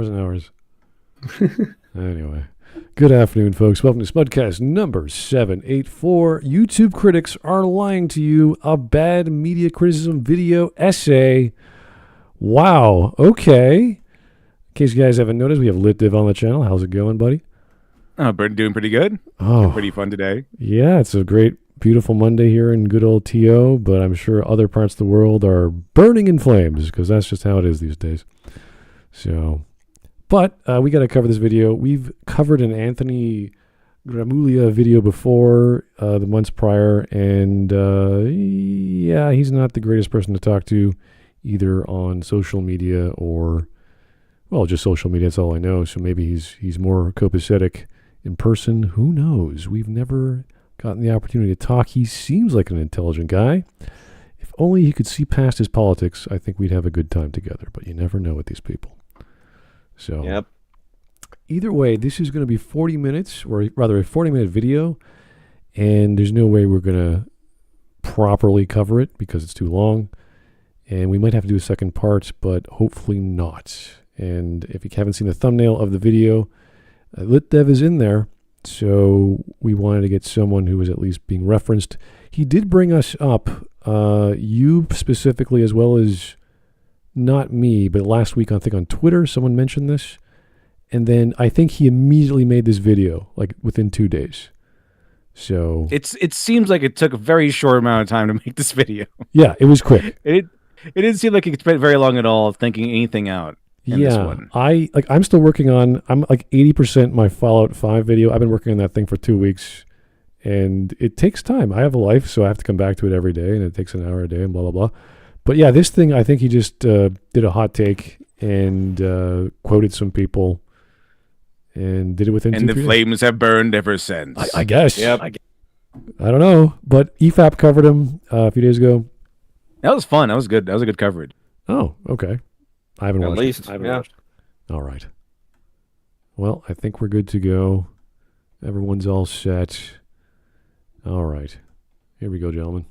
hours. Anyway, good afternoon, folks. Welcome to Smudcast number 784. YouTube critics are lying to you. A bad media criticism video essay. Wow. Okay. In case you guys haven't noticed, we have LiteratureDevil on the channel. How's it going, buddy? Doing pretty good. Oh, pretty fun today. Yeah, it's a great, beautiful Monday here in good old TO, but I'm sure other parts of the world are burning in flames because that's just how it is these days. So, but we got to cover this video. We've covered an Anthony Gramuglia video before the months prior, and yeah, he's not the greatest person to talk to either on social media or, well, just social media. That's all I know. So maybe he's more copacetic in person. Who knows? We've never gotten the opportunity to talk. He seems like an intelligent guy. If only he could see past his politics, I think we'd have a good time together. But you never know with these people. So, yep. Either way, this is going to be 40 minutes, or rather a 40-minute video, and there's no way we're going to properly cover it because it's too long, and we might have to do a second part, but hopefully not. And if you haven't seen the thumbnail of the video, LitDev is in there, so we wanted to get someone who was at least being referenced. He did bring us up, you specifically, as well as not me, but last week I think on Twitter someone mentioned this, and then I think he immediately made this video like within 2 days. So it seems like it took a very short amount of time to make this video. Yeah, it was quick. It didn't seem like it spent very long at all thinking anything out. Yeah, I'm still working on. I'm like 80% my Fallout 5 video. I've been working on that thing for 2 weeks, and it takes time. I have a life, so I have to come back to it every day, and it takes an hour a day, and blah blah blah. But yeah, this thing, I think he just did a hot take and quoted some people and did it within 2 And the 3 days. flames have burned ever since. I guess. Yep. I don't know. But EFAP covered him a few days ago. That was fun. That was good. That was a good coverage. Oh, okay. I haven't watched At least. it. I haven't Yeah. watched it. All right. Well, I think we're good to go. Everyone's all set. All right. Here we go, gentlemen.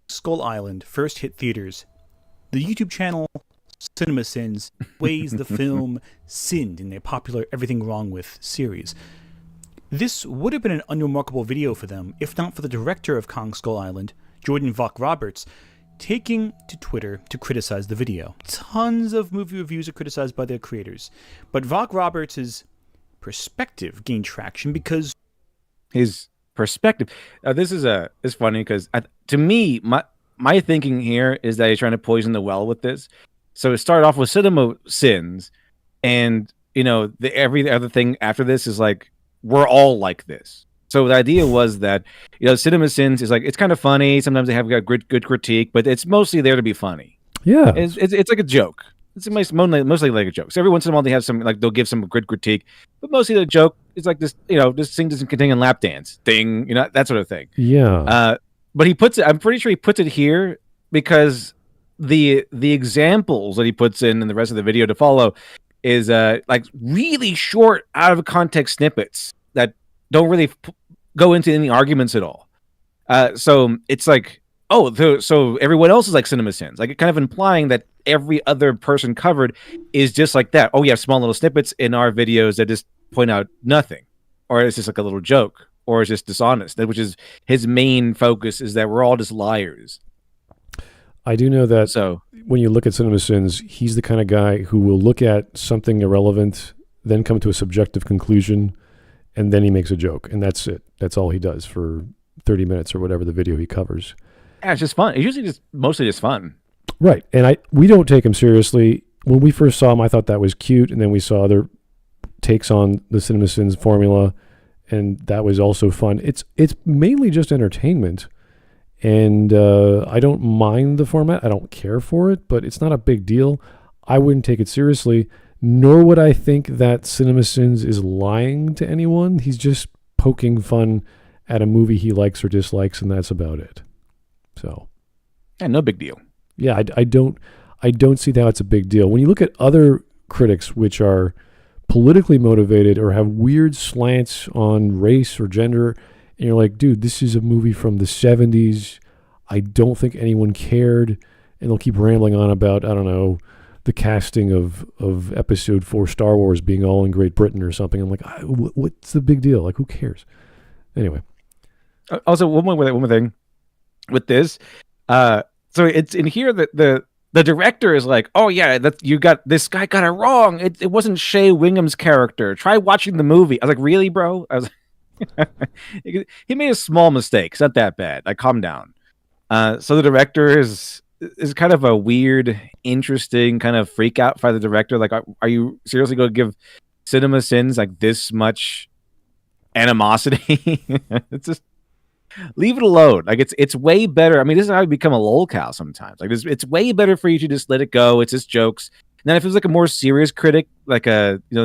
Skull Island first hit theaters. The YouTube channel CinemaSins weighs the film Sinned in their popular Everything Wrong With series. This would have been an unremarkable video for them if not for the director of Kong Skull Island, Jordan Vogt Roberts, taking to Twitter to criticize the video. Tons of movie reviews are criticized by their creators, but Vogt Roberts' perspective gained traction because His perspective. This is it's funny because to me, my thinking here is that he's trying to poison the well with this. So it started off with CinemaSins, and every other thing after this is like we're all like this. So the idea was that CinemaSins is like it's kind of funny. Sometimes they have a good critique, but it's mostly there to be funny. Yeah, it's like a joke. It's mostly like a joke. So every once in a while they have some they'll give some good critique, but mostly the joke is like this. This thing doesn't contain a lap dance thing. That sort of thing. Yeah. But he puts it. I'm pretty sure he puts it here because the examples that he puts in the rest of the video to follow is like really short, out of context snippets that don't really go into any arguments at all. So it's like, so everyone else is like CinemaSins, like kind of implying that every other person covered is just like that. Oh, you have small little snippets in our videos that just point out nothing, or it's just like a little joke, or it's just dishonest. Which is his main focus, is that we're all just liars. I do know that So when you look at CinemaSins, he's the kind of guy who will look at something irrelevant, then come to a subjective conclusion, and then he makes a joke, and that's it. That's all he does for 30 minutes or whatever the video he covers. yeah, it's just fun. It's usually mostly just fun. Right, and we don't take him seriously. When we first saw him, I thought that was cute, and then we saw other takes on the CinemaSins formula, and that was also fun. It's mainly just entertainment, and I don't mind the format. I don't care for it, but it's not a big deal. I wouldn't take it seriously, nor would I think that CinemaSins is lying to anyone. He's just poking fun at a movie he likes or dislikes, and that's about it. So, Yeah, no big deal. yeah, I don't see how it's a big deal. When you look at other critics which are politically motivated or have weird slants on race or gender, and you're like, dude, this is a movie from the 70s. I don't think anyone cared. And they'll keep rambling on about, I don't know, the casting of Episode 4 Star Wars being all in Great Britain or something. I'm like, what's the big deal? Like, who cares? Anyway. Also, one more thing with this. So it's in here that the director is like, oh yeah, this guy got it wrong. It wasn't Shea Wingham's character. Try watching the movie. I was like, really, bro? I was he made a small mistake. It's not that bad. Like, calm down. So the director is kind of a weird, interesting kind of freak out by the director. Like, are you seriously going to give CinemaSins like this much animosity? It's just leave it alone. Like, it's way better. I mean, this is how you become a lolcow sometimes. Like, it's way better for you to just let it go. It's just jokes. And then if it was like a more serious critic, like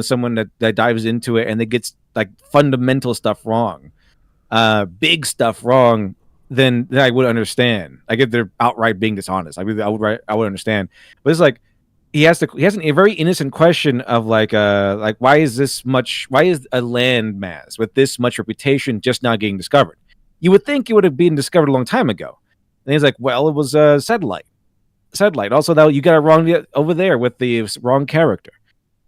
someone that dives into it and they gets like fundamental stuff wrong, big stuff wrong, then I would understand. Like, if they're outright being dishonest, I would understand. But it's like he has a very innocent question of like why is a landmass with this much reputation just now getting discovered? You would think it would have been discovered a long time ago. And he's like, well, it was satellite. Also, that you got it wrong over there with the wrong character.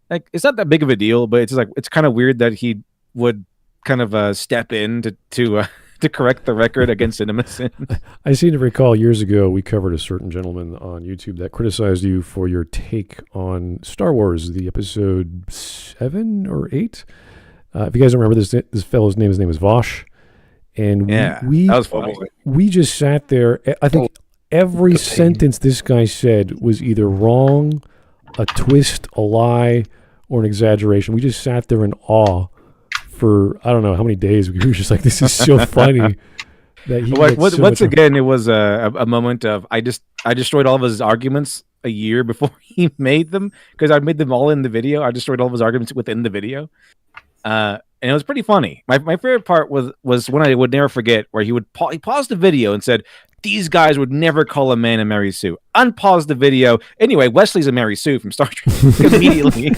Like, it's not that big of a deal, but it's just like, it's kind of weird that he would kind of step in to correct the record against CinemaSins. I seem to recall years ago we covered a certain gentleman on YouTube that criticized you for your take on Star Wars, the episode 7 or 8. If you guys don't remember, this fellow's name, his name is Vosh. And that was funny. We just sat there. I think every sentence this guy said was either wrong, a twist, a lie, or an exaggeration. We just sat there in awe for I don't know how many days. We were just like, this is so funny. That once again, it was a moment of I destroyed all of his arguments a year before he made them, because I made them all in the video. I destroyed all of his arguments within the video. And it was pretty funny. My favorite part was when I would never forget, where he paused the video and said, these guys would never call a man a Mary Sue. Unpause the video. Anyway, Wesley's a Mary Sue from Star Trek. Immediately.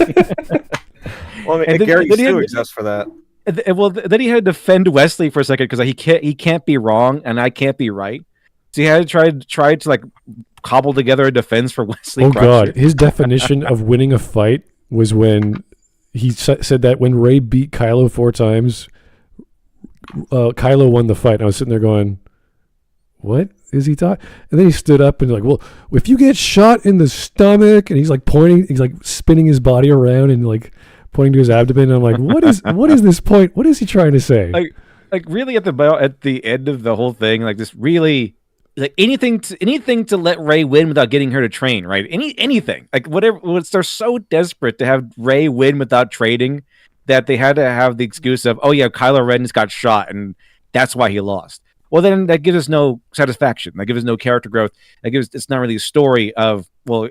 Well, I mean, Gary Sue exists for that. Well, then he had to defend Wesley for a second, because he can't be wrong and I can't be right. So he had to try to like cobble together a defense for Wesley. Oh God, his definition of winning a fight was when he said that when Rey beat Kylo 4 times, Kylo won the fight. And I was sitting there going, what is he talking? And then he stood up and like, well, if you get shot in the stomach, and he's like pointing, he's like spinning his body around and like pointing to his abdomen. And I'm like, what is this point? What is he trying to say? Like really at the end of the whole thing, like this really, like anything to let Rey win without getting her to train, right? Anything, like whatever. They're so desperate to have Rey win without trading that they had to have the excuse of, oh yeah, Kylo Ren just got shot and that's why he lost. Well, then that gives us no satisfaction. That gives us no character growth. It's not really a story of, well,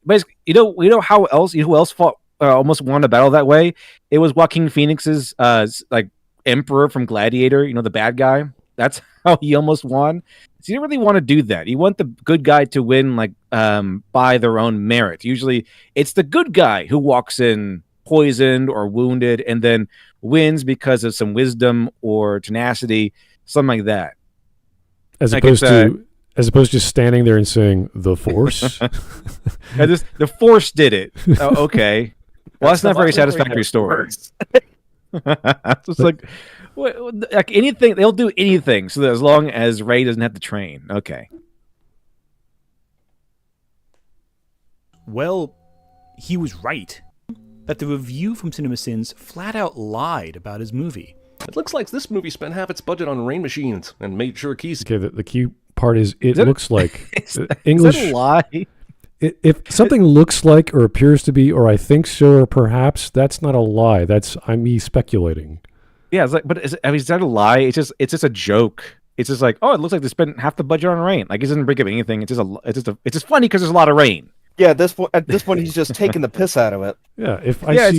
basically, who else fought almost won a battle that way? It was Joaquin Phoenix's like Emperor from Gladiator. The bad guy. That's how he almost won. So you don't really want to do that. You want the good guy to win, like by their own merit. Usually, it's the good guy who walks in poisoned or wounded and then wins because of some wisdom or tenacity, something like that. As opposed to just standing there and saying the Force. The Force did it. Oh, okay. Well, that's not a very satisfactory story. It's like anything, they'll do anything so that as long as Rey doesn't have to train. Okay. Well, he was right. That the review from CinemaSins flat out lied about his movie. It looks like this movie spent half its budget on rain machines and made sure keys. Okay, the key part is looks like English. Is that a lie? If something looks like or appears to be, or I think so, or perhaps, that's not a lie. That's me speculating. Yeah, it's like, but is that a lie? It's just a joke. It's just like, oh, it looks like they spent half the budget on rain. Like, it doesn't bring up anything. It's just funny because there's a lot of rain. Yeah, at this point, he's just taking the piss out of it. Yeah, if I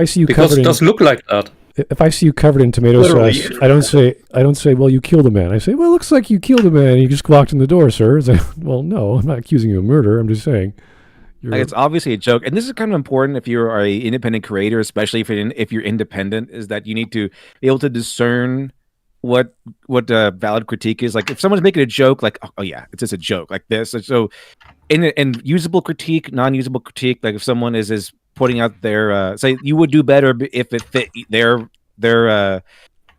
see you because covered it does look like that. If I see you covered in tomato sauce, I don't say, well, you killed a man. I say, well, it looks like you killed a man. You just walked in the door, sir. It's like, well, no, I'm not accusing you of murder. I'm just saying. It's obviously a joke, and this is kind of important if you're an independent creator, especially if you're independent, is that you need to be able to discern valid critique is. Like if someone's making a joke, like oh yeah, it's just a joke like this. So in usable critique, non-usable critique, like if someone is putting out their say you would do better if it fit their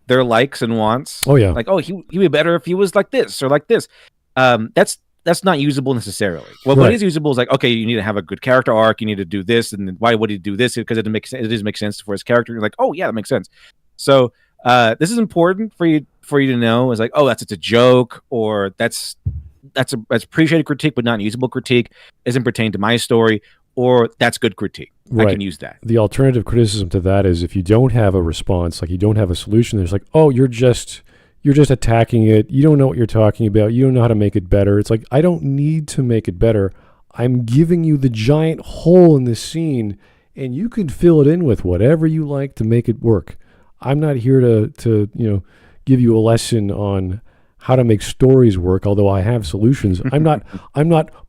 likes and wants. Oh yeah, like he'd be better if he was like this or like this. That's not usable necessarily. What is usable is like, okay, you need to have a good character arc. You need to do this, and then why would he do this? Because it doesn't make sense for his character. You're like, oh yeah, that makes sense. So this is important for you to know. Is like, oh, it's a joke, or that's appreciated critique, but not usable critique. Isn't pertain to my story, or that's good critique. Right. I can use that. The alternative criticism to that is if you don't have a response, like you don't have a solution, there's like, oh, you're just attacking it. You don't know what you're talking about. You don't know how to make it better. It's like, I don't need to make it better. I'm giving you the giant hole in the scene, and you can fill it in with whatever you like to make it work. I'm not here to give you a lesson on how to make stories work, although I have solutions. I'm not,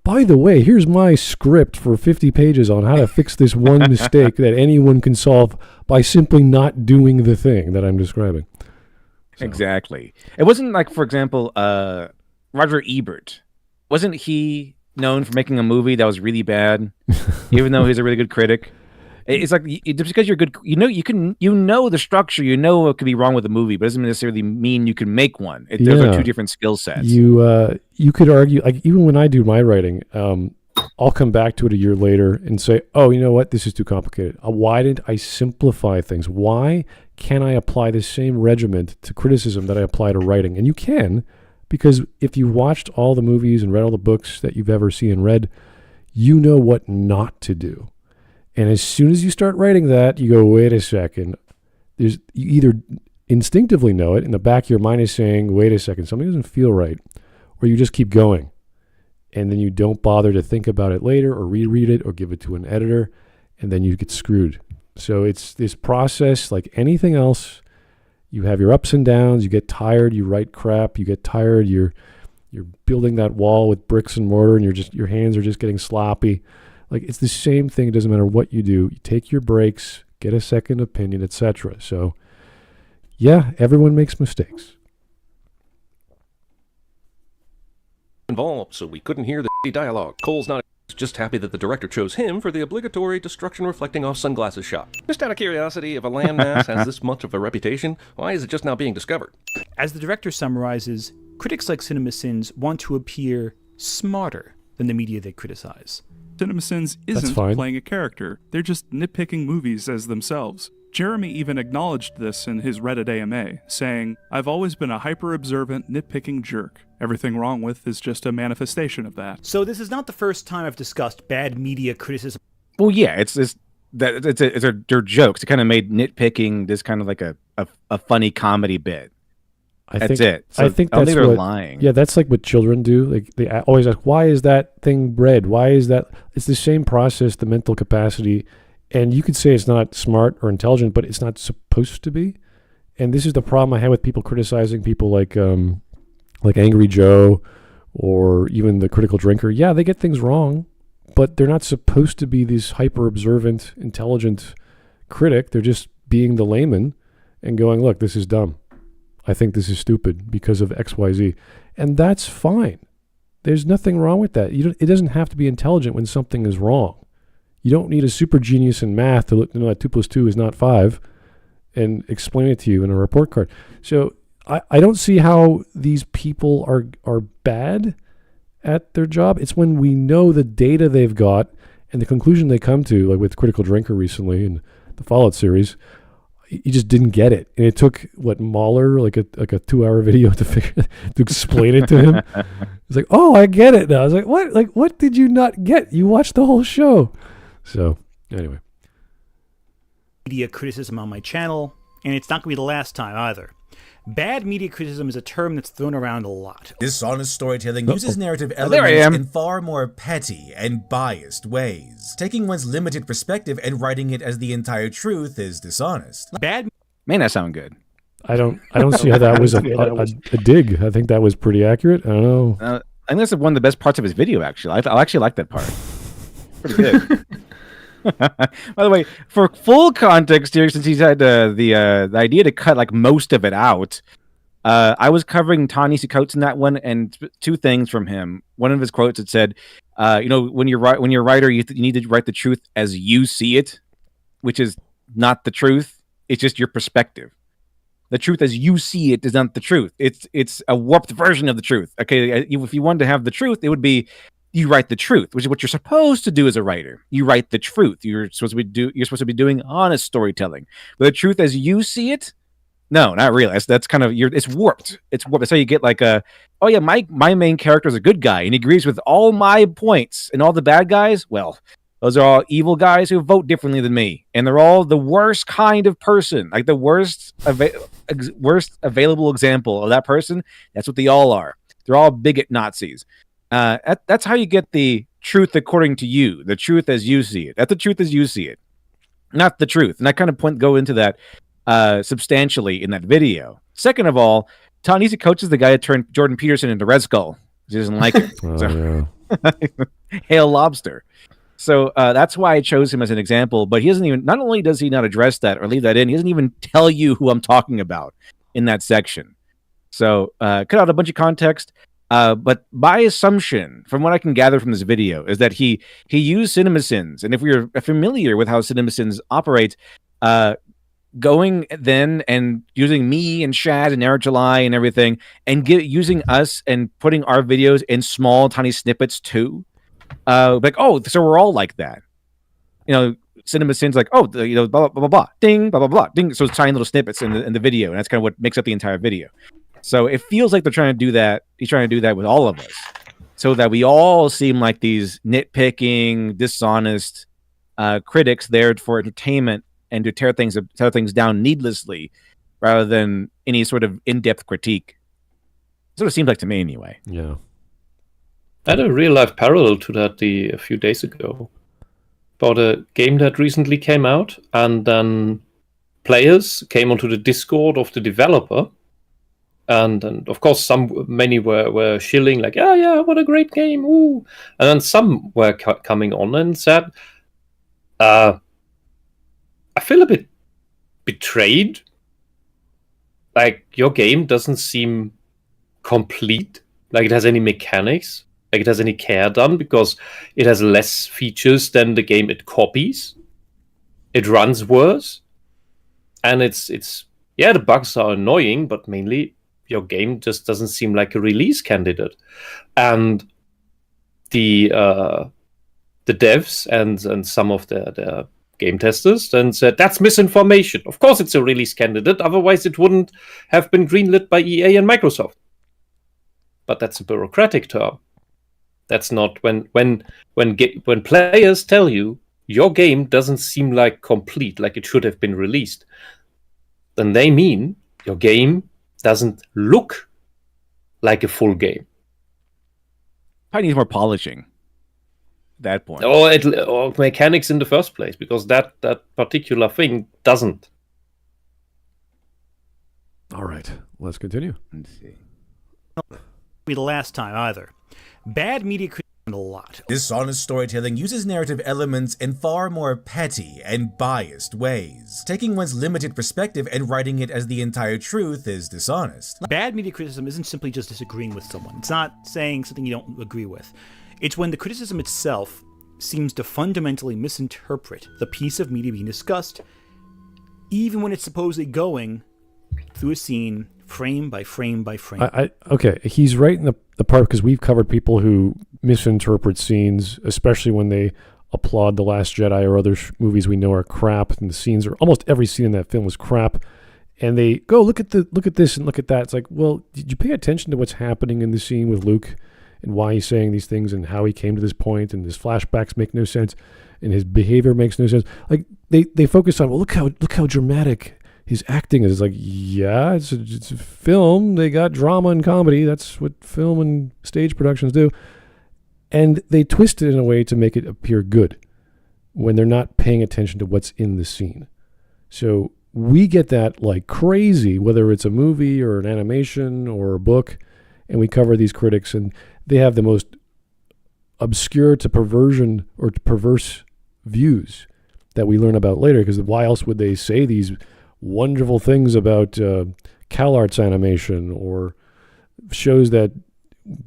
by the way, here's my script for 50 pages on how to fix this one mistake that anyone can solve by simply not doing the thing that I'm describing. So. Exactly. It wasn't like, for example, Roger Ebert. Wasn't he known for making a movie that was really bad, even though he's a really good critic? It's like just because you're good, you know the structure, you know what could be wrong with the movie, but it doesn't necessarily mean you can make one. Those are two different skill sets. You could argue, like even when I do my writing, I'll come back to it a year later and say, oh, you know what, this is too complicated. Why didn't I simplify things? Why can I apply the same regiment to criticism that I apply to writing? And you can, because if you watched all the movies and read all the books that you've ever seen and read, you know what not to do. And as soon as you start writing that, you go, wait a second. You either instinctively know it, in the back of your mind is saying, wait a second, something doesn't feel right, or you just keep going. And then you don't bother to think about it later or reread it or give it to an editor, and then you get screwed. So it's this process like anything else. You have your ups and downs. You get tired. You write crap. You get tired. You're building that wall with bricks and mortar, and your hands are just getting sloppy. Like it's the same thing. It doesn't matter what you do. You take your breaks, get a second opinion, etc. So yeah, everyone makes mistakes. Involved, so we couldn't hear the dialogue. Cole's not just happy that the director chose him for the obligatory destruction reflecting off sunglasses shot. Just out of curiosity, if a landmass has this much of a reputation, why is it just now being discovered? As the director summarizes, critics like CinemaSins want to appear smarter than the media they criticize. CinemaSins isn't playing a character. They're just nitpicking movies as themselves. Jeremy even acknowledged this in his Reddit AMA, saying, I've always been a hyper-observant, nitpicking jerk. Everything wrong with is just a manifestation of that. So this is not the first time I've discussed bad media criticism. Well, yeah, they're jokes. It kind of made nitpicking this kind of like a funny comedy bit. That's it. So I think that's they're lying. Yeah, that's like what children do. Like they always ask, why is that thing red? Why is that? It's the same process, the mental capacity. And you could say it's not smart or intelligent, but it's not supposed to be. And this is the problem I had with people criticizing people like Angry Joe or even the Critical Drinker. Yeah, they get things wrong, but they're not supposed to be this hyper-observant, intelligent critic. They're just being the layman and going, look, this is dumb. I think this is stupid because of X, Y, Z. And that's fine. There's nothing wrong with that. It doesn't have to be intelligent when something is wrong. You don't need a super genius in math to know that 2 + 2 is not 5 and explain it to you in a report card. So I don't see how these people are bad at their job. It's when we know the data they've got and the conclusion they come to, like with Critical Drinker recently and the Fallout series, you just didn't get it. And it took, Mahler, like a 2-hour video to explain it to him. It's like, oh, I get it now. I was like, what? Like, what did you not get? You watched the whole show. So, anyway. Media criticism on my channel, and it's not going to be the last time either. Bad media criticism is a term that's thrown around a lot. Dishonest storytelling uses narrative elements in far more petty and biased ways. Taking one's limited perspective and writing it as the entire truth is dishonest. Man, that sound good. I don't see how that was a dig. I think that was pretty accurate. I don't know. I think that's one of the best parts of his video, actually. I actually like that part. Pretty good. By the way, for full context here, since he's had the idea to cut like most of it out, I was covering Ta-Nehisi Coates in that one, and two things from him. One of his quotes, it said, when you're a writer, you need to write the truth as you see it, which is not the truth. It's just your perspective. The truth as you see it is not the truth. It's a warped version of the truth. Okay, if you wanted to have the truth, it would be you write the truth, which is what you're supposed to do as a writer. You write the truth. You're supposed to be doing honest storytelling. But the truth as you see it, no, not really. That's kind of it's warped. It's warped. That's how you get like my main character is a good guy and he agrees with all my points, and all the bad guys, well, those are all evil guys who vote differently than me, and they're all the worst kind of person, like the worst available example of that person. That's what they all are. They're all bigot Nazis. That's how you get the truth according to you, the truth as you see it. That's the truth as you see it, not the truth. And I kind of go into that substantially in that video. Second of all, Ta-Nehisi Coates is the guy that turned Jordan Peterson into Red Skull. He doesn't like it. Hail Lobster. So that's why I chose him as an example. But he doesn't even, not only does he not address that or leave that in, he doesn't even tell you who I'm talking about in that section. So cut out a bunch of context. But my assumption, from what I can gather from this video, is that he used CinemaSins. And if we are familiar with how CinemaSins operates, going then and using me and Shad and Eric July and everything, and using us and putting our videos in small, tiny snippets too. Like, oh, so we're all like that. CinemaSins like, oh, blah, blah, blah, blah, ding, blah, blah, blah, ding. So it's tiny little snippets in the video. And that's kind of what makes up the entire video. So it feels like they're trying to do that. He's trying to do that with all of us, so that we all seem like these nitpicking, dishonest critics there for entertainment and to tear things down needlessly, rather than any sort of in-depth critique. That's what it seems like to me, anyway. Yeah. I had a real-life parallel to that a few days ago about a game that recently came out, and then players came onto the Discord of the developer. And of course, many were shilling like, yeah, what a great game, ooh. And then some were coming on and said, I feel a bit betrayed. Like, your game doesn't seem complete, like it has any mechanics, like it has any care done, because it has less features than the game it copies. It runs worse. And it's the bugs are annoying, but mainly your game just doesn't seem like a release candidate. And the devs and some of the game testers then said, that's misinformation. Of course it's a release candidate, otherwise it wouldn't have been greenlit by EA and Microsoft. But that's a bureaucratic term. That's not when players tell you your game doesn't seem like complete, like it should have been released, then they mean your game doesn't look like a full game. Probably needs more polishing at that point. Or mechanics in the first place, because that particular thing doesn't. All right, let's continue. Let's see. Be the last time either. Bad media criticism a lot. Dishonest storytelling uses narrative elements in far more petty and biased ways. Taking one's limited perspective and writing it as the entire truth is dishonest. Bad media criticism isn't simply just disagreeing with someone. It's not saying something you don't agree with. It's when the criticism itself seems to fundamentally misinterpret the piece of media being discussed, even when it's supposedly going through a scene frame by frame by frame. Okay, he's right in the part, because we've covered people who misinterpret scenes, especially when they applaud The Last Jedi or other movies we know are crap, and the scenes are almost every scene in that film was crap, and they go look at this and look at that. It's like, well, did you pay attention to what's happening in the scene with Luke and why he's saying these things and how he came to this point, and his flashbacks make no sense and his behavior makes no sense? Like they focus on, well, look how dramatic his acting is. Like, yeah, it's a film. They got drama and comedy. That's what film and stage productions do. And they twist it in a way to make it appear good when they're not paying attention to what's in the scene. So we get that like crazy, whether it's a movie or an animation or a book, and we cover these critics, and they have the most obscure to perversion or to perverse views that we learn about later, because why else would they say these wonderful things about CalArts animation or shows that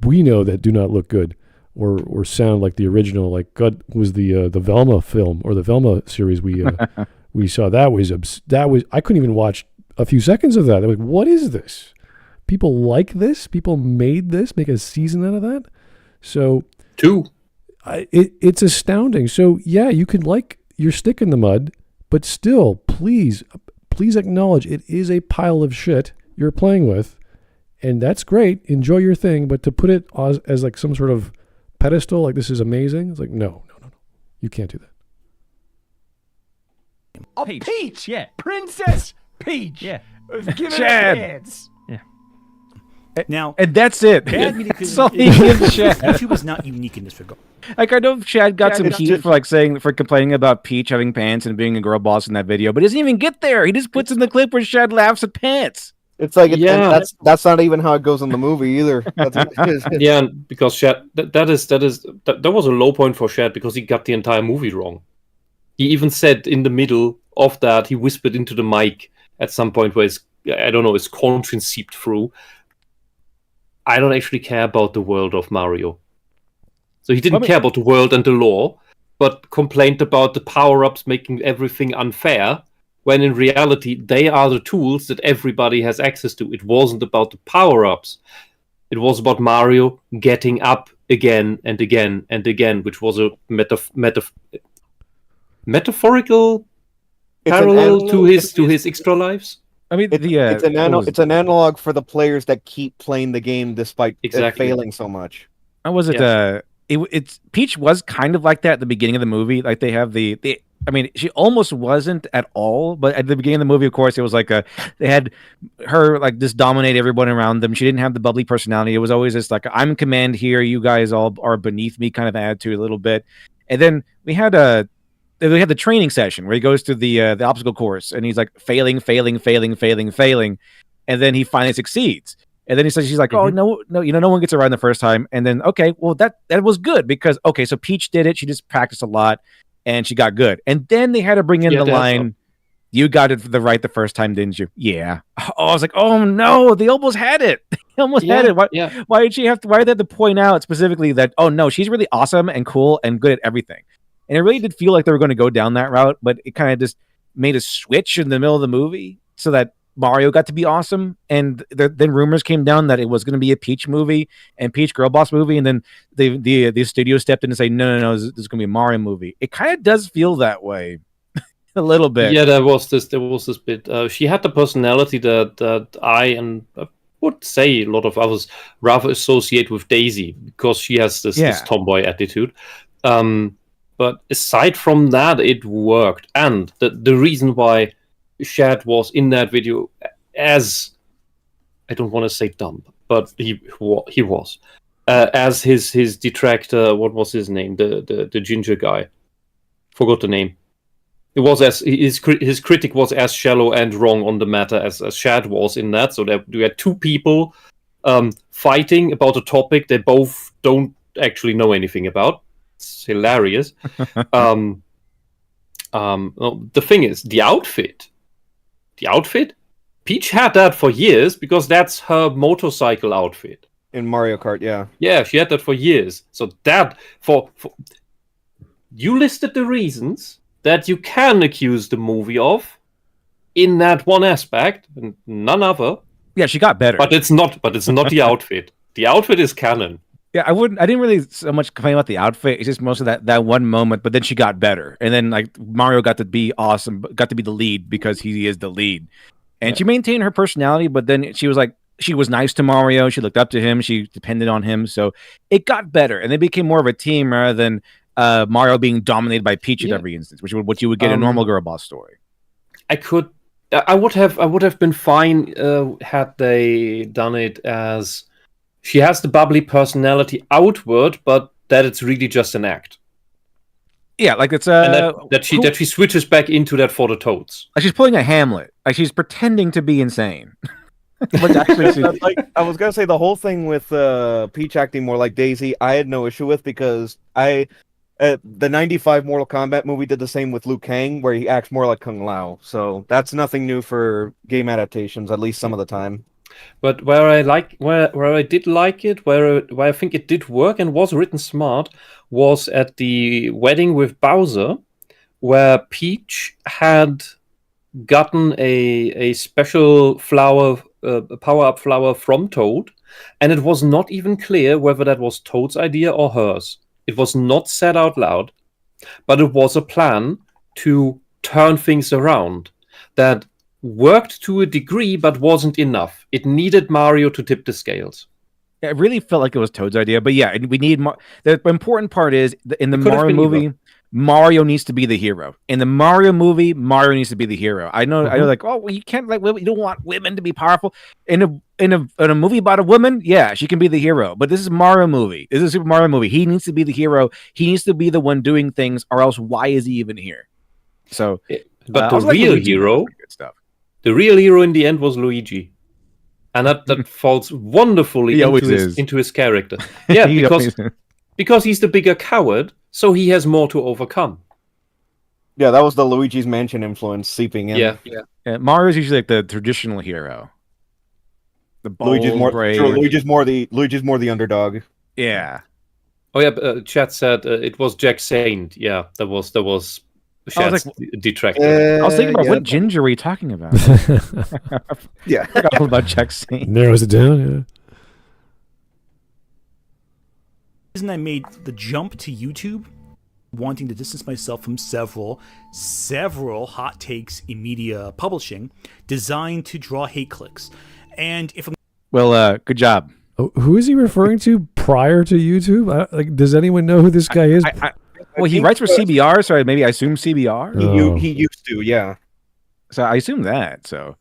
we know that do not look good or sound like the original. Like God was the Velma film or the Velma series we saw. That was I couldn't even watch a few seconds of that. I was like, what is this? People like this? People made this? Make a season out of that? So 2. It's astounding. So yeah, you can like your stick in the mud, but still, please acknowledge it is a pile of shit you're playing with, and that's great. Enjoy your thing, but to put it as like some sort of pedestal, like this is amazing, it's like no, you can't do that. Oh, Peach, yeah, Princess Peach, yeah, give it a Chad. chance. Now, and that's it. That's all he gives Chad. YouTube is not unique in this regard. Like I know Chad got some heat for complaining about Peach having pants and being a girl boss in that video, but he doesn't even get there. He just puts in the clip where Chad laughs at pants. It's like that's not even how it goes in the movie either. Yeah, because Chad that was a low point for Chad because he got the entire movie wrong. He even said in the middle of that he whispered into the mic at some point where his conscience seeped through. I don't actually care about the world of Mario. So he didn't care about the world and the lore, but complained about the power-ups making everything unfair, when in reality, they are the tools that everybody has access to. It wasn't about the power-ups. It was about Mario getting up again and again and again, which was a metaphorical parallel to his extra lives. I mean, it's an analog for the players that keep playing the game despite it failing so much. It's Peach was kind of like that at the beginning of the movie. Like they have I mean, she almost wasn't at all, but at the beginning of the movie, of course, it was like they had her like just dominate everyone around them. She didn't have the bubbly personality. It was always just like, I'm in command here. You guys all are beneath me kind of attitude a little bit. And then we had the training session where he goes to the obstacle course and he's like failing. And then he finally succeeds. And then she's like, oh, no, no one gets it right the first time. And then, okay, well, that was good because, okay, so Peach did it. She just practiced a lot and she got good. And then they had to bring in the line, you got it right the first time, didn't you? Yeah. Oh, I was like, oh, no, they almost had it. They almost had it. Why did they have to point out specifically that, oh, no, she's really awesome and cool and good at everything. And it really did feel like they were going to go down that route, but it kind of just made a switch in the middle of the movie so that Mario got to be awesome. And then rumors came down that it was going to be a Peach movie and Peach Girl Boss movie. And then the studio stepped in and say, no, this is going to be a Mario movie. It kind of does feel that way a little bit. Yeah, there was this bit. She had the personality that I would say a lot of others rather associate with Daisy because she has this tomboy attitude. But aside from that, it worked. And the reason why Shad was in that video as, I don't want to say dumb, but he was. As his detractor, what was his name? The ginger guy. Forgot the name. It was as his critic was as shallow and wrong on the matter as Shad was in that. So we had two people fighting about a topic they both don't actually know anything about. It's hilarious. The thing is, the outfit, Peach had that for years because that's her motorcycle outfit. In Mario Kart, yeah. Yeah, she had that for years. So that, for you listed the reasons that you can accuse the movie of in that one aspect, and none other. Yeah, she got better. But it's not the outfit. The outfit is canon. Yeah, I didn't really so much complain about the outfit. It's just mostly that one moment, but then she got better. And then like Mario got to be awesome, got to be the lead because he is the lead. And she maintained her personality, but then she was nice to Mario. She looked up to him. She depended on him. So it got better. And they became more of a team rather than Mario being dominated by Peach at every instance, which is what you would get in a normal girl boss story. I would have been fine had they done it as she has the bubbly personality outward, but that it's really just an act. Yeah, like it's and that she switches back into that for the toads. Like she's pulling a Hamlet. Like she's pretending to be insane. But actually, like I was gonna say, the whole thing with Peach acting more like Daisy, I had no issue with because The 95 Mortal Kombat movie did the same with Liu Kang, where he acts more like Kung Lao. So that's nothing new for game adaptations, at least some of the time. But where I did like it, where I think it did work and was written smart, was at the wedding with Bowser, where Peach had gotten a special flower, a power-up flower from Toad, and it was not even clear whether that was Toad's idea or hers. It was not said out loud, but it was a plan to turn things around that worked to a degree but wasn't enough. It needed Mario to tip the scales. Yeah, it really felt like it was Toad's idea, but yeah, we need the important part is in the Mario movie, either. Mario needs to be the hero. In the Mario movie, Mario needs to be the hero. I know, like, oh, well, you can't like you don't want women to be powerful. In a movie about a woman, yeah, she can be the hero. But this is Mario movie. This is a Super Mario movie. He needs to be the hero. He needs to be the one doing things, or else why is he even here? So, but the real hero, the real hero in the end was Luigi, and that falls wonderfully into his character. Yeah, because he's the bigger coward. So he has more to overcome. Yeah, that was the Luigi's Mansion influence seeping in. Yeah. Mario's usually like the traditional hero. The bold, Luigi's more the underdog. Yeah. Oh yeah, chat said it was Jack Saint. Yeah, that was Chat's detractor. I was thinking about what ginger are we talking about? Yeah, I forgot all about Jack Saint. Narrows it down. Yeah. The reason I made the jump to YouTube, wanting to distance myself from several hot takes in media publishing designed to draw hate clicks. And if I'm good job. Oh, who is he referring to prior to YouTube? Does anyone know who this guy is? Well, he writes for CBR, so maybe I assume CBR. He used to, yeah. So I assume that. So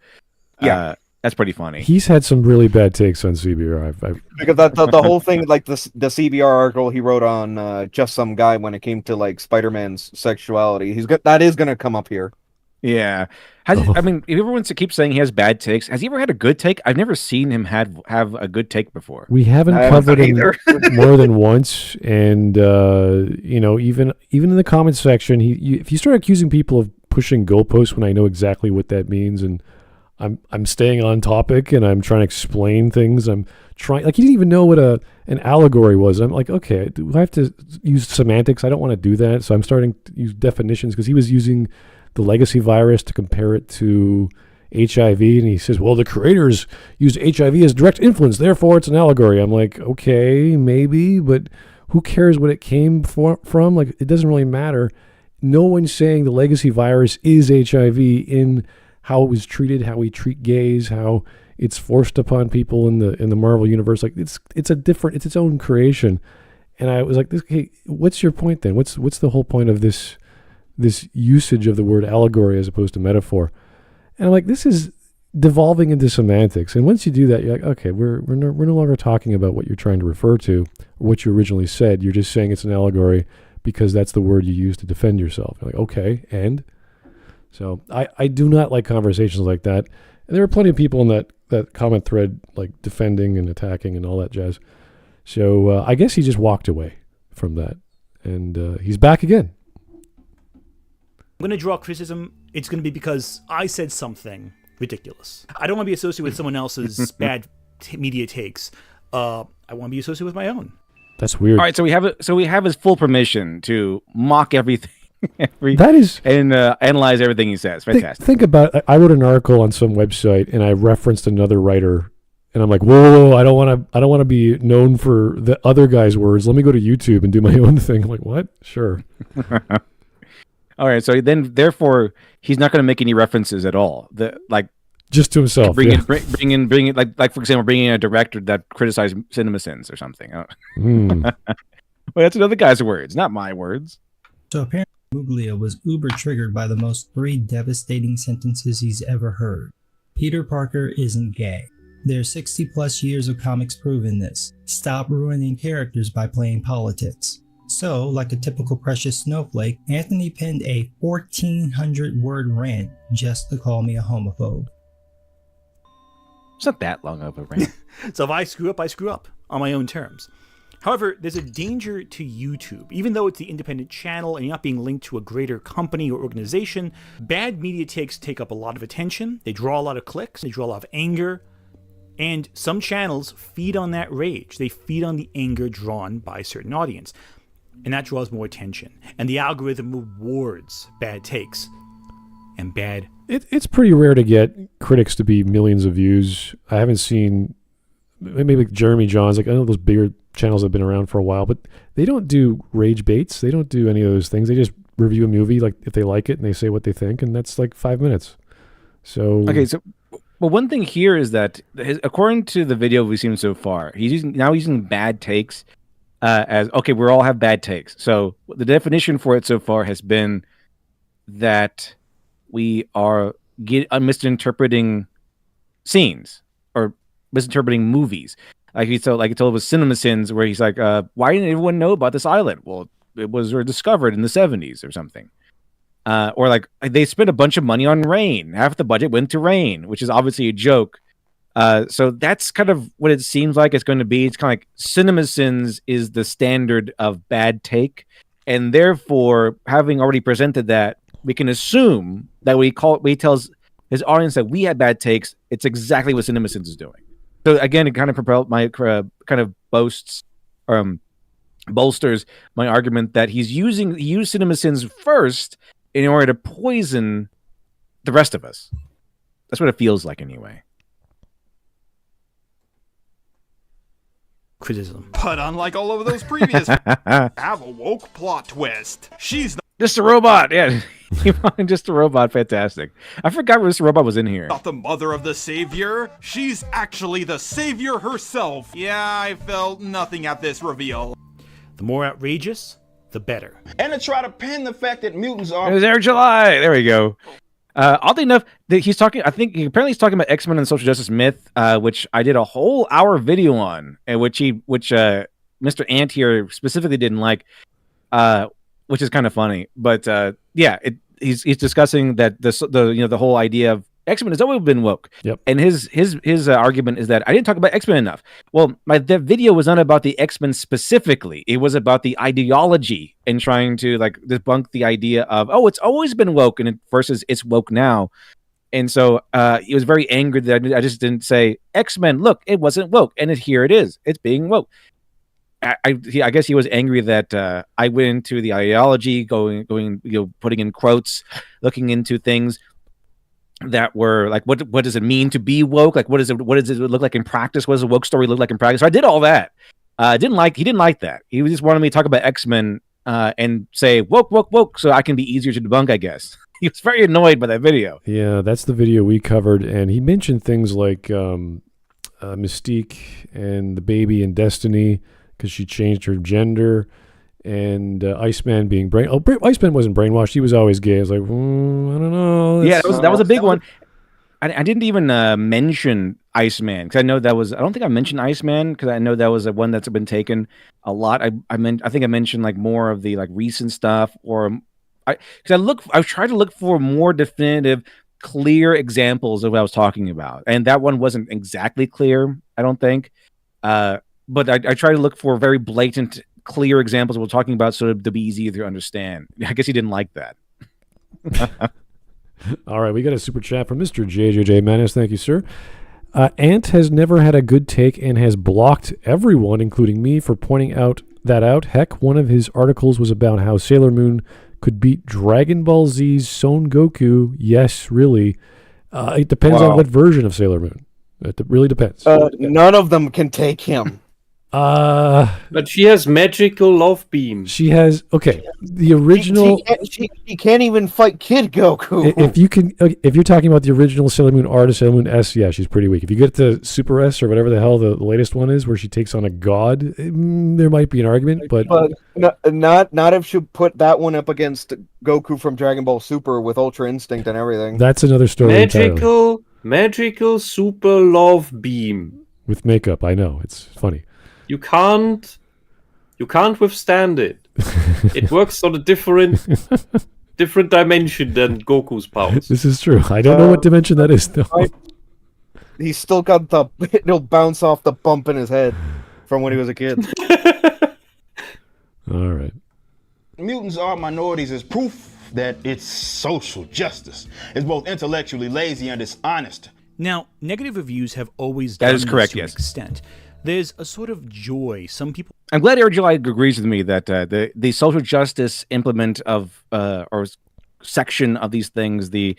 yeah. That's pretty funny. He's had some really bad takes on CBR. Because the whole thing, like the CBR article he wrote on Just Some Guy when it came to like Spider-Man's sexuality, that is going to come up here. Yeah. I mean, if everyone keeps saying he has bad takes, has he ever had a good take? I've never seen him have a good take before. We haven't covered him more than once, and even in the comments section, if you start accusing people of pushing goalposts when I know exactly what that means, and I'm staying on topic and I'm trying to explain things. I'm trying, like, he didn't even know what an allegory was. I'm like, okay, do I have to use semantics? I don't want to do that. So I'm starting to use definitions, because he was using the legacy virus to compare it to HIV. And he says, well, the creators used HIV as direct influence, therefore it's an allegory. I'm like, okay, maybe, but who cares what it came from? Like, it doesn't really matter. No one's saying the legacy virus is HIV in how it was treated, how we treat gays, how it's forced upon people in the Marvel universe. Like, it's its own creation. And I was like, okay, what's your point then? What's the whole point of this usage of the word allegory as opposed to metaphor? And I'm like, this is devolving into semantics. And once you do that, you're like, okay, we're no longer talking about what you're trying to refer to or what you originally said. You're just saying it's an allegory because that's the word you use to defend yourself. You're like, okay, and so I do not like conversations like that. And there were plenty of people in that comment thread, like, defending and attacking and all that jazz. So I guess he just walked away from that, and he's back again. I'm going to draw criticism. It's going to be because I said something ridiculous. I don't want to be associated with someone else's bad media takes. I want to be associated with my own. That's weird. All right, so we have his full permission to mock everything. And analyze everything he says. Fantastic. Think about it. I wrote an article on some website and I referenced another writer, and I'm like, whoa, I don't want to be known for the other guy's words. Let me go to YouTube and do my own thing. I'm like, what? Sure. All right, so then therefore he's not going to make any references at all. Just to himself. Bring in like for example, bringing in a director that criticized CinemaSins or something. Well, that's another guy's words, not my words. So apparently Gramuglia was uber triggered by the most 3 devastating sentences he's ever heard. Peter Parker isn't gay. There's 60 plus years of comics proving this. Stop ruining characters by playing politics. So, like a typical precious snowflake, Anthony penned a 1,400 word rant just to call me a homophobe. It's not that long of a rant. So if I screw up, I screw up on my own terms. However, there's a danger to YouTube. Even though it's the independent channel and you're not being linked to a greater company or organization, bad media takes take up a lot of attention, they draw a lot of clicks, they draw a lot of anger, and some channels feed on that rage. They feed on the anger drawn by a certain audience, and that draws more attention. And the algorithm rewards bad takes and bad... It's pretty rare to get critics to be millions of views. I haven't seen... Maybe like Jeremy Johns, like I know those bigger channels have been around for a while, but they don't do rage baits. They don't do any of those things. They just review a movie like if they like it and they say what they think, and that's like 5 minutes. So okay, so well, one thing here is that according to the video we've seen so far, he's using bad takes as okay. We all have bad takes. So the definition for it so far has been that we are misinterpreting scenes or misinterpreting movies. Like he told with CinemaSins, where he's like, why didn't everyone know about this island? Well, it was discovered in the 70s or something. Or like they spent a bunch of money on rain. Half the budget went to rain, which is obviously a joke. So that's kind of what it seems like it's going to be. It's kind of like CinemaSins is the standard of bad take. And therefore, having already presented that, we can assume that he tells his audience that we had bad takes. It's exactly what CinemaSins is doing. So again, it kind of bolsters my argument that he used CinemaSins first in order to poison the rest of us. That's what it feels like, anyway. Criticism, but unlike all of those previous, have a woke plot twist. She's just a robot. Yeah. Just a robot. Fantastic. I forgot Mr. Robot was in here. Not the mother of the savior. She's actually the savior herself. Yeah, I felt nothing at this reveal. The more outrageous, the better. And to try to pin the fact that mutants are... There's July. There we go. Oddly enough, he's talking. I think apparently he's talking about X-Men and social justice myth, which I did a whole hour video on, and which Mr. Ant here specifically didn't like. Which is kind of funny, but yeah, he's discussing that the whole idea of X-Men has always been woke. Yep. And his argument is that I didn't talk about X-Men enough. Well, the video was not about the X-Men specifically. It was about the ideology and trying to like debunk the idea of it's always been woke and versus it's woke now. And so he was very angry that I just didn't say X-Men. Look, it wasn't woke, and here it is. It's being woke. I guess he was angry that I went into the ideology, going, putting in quotes, looking into things that were like, what does it mean to be woke? Like, what does it look like in practice? What does a woke story look like in practice? So I did all that. He didn't like that. He just wanted me to talk about X-Men and say woke, so I can be easier to debunk, I guess. He was very annoyed by that video. Yeah, that's the video we covered, and he mentioned things like Mystique and the baby in Destiny, because she changed her gender, and Iceman being Iceman wasn't brainwashed. He was always gay. I was like, I don't know. Yeah, that was a big one. I didn't even mention Iceman because I know that was. I don't think I mentioned Iceman because I know that was one that's been taken a lot. I think I mentioned like more of the like recent stuff, or I tried to look for more definitive, clear examples of what I was talking about, and that one wasn't exactly clear. I don't think. But I try to look for very blatant, clear examples we're talking about so to be easier to understand. I guess he didn't like that. All right, we got a super chat from Mr. JJJ Manis. Thank you, sir. Ant has never had a good take and has blocked everyone, including me, for pointing out. Heck, one of his articles was about how Sailor Moon could beat Dragon Ball Z's Son Goku. Yes, really. It depends on what version of Sailor Moon. It really depends. None of them can take him. But she has magical love beam. She has the original. She can't even fight Kid Goku. If you're talking about the original Sailor Moon R to Sailor Moon S, yeah, she's pretty weak. If you get to Super S or whatever the hell the latest one is, where she takes on a god, there might be an argument, but not if she put that one up against Goku from Dragon Ball Super with Ultra Instinct and everything. That's another story. Magical super love beam with makeup. I know, it's funny. You can't withstand it. It works on a different dimension than Goku's powers. This is true. I don't know what dimension that is, though. He's still got he'll bounce off the bump in his head from when he was a kid. All right. Mutants are minorities is proof that it's social justice. It's both intellectually lazy and dishonest. Now, negative reviews have always done this to an extent. There's a sort of joy. Some people. I'm glad July agrees with me that the social justice implement of or section of these things, the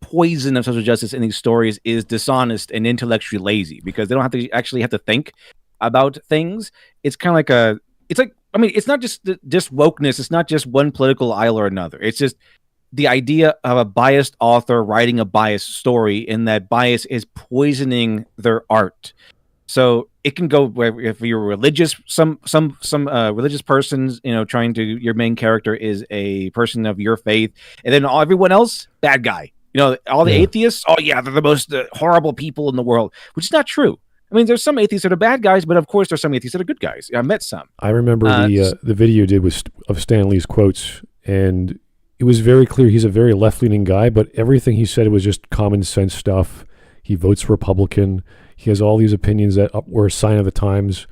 poison of social justice in these stories is dishonest and intellectually lazy because they don't have to actually have to think about things. It's kind of like it's not just wokeness. It's not just one political aisle or another. It's just the idea of a biased author writing a biased story, and that bias is poisoning their art. So it can go where if you're religious, some religious persons, trying to, your main character is a person of your faith, and then everyone else, bad guy. All the atheists, oh yeah, they're the most horrible people in the world, which is not true. I mean, there's some atheists that are bad guys, but of course there's some atheists that are good guys. I met some. I remember the video you did of Stan Lee's quotes, and it was very clear he's a very left-leaning guy, but everything he said was just common sense stuff. He votes Republican. He has all these opinions that were a sign of the times.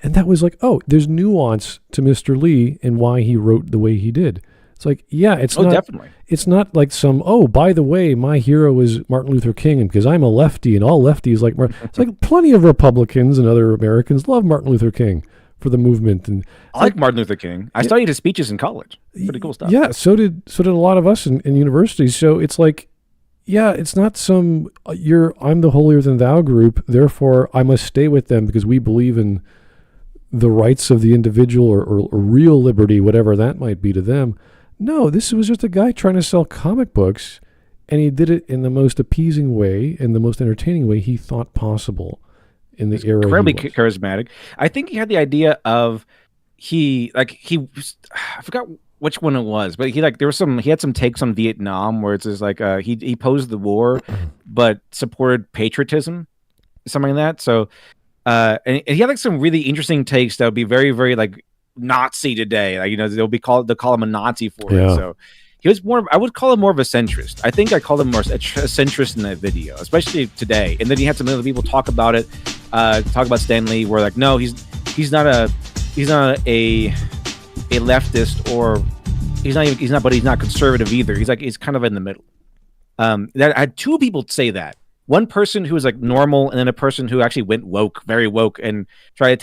And that was like, oh, there's nuance to Mr. Lee and why he wrote the way he did. It's like, yeah, definitely. It's not like by the way, my hero is Martin Luther King, and because I'm a lefty and all lefties like Martin. It's like plenty of Republicans and other Americans love Martin Luther King for the movement. And I like Martin Luther King. I studied his speeches in college. Pretty cool stuff. Yeah, so did a lot of us in universities. So it's like, yeah, it's not I'm the holier than thou group, therefore I must stay with them because we believe in the rights of the individual or real liberty, whatever that might be to them. No, this was just a guy trying to sell comic books, and he did it in the most appeasing way and the most entertaining way he thought possible in the era. Incredibly charismatic. I think he had the idea of I forgot which one it was, but he had some takes on Vietnam where it's just like he opposed the war but supported patriotism, something like that. So and he had like some really interesting takes that would be very, very like Nazi today. Like, they'll call him a Nazi for it. So he was I would call him more of a centrist. I think I called him more a centrist in that video, especially today. And then he had some other people talk about it, talk about Stan Lee, where like, no, he's not a leftist, or he's not conservative either. He's kind of in the middle. That I had two people say that. One person who was like normal, and then a person who actually went woke, very woke, and tried to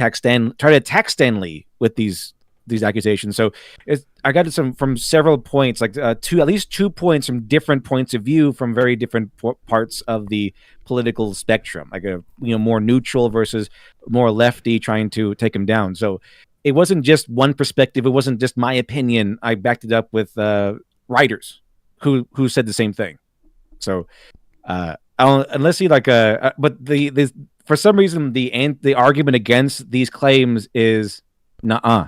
attack Stan Lee with these accusations. So I got it from several points, like at least 2 points from different points of view from very different parts of the political spectrum, like more neutral versus more lefty, trying to take him down. So it wasn't just one perspective. It wasn't just my opinion. I backed it up with writers who said the same thing. So unless he but for some reason the argument against these claims is nuh-uh.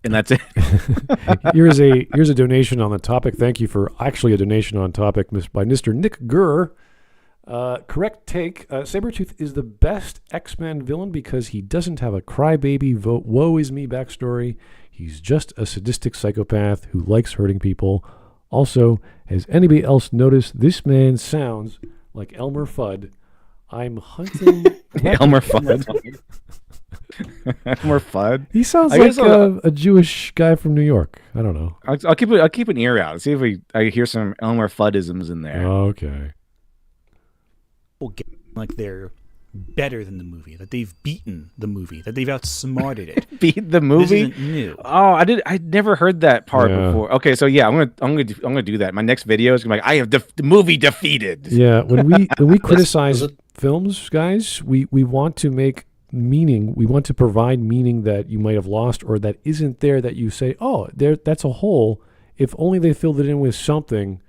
And that's it. Here's a donation on the topic. Thank you for actually a donation on topic by Mr. Nick Gurr. Correct take. Sabretooth is the best X-Men villain because he doesn't have a crybaby woe is me backstory. He's just a sadistic psychopath who likes hurting people. Also, has anybody else noticed this man sounds like Elmer Fudd? I'm hunting Elmer Fudd. Elmer Fudd. He sounds like a Jewish guy from New York. I don't know. I'll keep an ear out. See if I hear some Elmer Fuddisms in there. Okay. Like they're better than the movie, that they've beaten the movie, that they've outsmarted it. Beat the movie? This isn't new. Oh, I'd never heard that part before. Okay, so yeah, I'm gonna do that. My next video is gonna be like, I have the movie defeated. Yeah, when we criticize films, guys, we want to make meaning. We want to provide meaning that you might have lost or that isn't there, that you say, oh, that's a hole. If only they filled it in with something,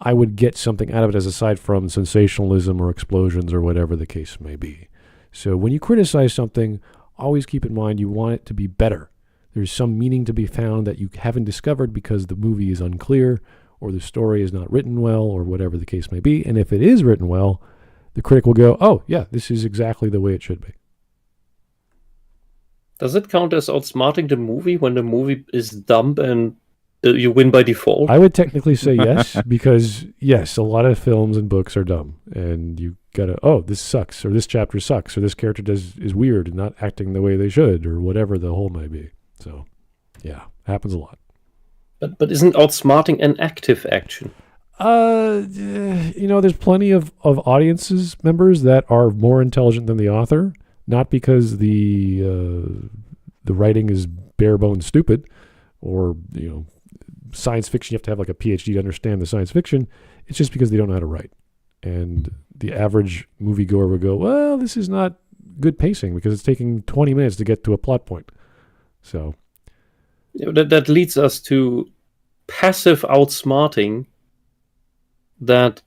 I would get something out of it as aside from sensationalism or explosions or whatever the case may be. So when you criticize something, always keep in mind you want it to be better. There's some meaning to be found that you haven't discovered because the movie is unclear or the story is not written well or whatever the case may be. And if it is written well, the critic will go, oh, yeah, this is exactly the way it should be. Does it count as outsmarting the movie when the movie is dumb and you win by default? I would technically say yes, because yes, a lot of films and books are dumb, and you gotta, oh, this sucks, or this chapter sucks, or this character is weird and not acting the way they should, or whatever the whole may be. So, yeah, happens a lot. But isn't outsmarting an active action? There's plenty of audiences members that are more intelligent than the author, not because the writing is bare bones stupid, or science fiction, you have to have like a PhD to understand the science fiction. It's just because they don't know how to write. And the average moviegoer would go, well, this is not good pacing because it's taking 20 minutes to get to a plot point. So that leads us to passive outsmarting that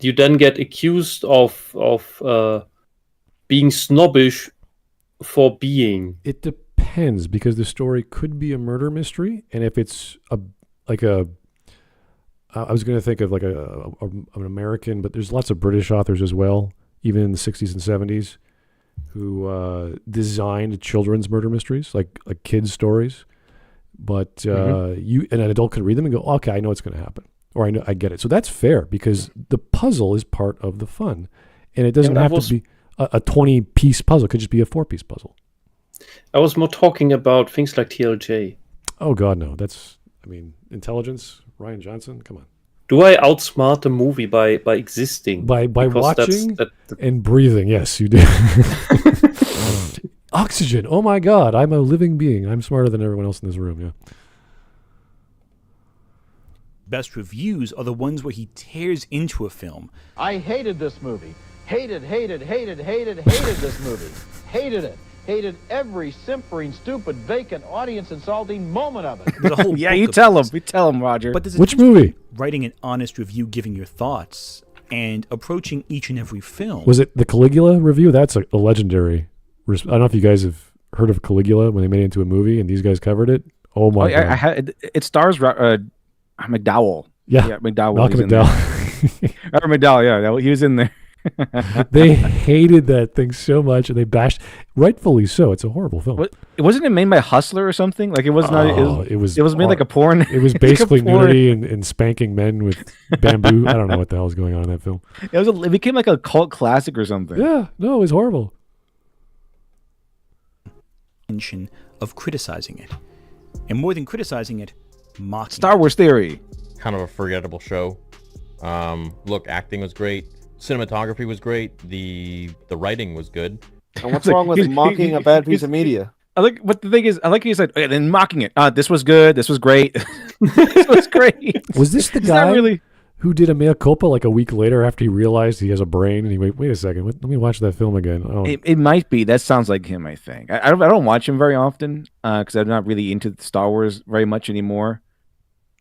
you then get accused of being snobbish for being. It depends, because the story could be a murder mystery, and if it's I was going to think of like an American, but there's lots of British authors as well, even in the 60s and 70s, who designed children's murder mysteries, like kids' stories. But an adult could read them and go, okay, I know what's going to happen, or I get it. So that's fair, because the puzzle is part of the fun, and it doesn't have to be a 20-piece puzzle. It could just be a 4-piece puzzle. I was more talking about things like TLJ. Oh God, no! Intelligence. Ryan Johnson, come on. Do I outsmart the movie by existing? By watching and breathing? Yes, you do. Oxygen. Oh my God, I'm a living being. I'm smarter than everyone else in this room. Yeah. Best reviews are the ones where he tears into a film. I hated this movie. Hated this movie. Hated it. Hated every simpering, stupid, vacant, audience-insulting moment of it. There's a whole yeah, you tell him. We tell him, Roger. But which movie? Writing an honest review, giving your thoughts, and approaching each and every film. Was it the Caligula review? That's a legendary. I don't know if you guys have heard of Caligula when they made it into a movie, and these guys covered it. Oh my God! It stars McDowell. Yeah, McDowell. Malcolm McDowell. Or McDowell. Yeah, he was in there. They hated that thing so much, and they bashed, rightfully so. It's a horrible film. Wasn't it made by Hustler or something? Like it was not. It was made like a porn. It was basically nudity and spanking men with bamboo. I don't know what the hell was going on in that film. It became like a cult classic or something. Yeah, no, it was horrible. Of criticizing it, and more than criticizing it, mocking Star Wars Theory. Kind of a forgettable show. Look, acting was great. Cinematography was great. The writing was good. And what's wrong with mocking a bad piece of media? But the thing is, I like he said, then mocking it. This was good. This was great. This was great. Was this the guy who did a mea culpa like a week later after he realized he has a brain, and he wait a second, let me watch that film again? Oh. It might be. That sounds like him. I think. I don't watch him very often because I'm not really into Star Wars very much anymore.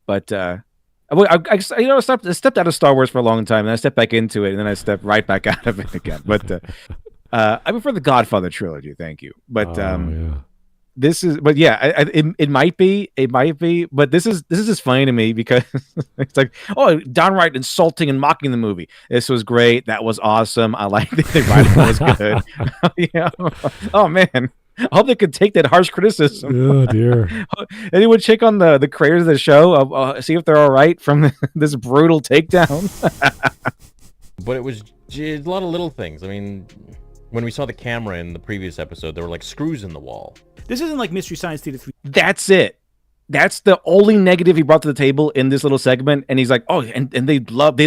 But I stepped out of Star Wars for a long time, and I stepped back into it, and then I stepped right back out of it again. But I prefer the Godfather trilogy. Thank you. But this is, but yeah, it might be, but this is just funny to me because it's like, oh, downright insulting and mocking the movie. This was great. That was awesome. I liked it. The writing was good. Yeah. Oh man. I hope they could take that harsh criticism. Oh dear! Anyone check on the creators of the show? See if they're all right from this brutal takedown. But it was a lot of little things. I mean, when we saw the camera in the previous episode, there were like screws in the wall. This isn't like Mystery Science Theater 3. That's it. That's the only negative he brought to the table in this little segment. And he's like, oh, and they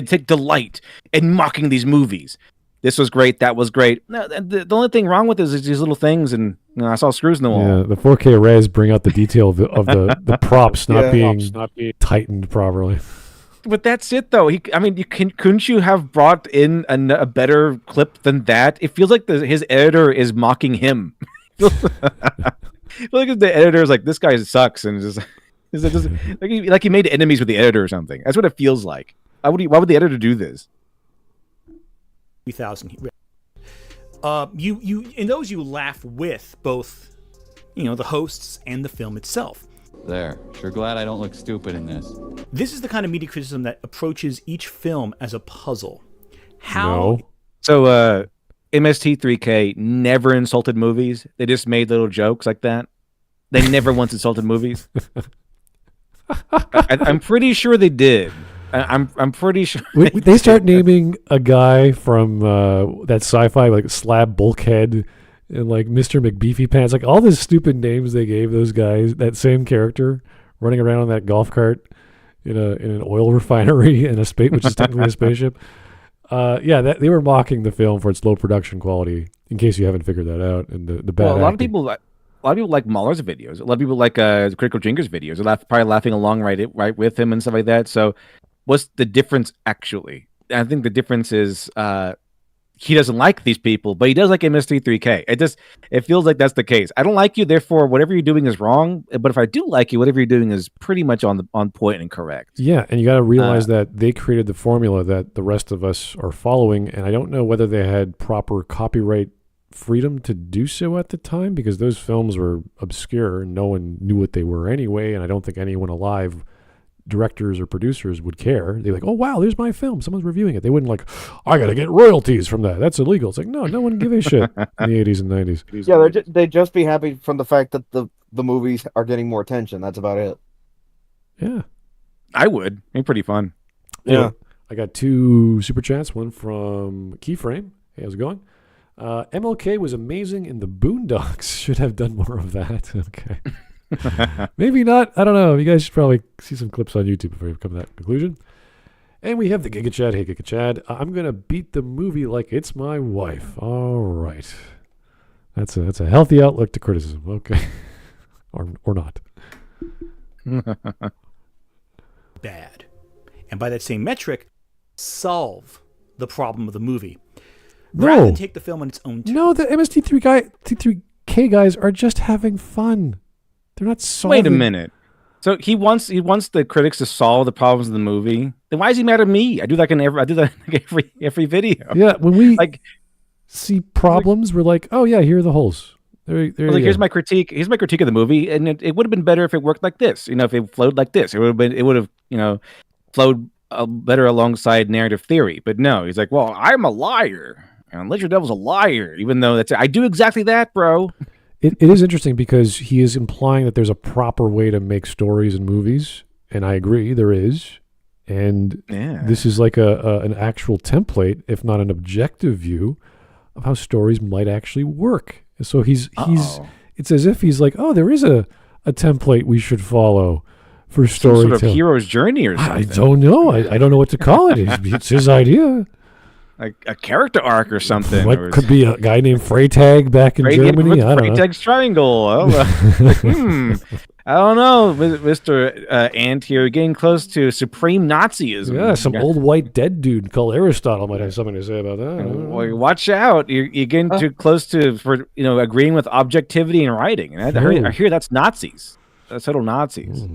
take delight in mocking these movies. This was great. That was great. No, the only thing wrong with this is these little things, and I saw screws in the wall. Yeah, the 4K res bring out the detail of the props not being tightened properly. But that's it, though. Couldn't you have brought in a better clip than that? It feels like his editor is mocking him. Look at the editor is like, this guy sucks, and just like he made enemies with the editor or something. That's what it feels like. Why would the editor do this? 3,000. You in those you laugh with both, the hosts and the film itself. There. Sure glad I don't look stupid in this. This is the kind of media criticism that approaches each film as a puzzle. So MST3K never insulted movies. They just made little jokes like that. They never once insulted movies. I'm pretty sure they did. I'm pretty sure they start naming a guy from that sci-fi like Slab Bulkhead and like Mr. McBeefy Pants, like all the stupid names they gave those guys. That same character running around on that golf cart in an oil refinery in a space, which is technically a spaceship. They were mocking the film for its low production quality. In case you haven't figured that out, and the bad. Well, a lot of people like Mahler's videos. A lot of people like Critical Drinker's videos. They're probably laughing along right with him and stuff like that. So, what's the difference actually? I think the difference is he doesn't like these people, but he does like MST3K. It feels like that's the case. I don't like you, therefore whatever you're doing is wrong. But if I do like you, whatever you're doing is pretty much on point and correct. Yeah, and you got to realize that they created the formula that the rest of us are following, and I don't know whether they had proper copyright freedom to do so at the time, because those films were obscure and no one knew what they were anyway, and I don't think anyone alive, directors or producers, would care. They're like, oh wow, there's my film, someone's reviewing it. They wouldn't like, I gotta get royalties from that, that's illegal. It's like, no one give a shit in the 80s and 90s. Yeah, they'd just be happy from the fact that the movies are getting more attention. That's about it. Yeah, I would. It'd be pretty fun. Yeah. I got 2 super chats, one from Keyframe. Hey, how's it going? MLK was amazing in the Boondocks. Should have done more of that. Okay. Maybe not. I don't know. You guys should probably see some clips on YouTube before you come to that conclusion. And we have the Giga Chad. Hey, Giga Chad. I'm going to beat the movie like it's my wife. All right. That's a healthy outlook to criticism. Okay. or not. Bad. And by that same metric, solve the problem of the movie. Rather than take the film on its own terms. No, the MST3K guys are just having fun. They're not solving. Wait a minute. So he wants the critics to solve the problems of the movie. Then why is he mad at me? I do that in every video. Yeah, when we see problems, we're like, oh yeah, here are the holes. Here's my critique. Here's my critique of the movie, and it would have been better if it worked like this. If it flowed like this, it would have flowed better alongside narrative theory. But no, he's like, well, I'm a liar, and LiteratureDevil's a liar, even though I do exactly that, bro. It is interesting because he is implying that there's a proper way to make stories and movies, and I agree there is. And this is like an actual template, if not an objective view, of how stories might actually work. So it's as if he's like, oh, there is a template we should follow for storytelling. Some sort of hero's journey or something. I don't know. I don't know what to call it. It's his idea. Like a character arc or something. What could be a guy named Freytag back in Germany? I don't know. Freytag's Triangle. I don't know, Mr. Ant here, getting close to supreme Nazism. Yeah, some old white dead dude called Aristotle might have something to say about that. Well, watch out. You're getting too close to agreeing with objectivity in writing. And I hear that's Nazis. That's total Nazis.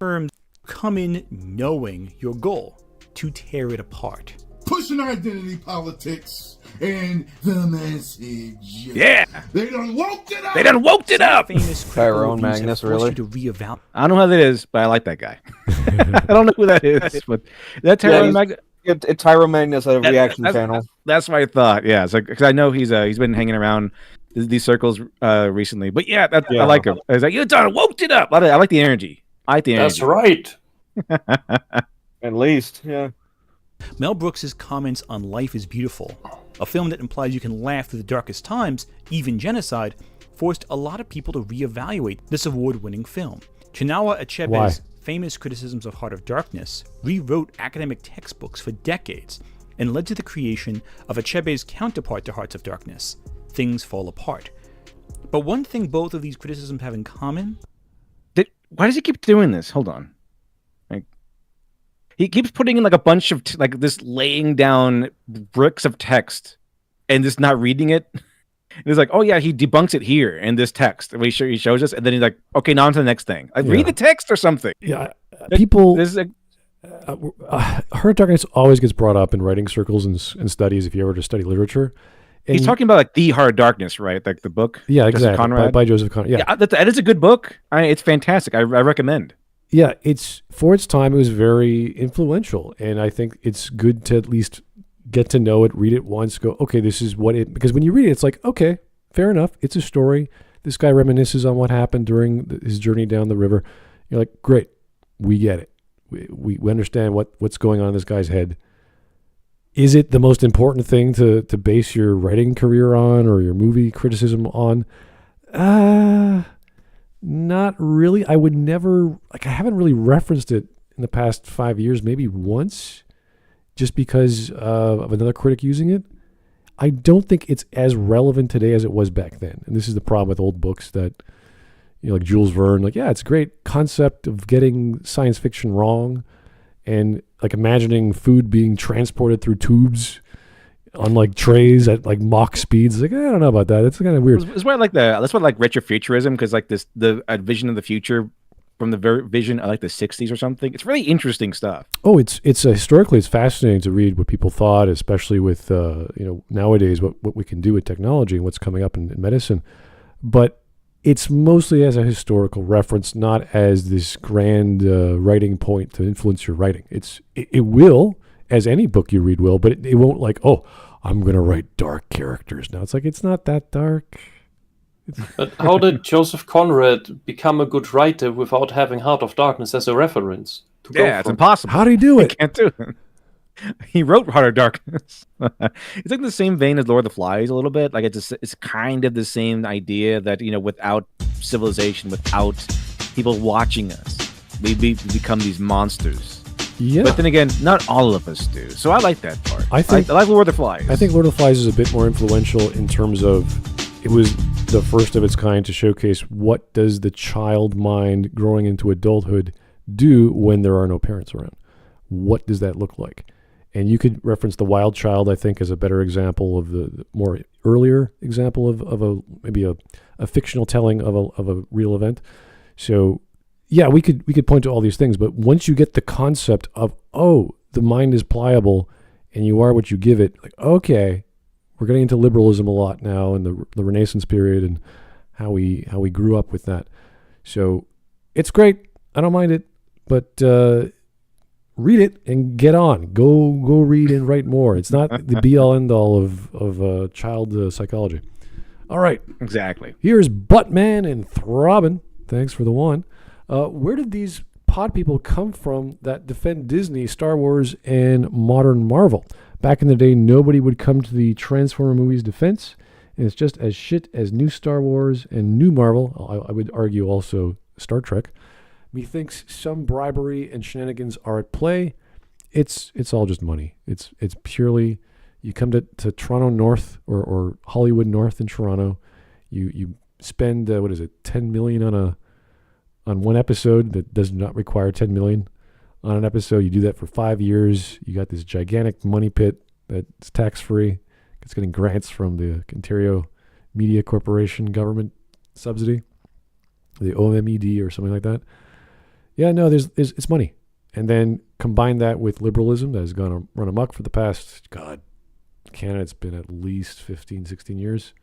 Terms come in knowing your goal. To tear it apart. Pushing identity politics and the message. Yeah. They done woke it up. They done woke it up. Tyrone Magnus, really? I don't know who that is, but I like that guy. I don't know who that is, but that Tyrone Magnus. It's Tyrone Magnus at a reaction channel. That's what I thought. Yeah, because I know he's been hanging around these circles recently. But I like him. I was like, you done woke it up. I like the energy. That's right. At least, yeah. Mel Brooks's comments on Life is Beautiful, a film that implies you can laugh through the darkest times, even genocide, forced a lot of people to reevaluate this award-winning film. Chinua Achebe's famous criticisms of Heart of Darkness rewrote academic textbooks for decades and led to the creation of Achebe's counterpart to Hearts of Darkness, Things Fall Apart. But one thing both of these criticisms have in common... Why does he keep doing this? Hold on. He keeps putting in like a bunch of this laying down bricks of text and just not reading it. And he's like, oh yeah, he debunks it here in this text. And he shows us, and then he's like, okay, now on to the next thing. Read the text or something. Yeah, people. Heart of Darkness always gets brought up in writing circles and studies. If you ever just study literature, and he's talking about like the Heart of Darkness, right? Like the book. Yeah, exactly. By Joseph Conrad. Yeah, that is a good book. It's fantastic. I recommend. Yeah, for its time, it was very influential, and I think it's good to at least get to know it, read it once, go, okay, this is what it... Because when you read it, it's like, okay, fair enough, it's a story. This guy reminisces on what happened during his journey down the river. You're like, great, we get it. We understand what's going on in this guy's head. Is it the most important thing to base your writing career on or your movie criticism on? Not really. I would never, I haven't really referenced it in the past 5 years, maybe once, just because of another critic using it. I don't think it's as relevant today as it was back then. And this is the problem with old books that, like Jules Verne, like, yeah, it's a great concept of getting science fiction wrong and like imagining food being transported through tubes on like trays at like Mach speeds. Like, I don't know about that. It's kind of weird. That's why I like retrofuturism, because like the vision of the future from the vision of like the 60s or something. It's really interesting stuff. Oh, it's historically it's fascinating to read what people thought, especially with nowadays what we can do with technology and what's coming up in medicine. But it's mostly as a historical reference, not as this grand writing point to influence your writing. It will, as any book you read will, but it won't like, oh, I'm going to write dark characters now. It's like, it's not that dark. But how did Joseph Conrad become a good writer without having Heart of Darkness as a reference? It's impossible. How did he do it? He can't do it. He wrote Heart of Darkness. It's like the same vein as Lord of the Flies a little bit. Like it's kind of the same idea that, without civilization, without people watching us, we become these monsters. Yeah. But then again, not all of us do. So I like that part. I like Lord of the Flies. I think Lord of the Flies is a bit more influential in terms of it was the first of its kind to showcase what does the child mind growing into adulthood do when there are no parents around. What does that look like? And you could reference The Wild Child, I think, as a better example of the more earlier example of maybe a fictional telling of a real event. So, yeah, we could point to all these things, but once you get the concept of, oh, the mind is pliable and you are what you give it, like, okay, we're getting into liberalism a lot now in the Renaissance period and how we grew up with that. So it's great. I don't mind it, but read it and get on. Go read and write more. It's not the be all end all of child psychology. All right. Exactly. Here's Buttman and Throbbin. Thanks for the one. Where did these pod people come from that defend Disney, Star Wars, and modern Marvel? Back in the day, nobody would come to the Transformer movies' defense, and it's just as shit as new Star Wars and new Marvel. I would argue also Star Trek. Methinks some bribery and shenanigans are at play. It's all just money. It's purely, you come to Toronto North or Hollywood North in Toronto, you spend $10 million on one episode that does not require $10 million on an episode. You do that for 5 years. You got this gigantic money pit that's tax-free. It's getting grants from the Ontario Media Corporation government subsidy, the OMED or something like that. Yeah, no, it's money. And then combine that with liberalism that has gone run amok for the past, Canada, it's been at least 15, 16 years.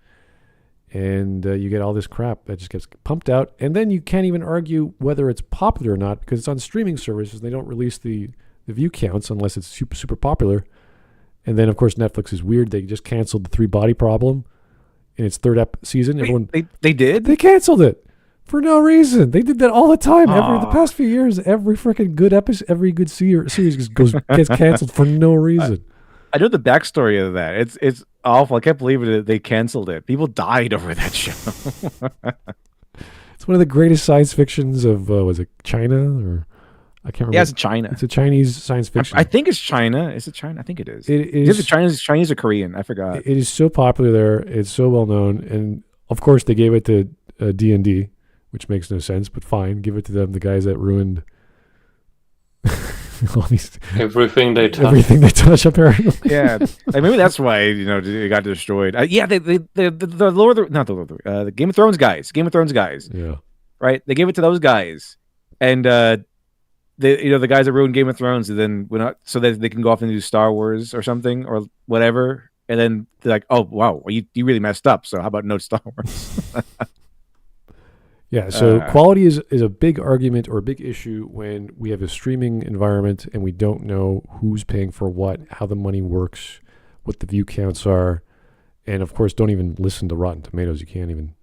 And you get all this crap that just gets pumped out. And then you can't even argue whether it's popular or not because it's on streaming services. They don't release the view counts unless it's super, super popular. And then, of course, Netflix is weird. They just canceled the 3-Body Problem in its third season. They did? They canceled it for no reason. They did that all the time. The past few years, every freaking good episode, every good series gets canceled for no reason. I know the backstory of that. It's awful. I can't believe it. They canceled it. People died over that show. It's one of the greatest science fictions of was it China or I can't remember. Yeah, it's China. It's a Chinese science fiction. I think it's China. Is it China? I think it is. Is it Chinese or Korean? I forgot. It is so popular there. It's so well known, and of course they gave it to D&D, which makes no sense, but fine. Give it to them. The guys that ruined. Everything they touch apparently. Yeah, maybe that's why it got destroyed. The Game of Thrones guys. Yeah, right. They gave it to those guys, and the guys that ruined Game of Thrones, and then went out so that they can go off and do Star Wars or something or whatever, and then they're like, oh wow, you really messed up. So how about no Star Wars? Yeah, so quality is a big argument or a big issue when we have a streaming environment and we don't know who's paying for what, how the money works, what the view counts are, and of course, don't even listen to Rotten Tomatoes. You can't even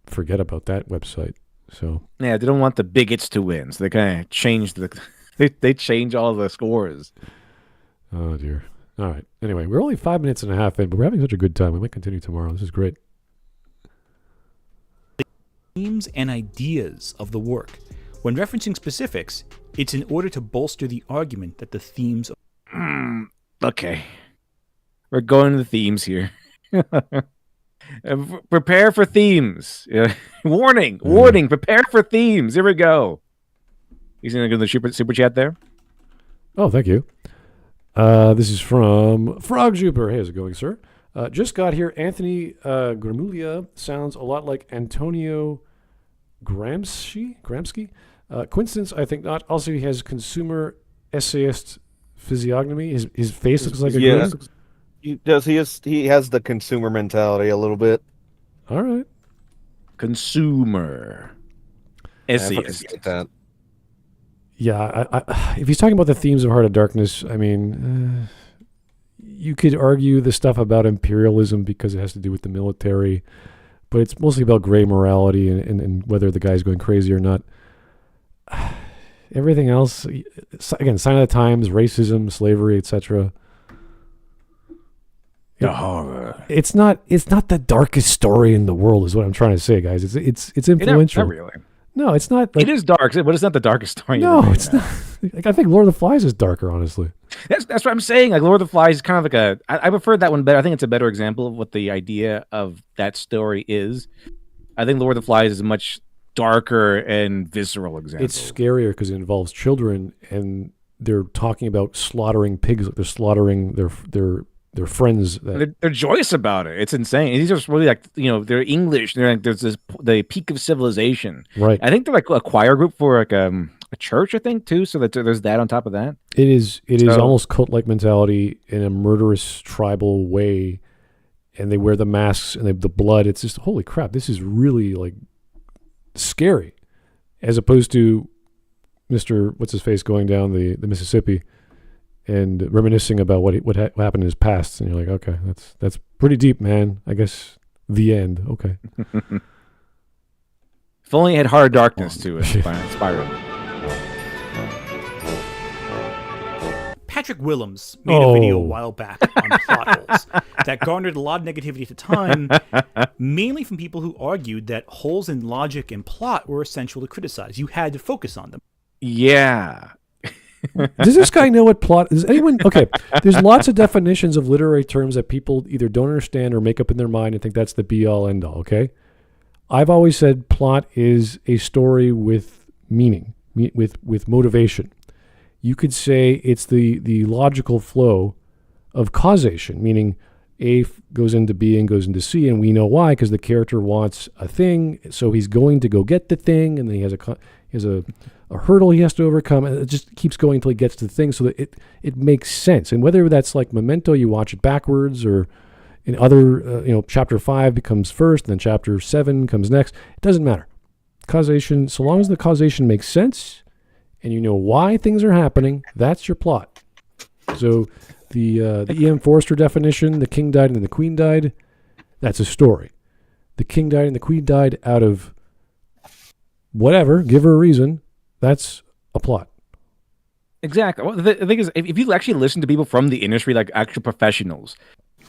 forget about that website. So yeah, they don't want the bigots to win, so they kind of change the They change all the scores. Oh dear. All right. Anyway, we're only 5 minutes and a half in, but we're having such a good time. We might continue tomorrow. This is great. Themes and ideas of the work. When referencing specifics, it's in order to bolster the argument that the themes. Okay, we're going to the themes here. Prepare for themes. Warning. Prepare for themes. Here we go. He's gonna go to the super chat there. Oh, thank you. This is from Frog Jupiter. Hey, how's it going, sir? Just got here. Anthony Gramuglia sounds a lot like Antonio Gramsci. Coincidence? I think not. Also, he has consumer essayist physiognomy. His face looks like a grin. He does. He has the consumer mentality a little bit. All right. Consumer essayist. That. Yeah, if he's talking about the themes of Heart of Darkness, I mean, you could argue the stuff about imperialism because it has to do with the military, but it's mostly about gray morality and whether the guy's going crazy or not. Everything else, again, sign of the times, racism, slavery, etc. The horror. It's not the darkest story in the world, is what I'm trying to say, guys. It's influential. Not really. No, it's not. It is dark, but it's not the darkest story. No, it's not. Like, I think Lord of the Flies is darker, honestly. That's what I'm saying. Like Lord of the Flies is kind of like I prefer that one better. I think it's a better example of what the idea of that story is. I think Lord of the Flies is a much darker and visceral example. It's scarier because it involves children, and they're talking about slaughtering pigs. Like they're slaughtering their friends. They're joyous about it. It's insane. And these are really like, they're English. They're like, there's the peak of civilization. Right. I think they're like a choir group for like a church, I think, too. So that there's that on top of that. It is almost cult-like mentality in a murderous tribal way, and they wear the masks and the blood. It's just, holy crap, this is really like scary, as opposed to Mr. What's-his-face going down the Mississippi and reminiscing about what happened in his past, and you're like, okay, that's pretty deep, man. I guess the end. Okay. If only it had Heart of Darkness to inspire it. Patrick Willems made a video a while back on plot holes that garnered a lot of negativity at the time, mainly from people who argued that holes in logic and plot were essential to criticize. You had to focus on them. Yeah. Does this guy know what plot is? Anyone? Okay, there's lots of definitions of literary terms that people either don't understand or make up in their mind and think that's the be-all, end-all, okay? I've always said plot is a story with meaning, with motivation. You could say it's the logical flow of causation, meaning A goes into B and goes into C, and we know why, because the character wants a thing, so he's going to go get the thing, and then he has a hurdle he has to overcome, and it just keeps going until he gets to the thing, so that it makes sense. And whether that's like Memento, you watch it backwards, or in other, chapter 5 becomes first, and then chapter 7 comes next, it doesn't matter. Causation, so long as the causation makes sense, and you know why things are happening, that's your plot. So the E.M. Forster definition, the king died and the queen died, that's a story. The king died and the queen died out of whatever, give her a reason, that's a plot. Exactly. Well, the thing is, if you actually listen to people from the industry, like actual professionals,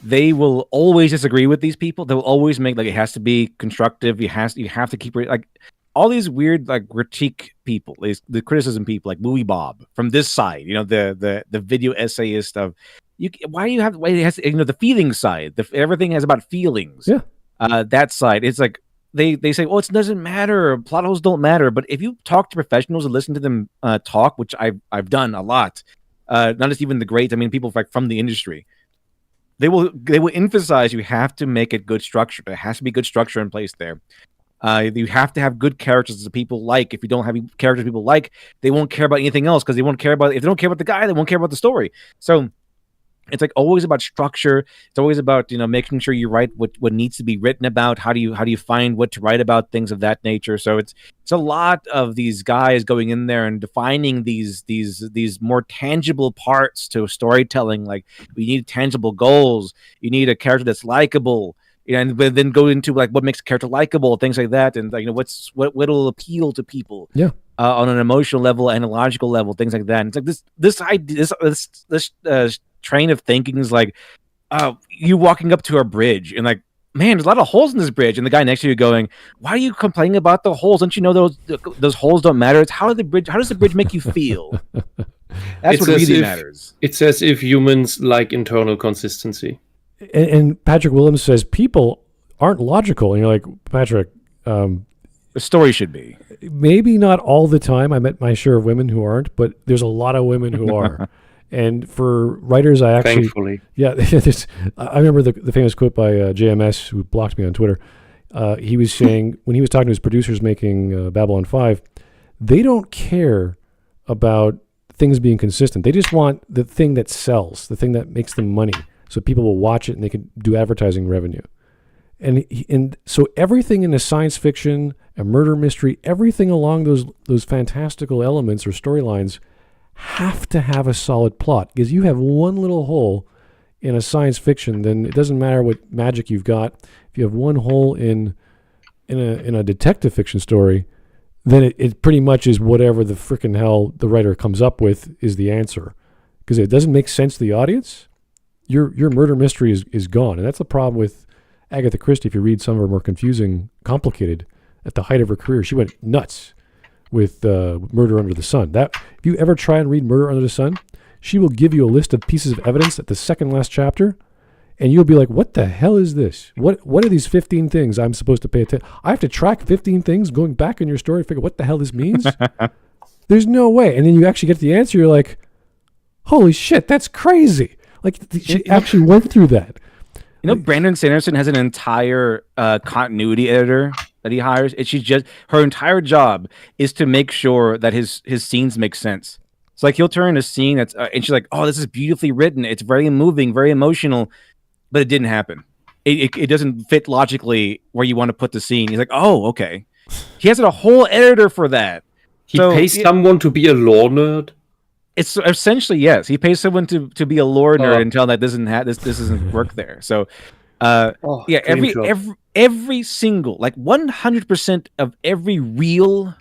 they will always disagree with these people. They will always make, like, it has to be constructive. You have to keep it, like, all these weird, like, critique people, the criticism people, like Louis Bob from this side, the video essayist of why do you have the feeling side? Everything is about feelings. Yeah. That side, it's like they say, oh, it doesn't matter. Plot holes don't matter. But if you talk to professionals and listen to them talk, which I've done a lot, not just even the greats, I mean, people like from the industry, they will emphasize you have to make it good structure. There has to be good structure in place there. You have to have good characters that people like. If you don't have characters people like, they won't care about anything else, because they won't care about, if they don't care about the guy, they won't care about the story. So it's like always about structure. It's always about, making sure you write what needs to be written about. How do you find what to write about, things of that nature. So it's a lot of these guys going in there and defining these more tangible parts to storytelling. Like, you need tangible goals. You need a character that's likable. And then go into like what makes a character likable, things like that, and like what'll appeal to people. Yeah. on an emotional level and a logical level, things like that. And it's like this train of thinking is like, you walking up to a bridge and like, man, there's a lot of holes in this bridge, and the guy next to you going, "Why are you complaining about the holes? Don't you know those holes don't matter? It's how does the bridge make you feel?" That's what really matters. It's as if humans like internal consistency. And Patrick Willems says people aren't logical, and you're like, Patrick, the story should be. Maybe not all the time. I met my share of women who aren't, but there's a lot of women who are. And for writers, I actually... Thankfully. Yeah, I remember the famous quote by JMS, who blocked me on Twitter. He was saying, when he was talking to his producers making Babylon 5, they don't care about things being consistent. They just want the thing that sells, the thing that makes them money, so people will watch it and they can do advertising revenue. And so everything in a science fiction, a murder mystery, everything along those fantastical elements or storylines have to have a solid plot, because you have one little hole in a science fiction, then it doesn't matter what magic you've got. If you have one hole in a detective fiction story, then it pretty much is whatever the frickin' hell the writer comes up with is the answer, because it doesn't make sense to the audience. Your murder mystery is gone, and that's the problem with Agatha Christie. If you read some of her more confusing, complicated, at the height of her career, she went nuts with Murder Under the Sun. That if you ever try and read Murder Under the Sun, she will give you a list of pieces of evidence at the second last chapter, and you'll be like, what the hell is this? What are these 15 things I'm supposed to pay attention? I have to track 15 things going back in your story to figure what the hell this means? There's no way. And then you actually get the answer, you're like, holy shit, that's crazy. Like, she actually went through that. You know, Brandon Sanderson has an entire continuity editor that he hires. And she's just, her entire job is to make sure that his scenes make sense. It's like he'll turn a scene that's, and she's like, oh, this is beautifully written. It's very moving, very emotional, but it didn't happen. It doesn't fit logically where you want to put the scene. He's like, oh, okay. He has a whole editor for that. He pays someone to be a lore nerd? It's essentially, yes. He pays someone to be a lore nerd and tell them that this doesn't work there. So, yeah, every single, like 100% of every real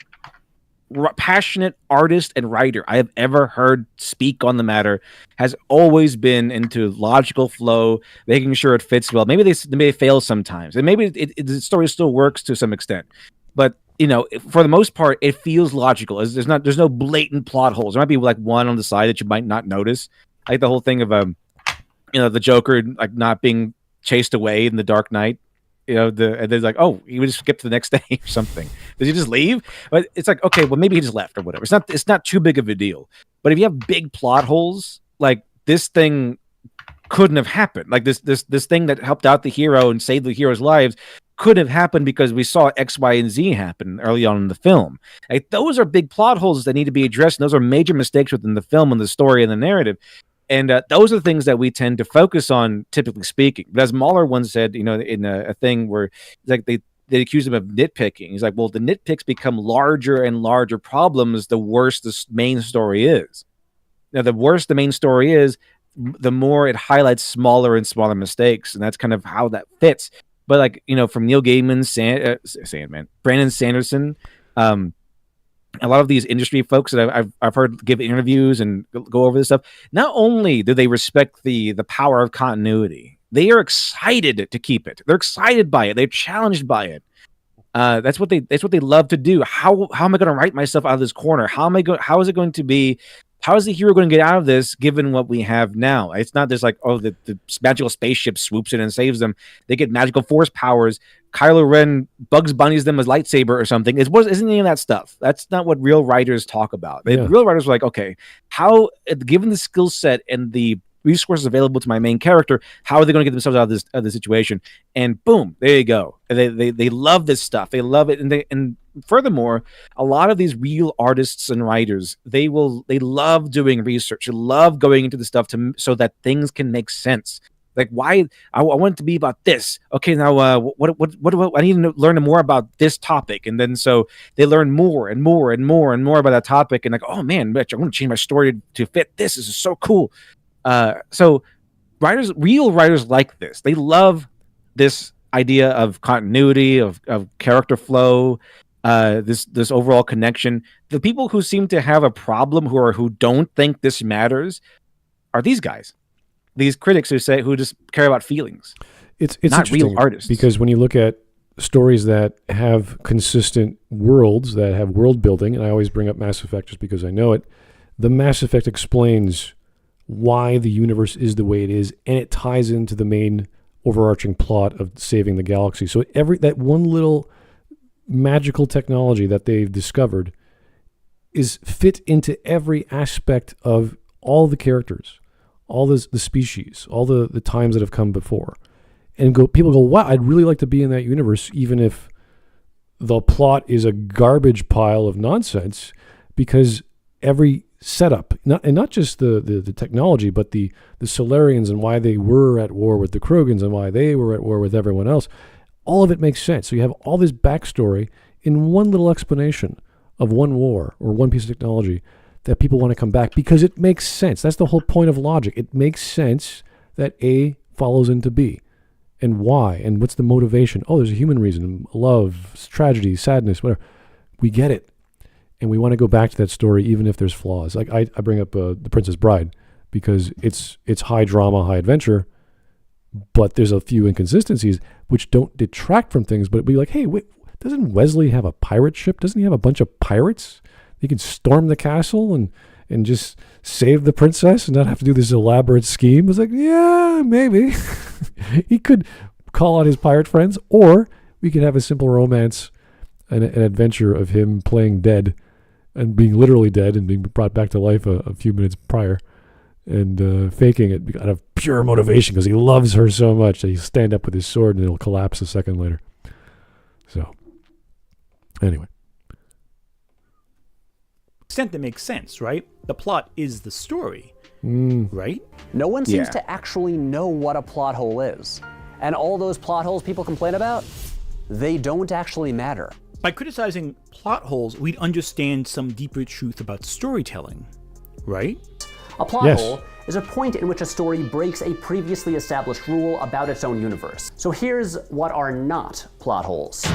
passionate artist and writer I have ever heard speak on the matter has always been into logical flow, making sure it fits well. Maybe they fail sometimes, and maybe the story still works to some extent, but you know, for the most part, it feels logical. There's no blatant plot holes. There might be like one on the side that you might not notice, like the whole thing of the Joker like not being chased away in the Dark Knight. You know, and there's like, oh, he would just skip to the next day or something. Did he just leave? But it's like, okay, well, maybe he just left or whatever. It's not too big of a deal. But if you have big plot holes, like this thing couldn't have happened. Like this thing that helped out the hero and saved the hero's lives could have happened because we saw X, Y, and Z happen early on in the film. Like, those are big plot holes that need to be addressed, and those are major mistakes within the film and the story and the narrative. And those are the things that we tend to focus on, typically speaking. But as Mahler once said, you know, in a thing where like they accuse him of nitpicking. He's like, well, the nitpicks become larger and larger problems the worse the main story is. Now, the worse the main story is, the more it highlights smaller and smaller mistakes, and that's kind of how that fits. But like, you know, from Neil Gaiman, Sandman, Brandon Sanderson, a lot of these industry folks that I've heard give interviews and go over this stuff, not only do they respect the power of continuity, they are excited to keep it. They're excited by it. They're challenged by it. That's what they love to do. How am I going to write myself out of this corner? How is it going to be? How is the hero going to get out of this given what we have now? It's not just like, oh, the magical spaceship swoops in and saves them. They get magical force powers. Kylo Ren Bugs Bunnies them as lightsaber or something. Isn't any of that stuff. That's not what real writers talk about. Yeah. Real writers are like, okay, how, given the skill set and the resources available to my main character, how are they going to get themselves out of this situation? And boom, there you go. They love this stuff. They love it, and furthermore, a lot of these real artists and writers, they love doing research. They love going into the stuff so that things can make sense. Like, why I want it to be about this. Okay, now what do I need to learn more about this topic? And then so they learn more and more and more and more about that topic, and like, oh man, I want to change my story to fit this. This is so cool. So real writers like this. They love this idea of continuity, of character flow, this overall connection. The people who seem to have a problem, who don't think this matters, are these guys, these critics who just care about feelings. It's not real artists. Because when you look at stories that have consistent worlds, that have world building, and I always bring up Mass Effect just because I know it, the Mass Effect explains why the universe is the way it is, and it ties into the main overarching plot of saving the galaxy. So that one little magical technology that they've discovered is fit into every aspect of all the characters, all the species, all the times that have come before. And people go, wow, I'd really like to be in that universe, even if the plot is a garbage pile of nonsense, because every setup, not just the technology, but the Solarians and why they were at war with the Krogans and why they were at war with everyone else, all of it makes sense. So you have all this backstory in one little explanation of one war or one piece of technology that people want to come back because it makes sense. That's the whole point of logic. It makes sense that A follows into B. And why, and what's the motivation? Oh, there's a human reason, love, tragedy, sadness, whatever. We get it. And we want to go back to that story even if there's flaws. Like I bring up The Princess Bride because it's high drama, high adventure, but there's a few inconsistencies which don't detract from things, but it'd be like, hey, wait, doesn't Wesley have a pirate ship? Doesn't he have a bunch of pirates? He can storm the castle and just save the princess and not have to do this elaborate scheme. It's like, yeah, maybe. He could call on his pirate friends, or we could have a simple romance and an adventure of him playing dead and being literally dead and being brought back to life a few minutes prior and faking it out of pure motivation because he loves her so much that he'll stand up with his sword and it'll collapse a second later. So, anyway. Extent that makes sense, right? The plot is the story, right? No one seems to actually know what a plot hole is. And all those plot holes people complain about, they don't actually matter. By criticizing plot holes, we'd understand some deeper truth about storytelling, right? A plot hole is a point in which a story breaks a previously established rule about its own universe. So here's what are not plot holes.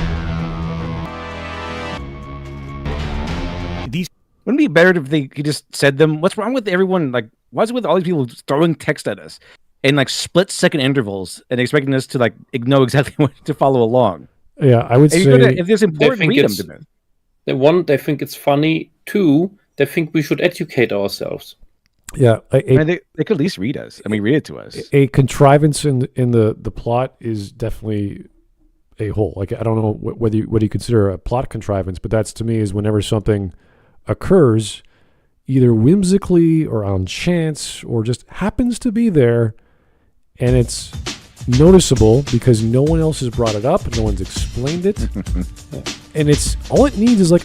Wouldn't it be better if he just said them? What's wrong with everyone? Like, what's with all these people throwing text at us in like split-second intervals and expecting us to like know exactly what to follow along? Yeah, I would say if there's important, read them to them. One, they think it's funny. Two, they think we should educate ourselves. Yeah, they could at least read us. I mean, read it to us. A contrivance in the plot is definitely a hole. Like, I don't know what you consider a plot contrivance, but that's to me is whenever something occurs either whimsically or on chance or just happens to be there and it's noticeable because no one else has brought it up, no one's explained it, and it's all it needs is like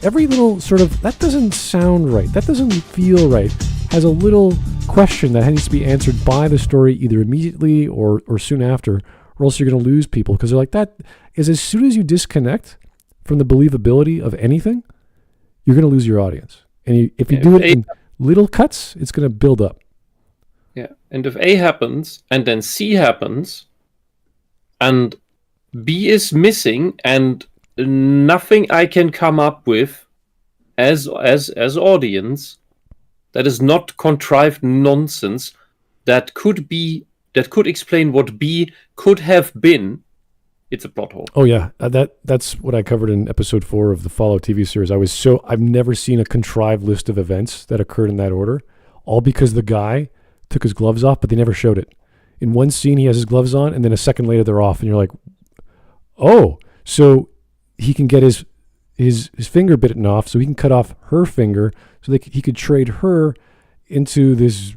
every little sort of that doesn't sound right, that doesn't feel right, has a little question that needs to be answered by the story either immediately or soon after, or else you're going to lose people because they're like, that is as soon as you disconnect from the believability of anything, you're going to lose your audience. And if you do it in little cuts, it's going to build up. Yeah, and if A happens, and then C happens, and B is missing, and nothing I can come up with as audience that is not contrived nonsense that could explain what B could have been, it's a plot hole. Oh yeah, that's what I covered in episode 4 of the Follow TV series. I've never seen a contrived list of events that occurred in that order, all because the guy took his gloves off, but they never showed it. In one scene, he has his gloves on, and then a second later they're off, and you're like, oh, so he can get his finger bitten off, so he can cut off her finger, so he could trade her into this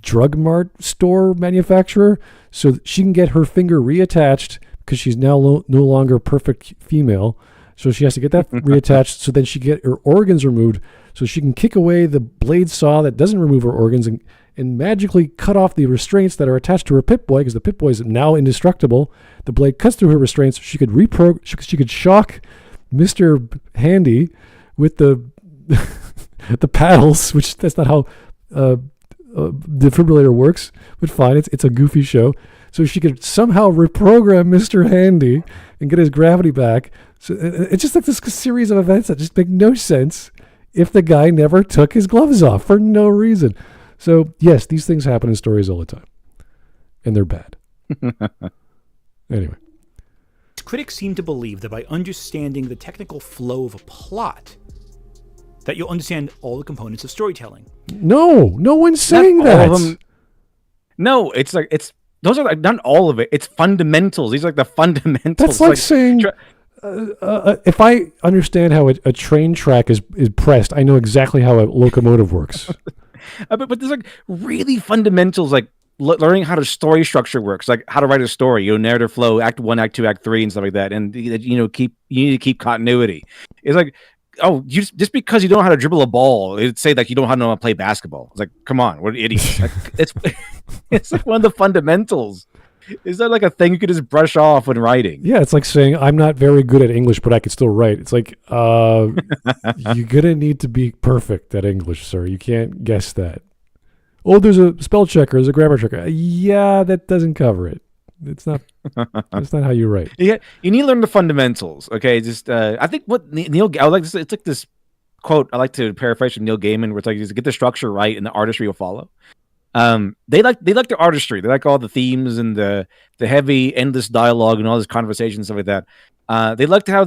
drug mart store manufacturer, so she can get her finger reattached because she's now no longer perfect female. So she has to get that reattached, so then she can get her organs removed, so she can kick away the blade saw that doesn't remove her organs and magically cut off the restraints that are attached to her Pip-Boy, because the Pip-Boy is now indestructible. The blade cuts through her restraints. She could shock Mr. Handy with the the paddles, which that's not how defibrillator works, but fine, it's a goofy show. So she could somehow reprogram Mr. Handy and get his gravity back So it's just like this series of events that just make no sense if the guy never took his gloves off for no reason. So yes, these things happen in stories all the time, and they're bad. Anyway. Critics seem to believe that by understanding the technical flow of a plot, that you'll understand all the components of storytelling. No one's saying that. No, it's like those are like not all of it. It's fundamentals. These are like the fundamentals. That's like saying if I understand how a train track is pressed, I know exactly how a locomotive works. But there's like really fundamentals, like learning how the story structure works, like how to write a story, narrative flow, act 1, act 2, act 3, and stuff like that. And you need to keep continuity. It's like, just because you don't know how to dribble a ball, it'd say that you don't know how to play basketball. It's like, come on, what idiots. Like, it's like one of the fundamentals. Is that like a thing you could just brush off when writing? Yeah, it's like saying I'm not very good at English, but I could still write. It's like you're gonna need to be perfect at English, sir. You can't guess that. Oh, there's a spell checker, there's a grammar checker. Yeah, that doesn't cover it. It's not. That's not how you write. Yeah, you need to learn the fundamentals. Okay, just I think what Neil. I would like this. It's like this quote. I like to paraphrase from Neil Gaiman, where it's like, just get the structure right, and the artistry will follow. They like the artistry. They like all the themes and the heavy, endless dialogue and all this conversation and stuff like that. They like to how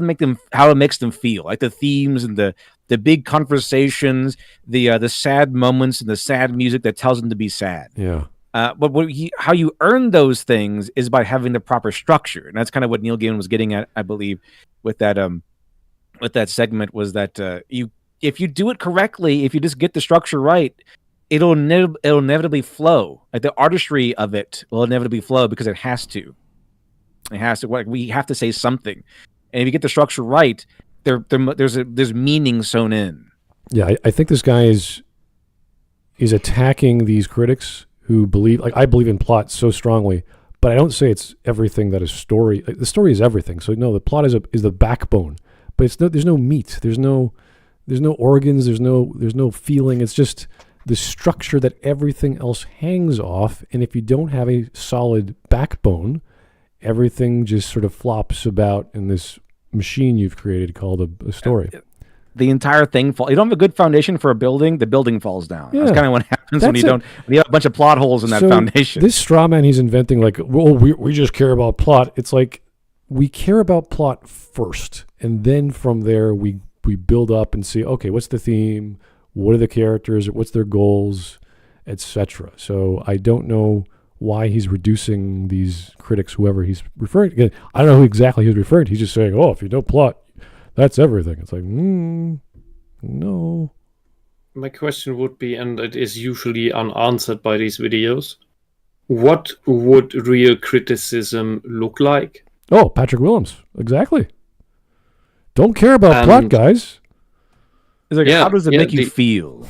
it makes them feel, like the themes and the big conversations, the sad moments and the sad music that tells them to be sad. Yeah. But how you earn those things is by having the proper structure, and that's kind of what Neil Gaiman was getting at, I believe, with that segment, was that if you do it correctly, if you just get the structure right, it'll inevitably flow. Like the artistry of it will inevitably flow because it has to. It has to. Like, we have to say something, and if you get the structure right, there's meaning sewn in. Yeah, I think this guy is attacking these critics who believe, like, I believe in plot so strongly, but I don't say it's everything that is story. Like, the story is everything. So no, the plot is the backbone, but there's no meat. There's no organs. There's no feeling. It's just the structure that everything else hangs off. And if you don't have a solid backbone, everything just sort of flops about in this machine you've created called a story. The entire thing falls. You don't have a good foundation for a building, the building falls down. Yeah, that's kind of what happens when you have a bunch of plot holes in that foundation. This straw man he's inventing, like, well, we just care about plot. It's like, we care about plot first, and then from there we build up and see, okay, what's the theme? What are the characters? What's their goals, etc. So I don't know why he's reducing these critics, whoever he's referring to. I don't know who exactly he's referring to. He's just saying, oh, if you know plot, that's everything. It's like, no. My question would be, and it is usually unanswered by these videos, what would real criticism look like? Oh, Patrick Willems. Exactly. Don't care about plot, guys. It's like, how does it make you feel?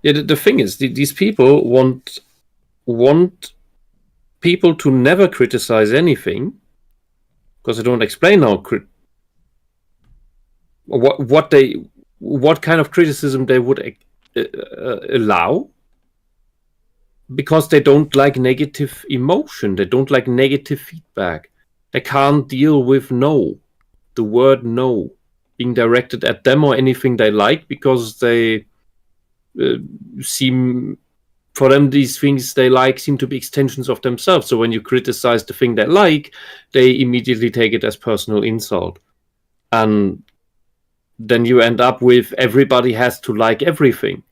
Yeah, the thing is, these people want people to never criticize anything because they don't explain how what kind of criticism they would allow, because they don't like negative emotion, they don't like negative feedback, they can't deal with the word no being directed at them or anything they like, because they for them, these things they like seem to be extensions of themselves. So when you criticize the thing they like, they immediately take it as personal insult. And then you end up with everybody has to like everything.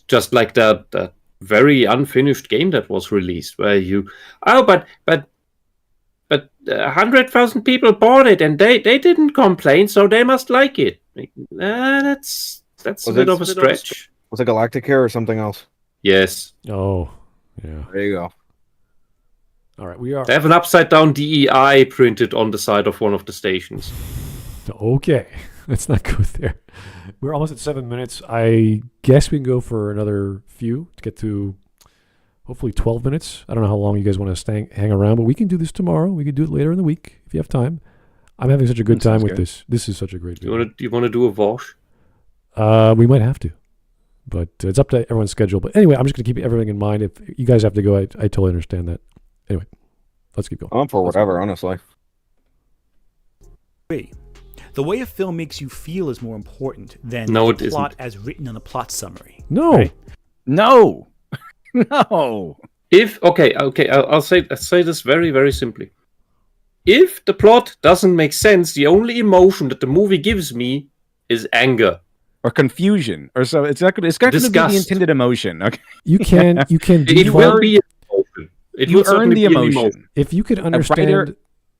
Just like that very unfinished game that was released, where but 100,000 people bought it and they didn't complain, so they must like it. That's a bit of a stretch. Was it Galacticare or something else? Yes. Oh, yeah. There you go. All right, They have an upside-down DEI printed on the side of one of the stations. Okay, let's not go there. We're almost at 7 minutes. I guess we can go for another few to get to hopefully 12 minutes. I don't know how long you guys want to hang around, but we can do this tomorrow. We can do it later in the week if you have time. I'm having such a good time with this. This is such a great video. Do you want to do a Vosh? We might have to, but it's up to everyone's schedule. But anyway, I'm just going to keep everything in mind. If you guys have to go, I totally understand that. Anyway, let's keep going. I'm for whatever, honestly. The way a film makes you feel is more important than No, the it plot isn't. as written on the plot summary. No. Right? No. No. I'll say this very, very simply. If the plot doesn't make sense, the only emotion that the movie gives me is anger or confusion, or so it's not. It's not going to be the intended emotion. Okay. You can. It will be an emotion. You earn the emotion. If you could understand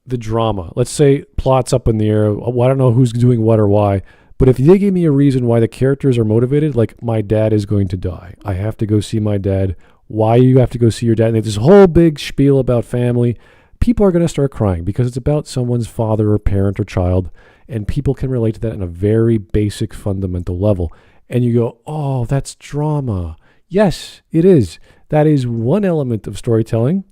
the drama, let's say plot's up in the air. I don't know who's doing what or why. But if they gave me a reason why the characters are motivated, like my dad is going to die, I have to go see my dad. Why you have to go see your dad? And there's this whole big spiel about family. People are going to start crying because it's about someone's father or parent or child, and people can relate to that on a very basic, fundamental level. And you go, oh, that's drama. Yes, it is. That is one element of storytelling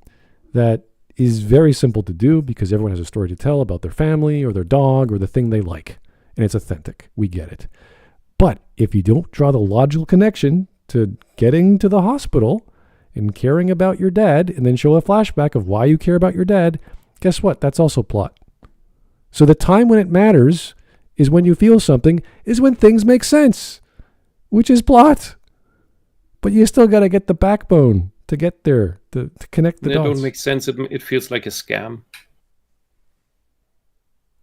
that is very simple to do because everyone has a story to tell about their family or their dog or the thing they like. And it's authentic. We get it. But if you don't draw the logical connection to getting to the hospital and caring about your dad and then show a flashback of why you care about your dad, guess what? That's also plot. So the time when it matters is when you feel something, is when things make sense, which is plot. But you still got to get the backbone to get there, to connect the dots. It don't make sense. It feels like a scam.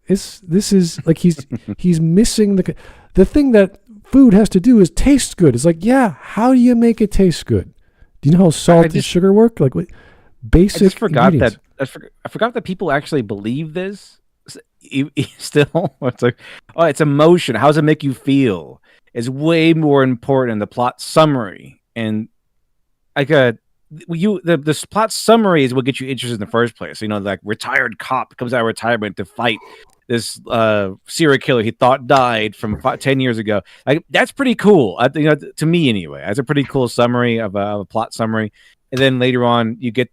This is like he's missing the thing that food has to do is taste good. It's like, yeah, how do you make it taste good? Do you know how salt and sugar work? Like what basic I just forgot ingredients. I forgot that people actually believe this. Still, it's like, oh, it's emotion. How does it make you feel? It's way more important than the plot summary. And like the plot summary is what gets you interested in the first place. You know, like retired cop comes out of retirement to fight this serial killer he thought died from 10 years ago. Like that's pretty cool. To me anyway, that's a pretty cool summary of a plot summary. And then later on, you get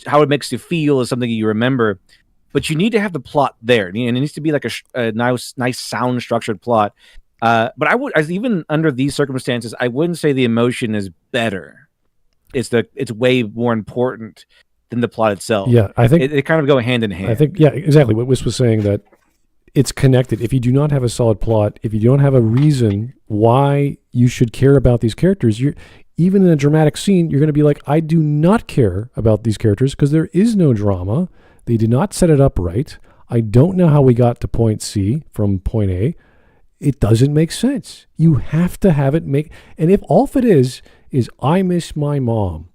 how it makes you feel is something you remember. But you need to have the plot there, and it needs to be like a nice, sound structured plot. But even under these circumstances, I wouldn't say the emotion is better. It's way more important than the plot itself. Yeah, I think it kind of go hand in hand. I think, yeah, exactly what Whisp was saying, that it's connected. If you do not have a solid plot, if you don't have a reason why you should care about these characters, even in a dramatic scene, you're going to be like, I do not care about these characters because there is no drama. They did not set it up right. I don't know how we got to point C from point A. It doesn't make sense. You have to have it make. And if all of it is I miss my mom,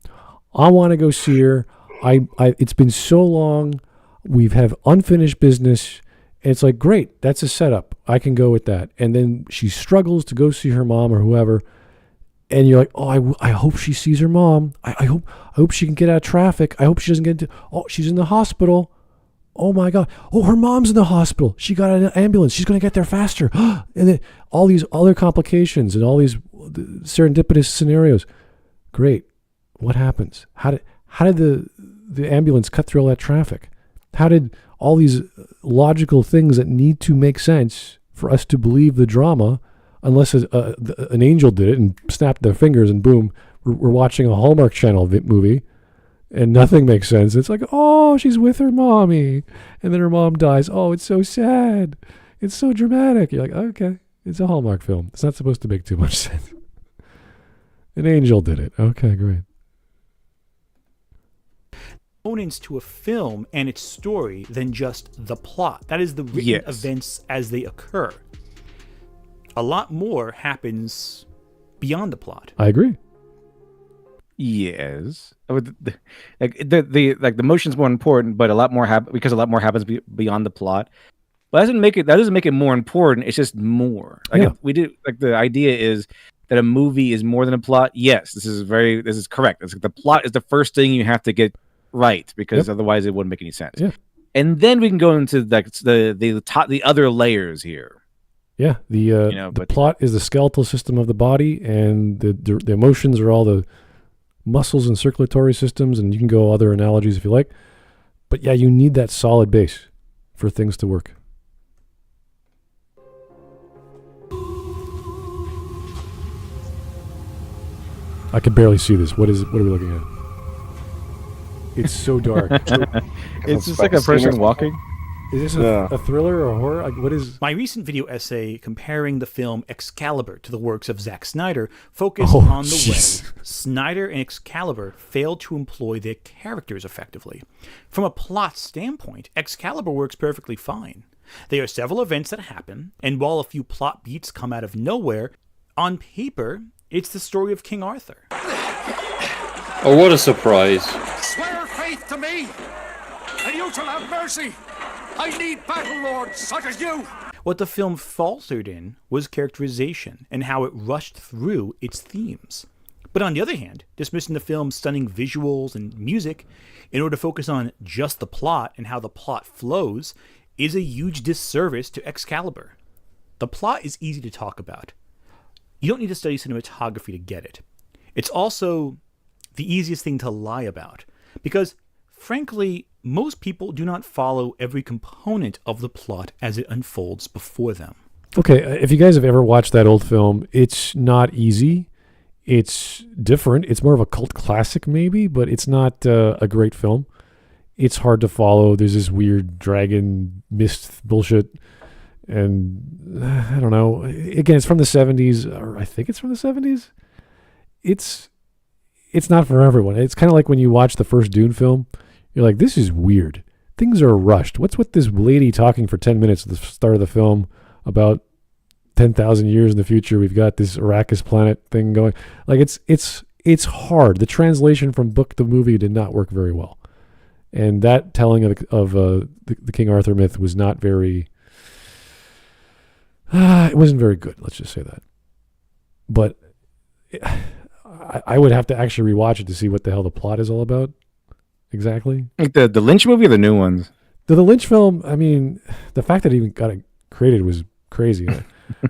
I want to go see her. It's been so long. We have unfinished business. And it's like, great, that's a setup. I can go with that. And then she struggles to go see her mom or whoever. And you're like, oh, I hope she sees her mom. I hope she can get out of traffic. I hope she doesn't get into, oh, she's in the hospital. Oh my God. Oh, her mom's in the hospital. She got an ambulance. She's going to get there faster. And then all these other complications and all these serendipitous scenarios. Great. What happens? How did the ambulance cut through all that traffic? How did all these logical things that need to make sense for us to believe the drama, unless an angel did it and snapped their fingers and boom, we're watching a Hallmark Channel movie and nothing makes sense. It's like, oh, she's with her mommy and then her mom dies. Oh, it's so sad. It's so dramatic. You're like, okay, it's a Hallmark film. It's not supposed to make too much sense. An angel did it. Okay, great. Components to a film and its story than just the plot. That is the written events as they occur. A lot more happens beyond the plot. I agree. Yes, the emotion's more important, but a lot more because a lot more happens beyond the plot. But that doesn't make it more important. It's just more. The idea is that a movie is more than a plot. Yes, this is correct. It's like the plot is the first thing you have to get right because otherwise it wouldn't make any sense. Yeah. And then we can go into the other layers here. Yeah, the plot is the skeletal system of the body, and the emotions are all the muscles and circulatory systems, and you can go other analogies if you like. But yeah, you need that solid base for things to work. I can barely see this. What are we looking at? It's so dark. It's just like a person walking. Is this a thriller or a horror? Like, what is... My recent video essay comparing the film Excalibur to the works of Zack Snyder focused on the way Snyder and Excalibur failed to employ their characters effectively. From a plot standpoint, Excalibur works perfectly fine. There are several events that happen, and while a few plot beats come out of nowhere, on paper, it's the story of King Arthur. Oh, what a surprise. Swear faith to me, and you shall have mercy. I need battle lords such as you. What the film faltered in was characterization and how it rushed through its themes. But on the other hand, dismissing the film's stunning visuals and music in order to focus on just the plot and how the plot flows is a huge disservice to Excalibur. The plot is easy to talk about. You don't need to study cinematography to get it. It's also the easiest thing to lie about, because frankly, most people do not follow every component of the plot as it unfolds before them. Okay, if you guys have ever watched that old film, it's not easy. It's different. It's more of a cult classic maybe, but it's not a great film. It's hard to follow. There's this weird dragon mist bullshit. And I don't know. Again, it's from the 70s, or I think it's from the 70s. It's not for everyone. It's kind of like when you watch the first Dune film. You're like, this is weird. Things are rushed. What's with this lady talking for 10 minutes at the start of the film about 10,000 years in the future? We've got this Arrakis planet thing going. Like, it's hard. The translation from book to movie did not work very well. And that telling of the King Arthur myth was not very... it wasn't very good, let's just say that. But I would have to actually rewatch it to see what the hell the plot is all about. Exactly. Like the Lynch movie or the new ones? The Lynch film, I mean, the fact that it even got it created was crazy.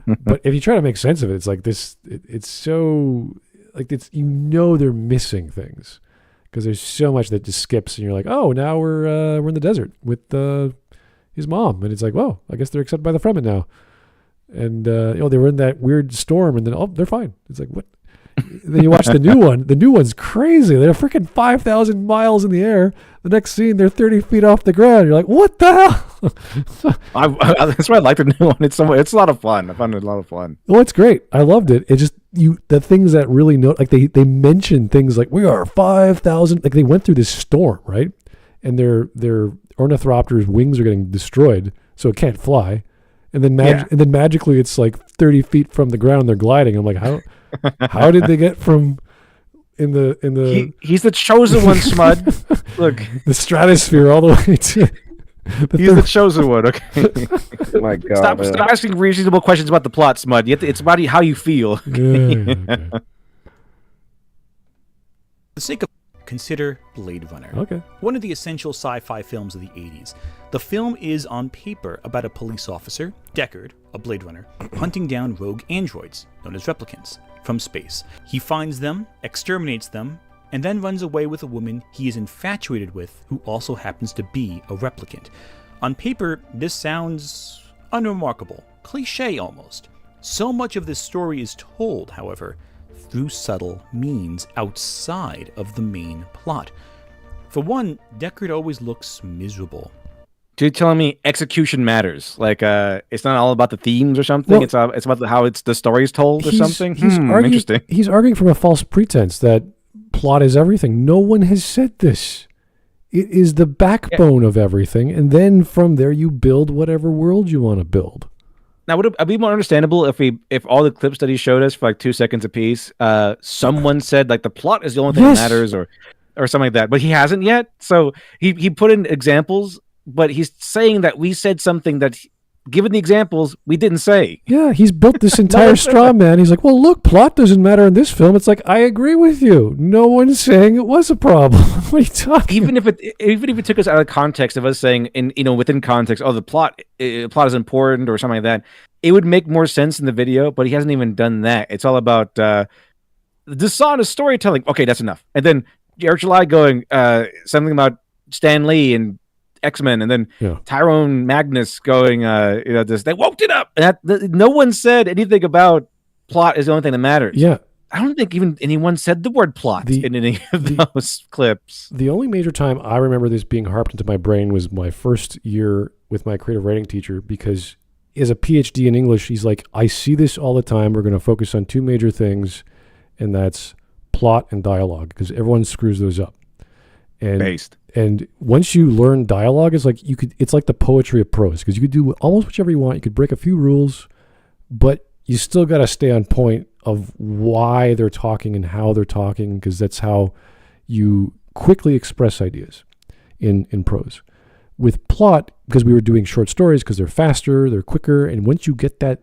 But if you try to make sense of it, it's like this, it's so, like, it's, they're missing things. Because there's so much that just skips and you're like, oh, now we're in the desert with his mom. And it's like, whoa, I guess they're accepted by the Fremen now. And, they were in that weird storm and then, oh, they're fine. It's like, what? Then you watch the new one. The new one's crazy. They're freaking 5,000 miles in the air. The next scene, they're 30 feet off the ground. You're like, what the hell? That's why I like the new one. It's a lot of fun. I found it a lot of fun. Well, it's great. I loved it. It just, the things that really like they mention things like, we are 5,000. Like, they went through this storm, right? And their ornithopter's wings are getting destroyed, so it can't fly. And then magically it's like 30 feet from the ground. They're gliding. I'm like, how did they get from in the he's the chosen one, Smud. Look, the stratosphere all the way to he's the chosen one. Okay. Oh my God, stop asking reasonable questions about the plot, Smud. It's about how you feel. Okay. For the sake of consider Blade Runner. Okay. One of the essential sci-fi films of the 80s. The film is on paper about a police officer, Deckard, a Blade Runner, hunting down rogue androids, known as replicants, from space. He finds them, exterminates them, and then runs away with a woman he is infatuated with who also happens to be a replicant. On paper, this sounds unremarkable, cliché almost. So much of this story is told, however, through subtle means outside of the main plot. For one, Deckard always looks miserable. So you're telling me execution matters? Like, it's not all about the themes or something? Well, it's about how the story's told or something? Interesting. He's arguing from a false pretense that plot is everything. No one has said this. It is the backbone of everything, and then from there you build whatever world you want to build. Now, would it be more understandable if all the clips that he showed us for like 2 seconds apiece, someone said like the plot is the only thing that matters or something like that, but he hasn't yet. So he put in examples, but he's saying that we said something that, given the examples, we didn't say. Yeah, he's built this entire straw man. He's like, well, look, plot doesn't matter in this film. It's like, I agree with you. No one's saying it was a problem. What are you talking even if it took us out of context of us saying, within context, the plot is important or something like that, it would make more sense in the video, but he hasn't even done that. It's all about dishonest storytelling. Okay, that's enough. And then Eric July going something about Stan Lee and X-Men, and then Tyrone Magnus going, they woke it up. And no one said anything about plot is the only thing that matters. Yeah. I don't think even anyone said the word plot in any of those clips. The only major time I remember this being harped into my brain was my first year with my creative writing teacher because as a PhD in English, he's like, I see this all the time. We're going to focus on two major things, and that's plot and dialogue, because everyone screws those up. And once you learn dialogue, it's like it's like the poetry of prose, because you could do almost whichever you want. You could break a few rules, but you still got to stay on point of why they're talking and how they're talking, because that's how you quickly express ideas in prose. With plot, because we were doing short stories, because they're faster, they're quicker, and once you get that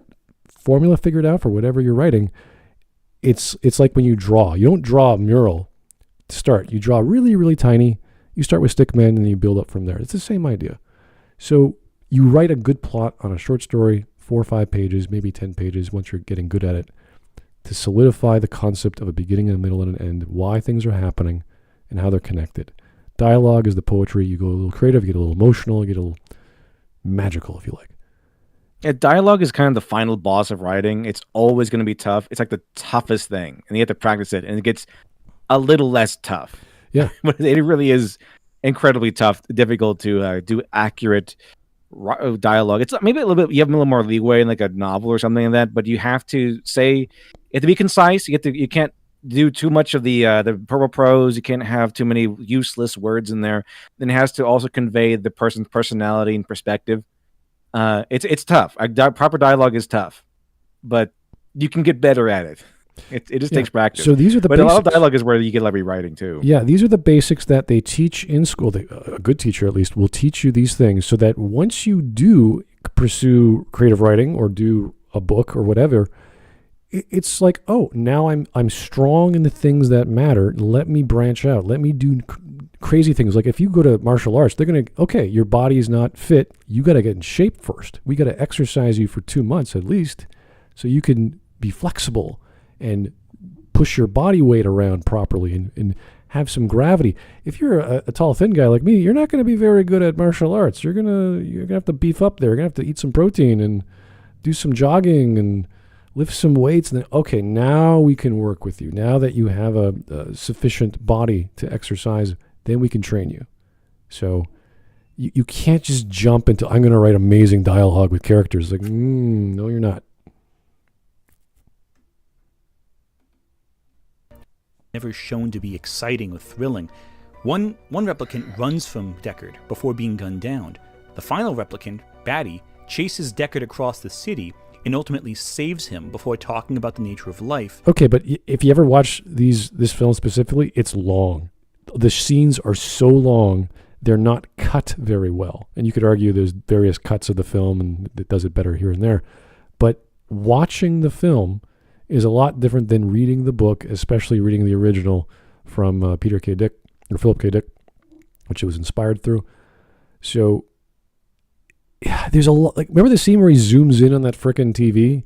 formula figured out for whatever you're writing, it's like when you draw. You don't draw a mural to start. You draw really, really tiny. You start with stickmen and you build up from there. It's the same idea. So you write a good plot on a short story, 4 or 5 pages, maybe 10 pages, once you're getting good at it, to solidify the concept of a beginning, a middle, and an end, why things are happening, and how they're connected. Dialogue is the poetry. You go a little creative, you get a little emotional, you get a little magical, if you like. Yeah, dialogue is kind of the final boss of writing. It's always going to be tough. It's like the toughest thing, and you have to practice it, and it gets a little less tough. Yeah. But it really is incredibly tough, difficult to do accurate dialogue. It's maybe a little bit, you have a little more leeway in like a novel or something like that, but you have to be concise. You can't do too much of the purple prose. You can't have too many useless words in there. Then it has to also convey the person's personality and perspective. It's tough. Proper dialogue is tough, but you can get better at it. It just takes practice. So these are the but basics. A lot of dialogue is where you get like rewriting too. Yeah, these are the basics that they teach in school. A good teacher, at least, will teach you these things so that once you do pursue creative writing or do a book or whatever, it's like, oh, now I'm strong in the things that matter. Let me branch out. Let me do crazy things. Like if you go to martial arts, they're going to, okay, your body is not fit. You got to get in shape first. We got to exercise you for 2 months at least so you can be flexible and push your body weight around properly and have some gravity. If you're a tall, thin guy like me, you're not going to be very good at martial arts. You're gonna have to beef up there. You're gonna have to eat some protein and do some jogging and lift some weights. And then, okay, now we can work with you. Now that you have a sufficient body to exercise, then we can train you. So you can't just jump into, I'm going to write amazing dialogue with characters. Like, no, you're not. Never shown to be exciting or thrilling. One replicant runs from Deckard before being gunned down. The final replicant, Batty, chases Deckard across the city and ultimately saves him before talking about the nature of life. Okay, but if you ever watch this film specifically, it's long. The scenes are so long, they're not cut very well. And you could argue there's various cuts of the film and it does it better here and there. But watching the film is a lot different than reading the book, especially reading the original from Peter K. Dick, or Philip K. Dick, which it was inspired through. So, yeah, there's a lot. Like, remember the scene where he zooms in on that frickin' TV?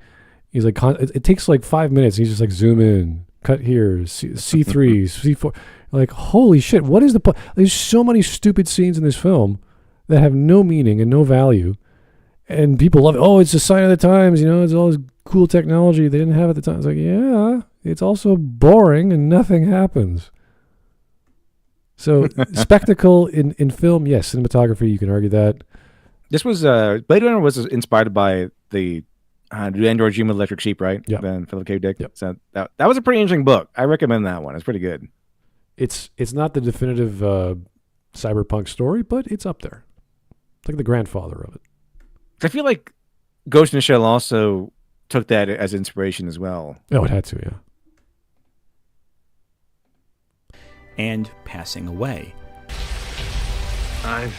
He's like, it takes like 5 minutes. He's just like, zoom in, cut here, C3, C4. Like, holy shit, what is the point? There's so many stupid scenes in this film that have no meaning and no value. And people love it. Oh, it's a sign of the times, it's all this cool technology they didn't have at the time. It's like, yeah, it's also boring and nothing happens. So spectacle in film, yes, cinematography, you can argue that. This was, Blade Runner was inspired by the Android Dream of Electric Sheep, right? Yeah. Then Philip K. Dick. Yep. So that was a pretty interesting book. I recommend that one. It's pretty good. It's not the definitive cyberpunk story, but it's up there. It's like the grandfather of it. I feel like Ghost in the Shell also took that as inspiration as well. Oh, it had to, yeah. And passing away. I've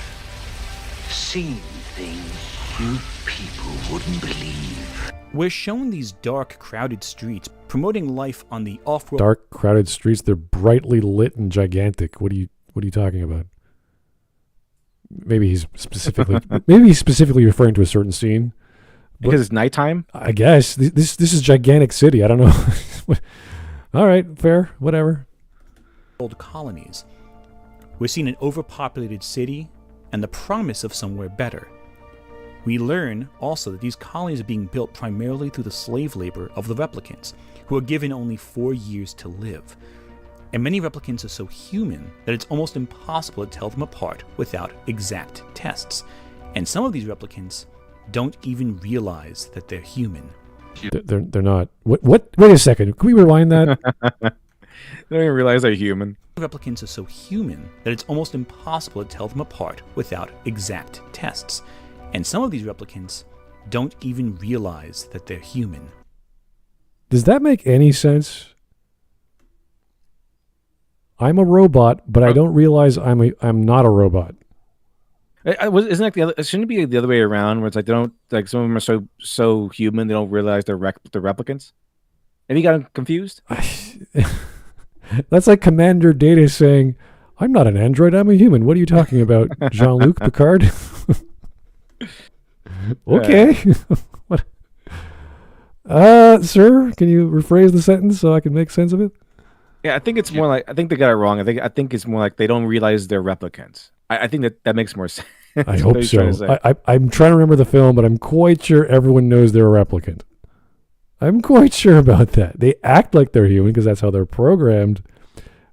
seen things you people wouldn't believe. We're shown these dark, crowded streets promoting life on the off-road. Dark, crowded streets, they're brightly lit and gigantic. What are you talking about? Maybe he's specifically referring to a certain scene. Because it's nighttime? I guess. This is gigantic city. I don't know. All right, fair, whatever. Old colonies. We're seeing an overpopulated city and the promise of somewhere better. We learn also that these colonies are being built primarily through the slave labor of the replicants, who are given only 4 years to live. And many replicants are so human that it's almost impossible to tell them apart without exact tests. And some of these replicants don't even realize that they're human. They're not. What? Wait a second. Can we rewind that? They don't even realize they're human. Replicants are so human that it's almost impossible to tell them apart without exact tests. And some of these replicants don't even realize that they're human. Does that make any sense? I'm a robot, but I don't realize I'm not a robot. Isn't that the other? Shouldn't it be the other way around, where it's like they don't, like, some of them are so human they don't realize they're replicants? Have you gotten confused? That's like Commander Data saying, "I'm not an android, I'm a human." What are you talking about, Jean-Luc Picard? Okay. What? Sir, can you rephrase the sentence so I can make sense of it? Yeah, I think it's more like, I think they got it wrong. I think it's more like they don't realize they're replicants. I think that makes more sense. I hope so. I'm trying to remember the film, but I'm quite sure everyone knows they're a replicant. I'm quite sure about that. They act like they're human because that's how they're programmed,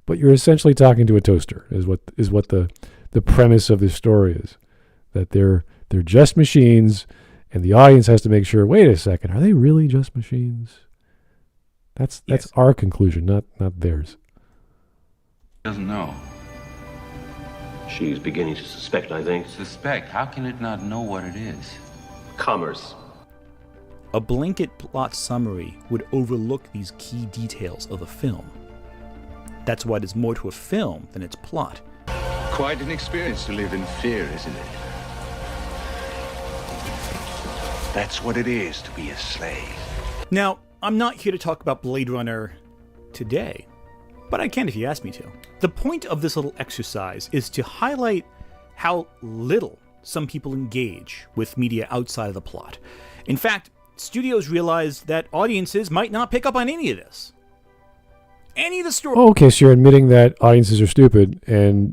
but you're essentially talking to a toaster. Is what the premise of this story is, that they're just machines, and the audience has to make sure. Wait a second, are they really just machines? That's our conclusion, not theirs. Doesn't know. She's beginning to suspect, I think. Suspect? How can it not know what it is? Commerce. A blanket plot summary would overlook these key details of the film. That's why there's more to a film than its plot. Quite an experience to live in fear, isn't it? That's what it is to be a slave. Now, I'm not here to talk about Blade Runner today, but I can if you ask me to. The point of this little exercise is to highlight how little some people engage with media outside of the plot. In fact, studios realize that audiences might not pick up on any of this. Any of the story. Oh, okay, so you're admitting that audiences are stupid and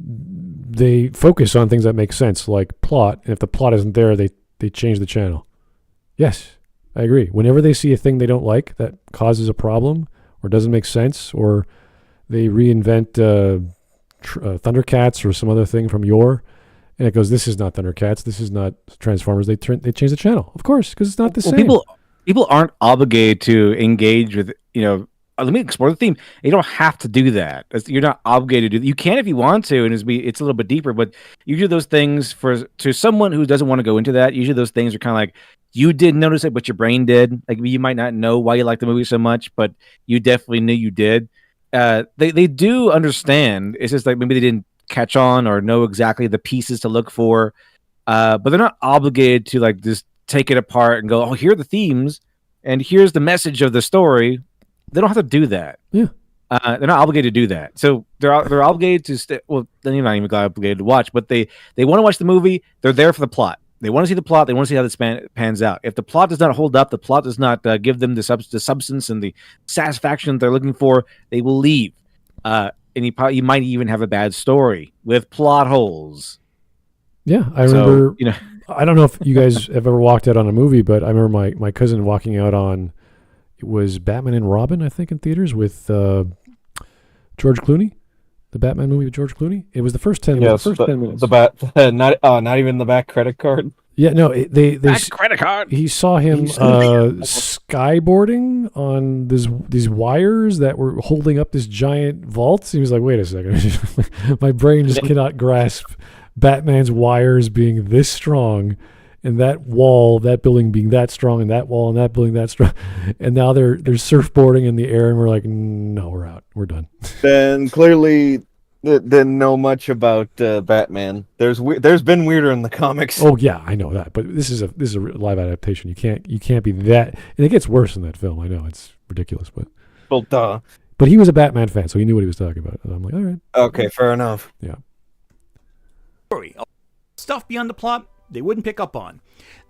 they focus on things that make sense, like plot. And if the plot isn't there, they change the channel. Yes, I agree. Whenever they see a thing they don't like that causes a problem or doesn't make sense, or they reinvent Thundercats or some other thing from yore, and it goes, this is not Thundercats, this is not Transformers, they change the channel, of course, because it's not the same. People aren't obligated to engage with, let me explore the theme. You don't have to do that. You're not obligated to do that. You can if you want to, and it's a little bit deeper, but usually those things, to someone who doesn't want to go into that, usually those things are kind of like, you didn't notice it, but your brain did. Like, you might not know why you like the movie so much, but you definitely knew you did. They do understand. It's just like maybe they didn't catch on or know exactly the pieces to look for, but they're not obligated to like just take it apart and go, oh, here are the themes and here's the message of the story. They don't have to do that. Yeah, they're not obligated to do that. So they're obligated to they're not even obligated to watch, but they want to watch the movie. They're there for the plot. They want to see the plot. They want to see how this pans out. If the plot does not hold up, the plot does not give them the substance and the satisfaction that they're looking for, they will leave. And you might even have a bad story with plot holes. Yeah, I remember. I don't know if you guys have ever walked out on a movie, but I remember my cousin walking out on, it was Batman and Robin, I think, in theaters with George Clooney. The Batman movie with George Clooney. It was the first 10 minutes. Yes, 10 minutes. Not even the back credit card. Yeah, no, they back credit card. He saw him skyboarding on these wires that were holding up this giant vault. He was like, "Wait a second, my brain just cannot grasp Batman's wires being this strong, and that wall, that building being that strong, and that wall and that building that strong." And now they're surfboarding in the air, and we're like, "No, we're out. We're done." Then clearly didn't know much about Batman. There's been weirder in the comics. Oh yeah, I know that, but this is a live adaptation. You can't be that, and it gets worse in that film. I know it's ridiculous, but well, duh. But he was a Batman fan, so he knew what he was talking about. And I'm like, all right, okay, fair enough. Yeah. Stuff beyond the plot they wouldn't pick up on.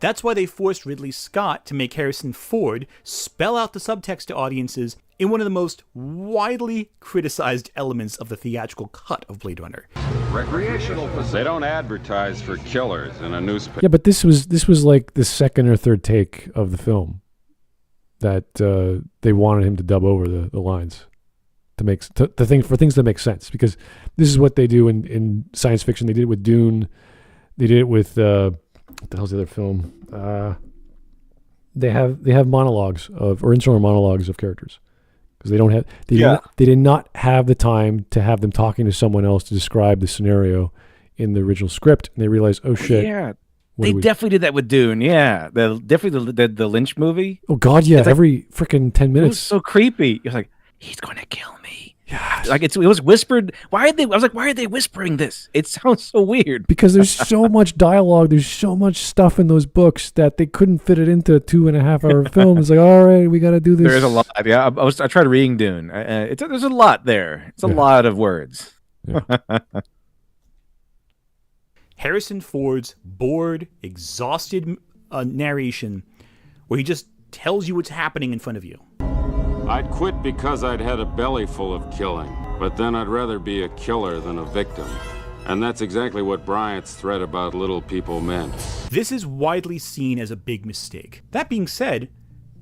That's why they forced Ridley Scott to make Harrison Ford spell out the subtext to audiences in one of the most widely criticized elements of the theatrical cut of Blade Runner. Recreational facilities. They don't advertise for killers in a newspaper. Yeah, but this was like the second or third take of the film that they wanted him to dub over the lines to make for things that make sense, because this is what they do in science fiction. They did it with Dune. They did it with what the hell's the other film? They have monologues or internal monologues of characters because they did not have the time to have them talking to someone else to describe the scenario in the original script, and they realized, oh shit. Yeah. They definitely did that with Dune. Yeah, the Lynch movie. Oh God, yeah. Every freaking 10 minutes. It was so creepy. You're like, he's going to kill me. Yeah. Like it was whispered. Why are they whispering this? It sounds so weird. Because there's so much dialogue. There's so much stuff in those books that they couldn't fit it into a 2.5-hour film. It's like, all right, we got to do this. There's a lot. Yeah, I tried reading Dune. There's a lot there. It's a lot of words. Yeah. Harrison Ford's bored, exhausted narration where he just tells you what's happening in front of you. I'd quit because I'd had a belly full of killing, but then I'd rather be a killer than a victim. And that's exactly what Bryant's threat about little people meant. This is widely seen as a big mistake. That being said,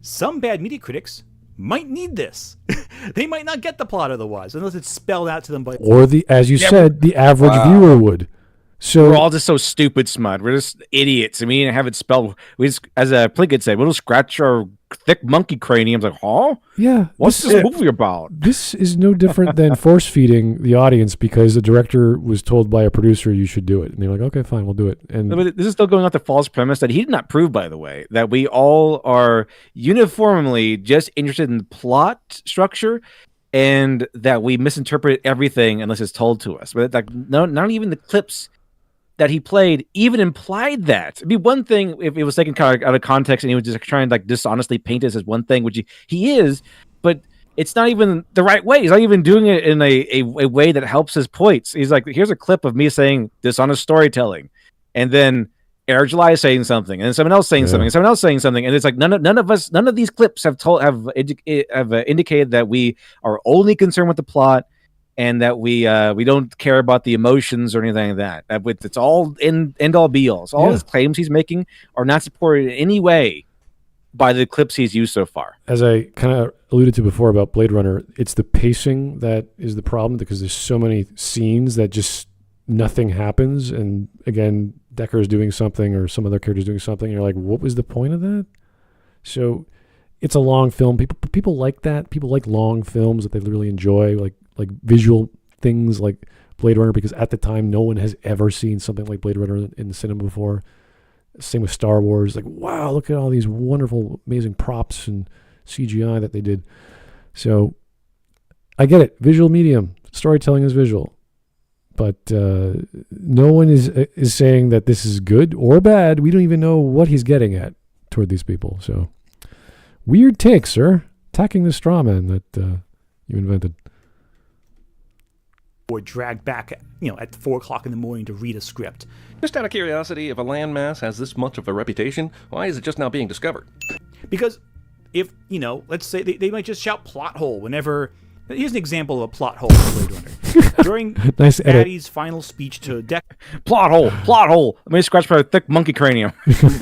some bad media critics might need this. They might not get the plot otherwise, unless it's spelled out to them by... Or, as you said, the average viewer would. So we're all just so stupid, Smud. We're just idiots. I mean, have it spelled. We just, as Plinkett said, we'll scratch our thick monkey craniums. Like, huh? Yeah. What's this movie about? This is no different than force feeding the audience because the director was told by a producer you should do it, and they're like, okay, fine, we'll do it. And but this is still going off the false premise that he did not prove, by the way, that we all are uniformly just interested in plot structure. And that we misinterpret everything unless it's told to us. But like, not even the clips that he played even implied that. It'd be one thing if it was taken kind of out of context and he was just trying to like dishonestly paint us as one thing, which he is, but it's not even the right way. He's not even doing it in a way that helps his points. He's like, here's a clip of me saying dishonest storytelling, and then Eric July saying something, and then someone else saying something, and someone else saying something, and it's like none of these clips have indicated that we are only concerned with the plot. And that we don't care about the emotions or anything like that. It's all end all be all. So all his claims he's making are not supported in any way by the clips he's used so far. As I kind of alluded to before about Blade Runner, it's the pacing that is the problem because there's so many scenes that just nothing happens. And again, Decker is doing something or some other character's doing something. And you're like, what was the point of that? So it's a long film. People like that. People like long films that they really enjoy, like visual things like Blade Runner, because at the time no one has ever seen something like Blade Runner in the cinema before. Same with Star Wars. Like, wow, look at all these wonderful, amazing props and CGI that they did. So I get it. Visual medium. Storytelling is visual. But no one is saying that this is good or bad. We don't even know what he's getting at toward these people. So weird take, sir. Attacking the straw man that you invented. Or dragged back, at 4 o'clock in the morning to read a script. Just out of curiosity, if a landmass has this much of a reputation, why is it just now being discovered? Because if, let's say they might just shout plot hole whenever... Here's an example of a plot hole in Blade Runner. During nice Patty's final speech to Deck... Plot hole! Let me scratch my thick monkey cranium.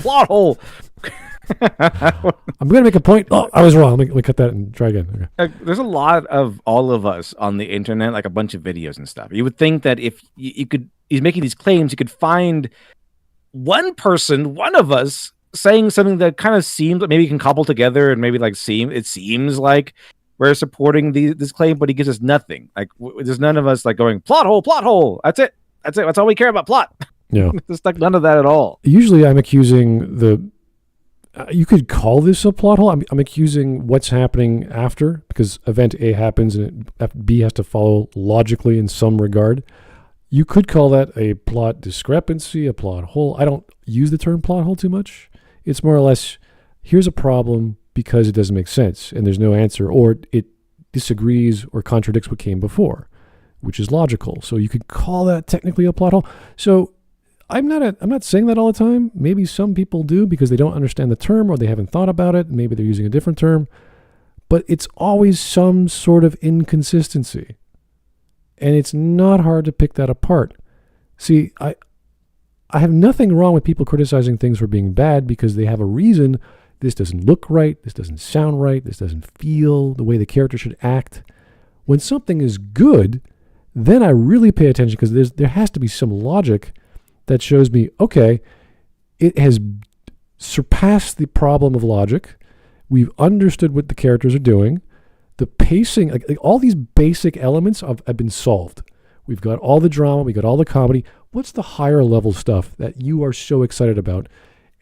Plot hole! I'm going to make a point. Oh, I was wrong. Let me cut that and try again. Okay. There's a lot of all of us on the internet, like a bunch of videos and stuff. You would think that if he's making these claims, you could find one person, one of us, saying something that kind of seems like maybe you can cobble together and maybe it seems like we're supporting this claim, but he gives us nothing. Like there's none of us like going plot hole. That's it. That's all we care about. Plot. Yeah. There's like none of that at all. Usually, I'm accusing you could call this a plot hole. I'm accusing what's happening after, because event A happens and B has to follow logically in some regard. You could call that a plot discrepancy, a plot hole. I don't use the term plot hole too much. It's more or less, here's a problem because it doesn't make sense and there's no answer, or it disagrees or contradicts what came before, which is logical. So you could call that technically a plot hole. So I'm not saying that all the time. Maybe some people do because they don't understand the term or they haven't thought about it. Maybe they're using a different term. But it's always some sort of inconsistency. And it's not hard to pick that apart. See, I have nothing wrong with people criticizing things for being bad because they have a reason. This doesn't look right. This doesn't sound right. This doesn't feel the way the character should act. When something is good, then I really pay attention because there has to be some logic that shows me, okay, it has surpassed the problem of logic. We've understood what the characters are doing. The pacing, like all these basic elements have been solved. We've got all the drama. We got all the comedy. What's the higher level stuff that you are so excited about?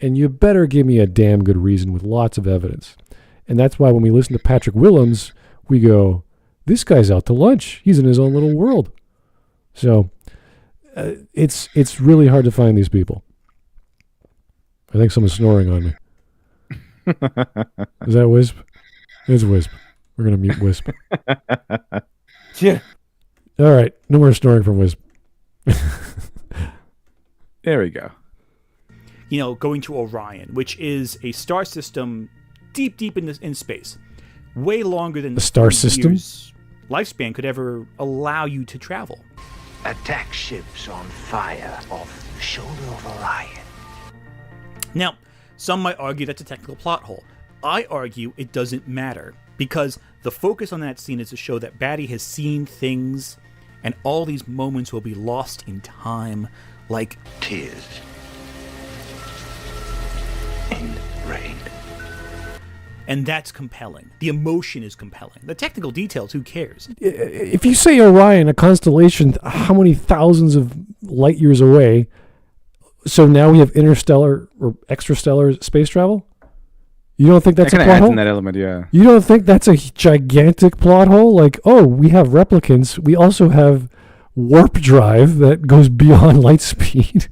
And you better give me a damn good reason with lots of evidence. And that's why when we listen to Patrick Willems, we go, this guy's out to lunch. He's in his own little world. So it's really hard to find these people. I think someone's snoring on me. Is that Wisp? It's Wisp. We're going to mute Wisp. Yeah. All right. No more snoring from Wisp. There we go. You know, going to Orion, which is a star system deep in space. Way longer than the star system lifespan could ever allow you to travel. Attack ships on fire off the shoulder of Orion. Now, some might argue that's a technical plot hole. I argue it doesn't matter, because the focus on that scene is to show that Batty has seen things, and all these moments will be lost in time, like tears and rain. And that's compelling. The emotion is compelling. The technical details, who cares? If you say Orion, a constellation, how many thousands of light years away, so now we have interstellar or extrastellar space travel? You don't think that's a plot hole? That element, yeah. You don't think that's a gigantic plot hole? Like, oh, we have replicants. We also have warp drive that goes beyond light speed.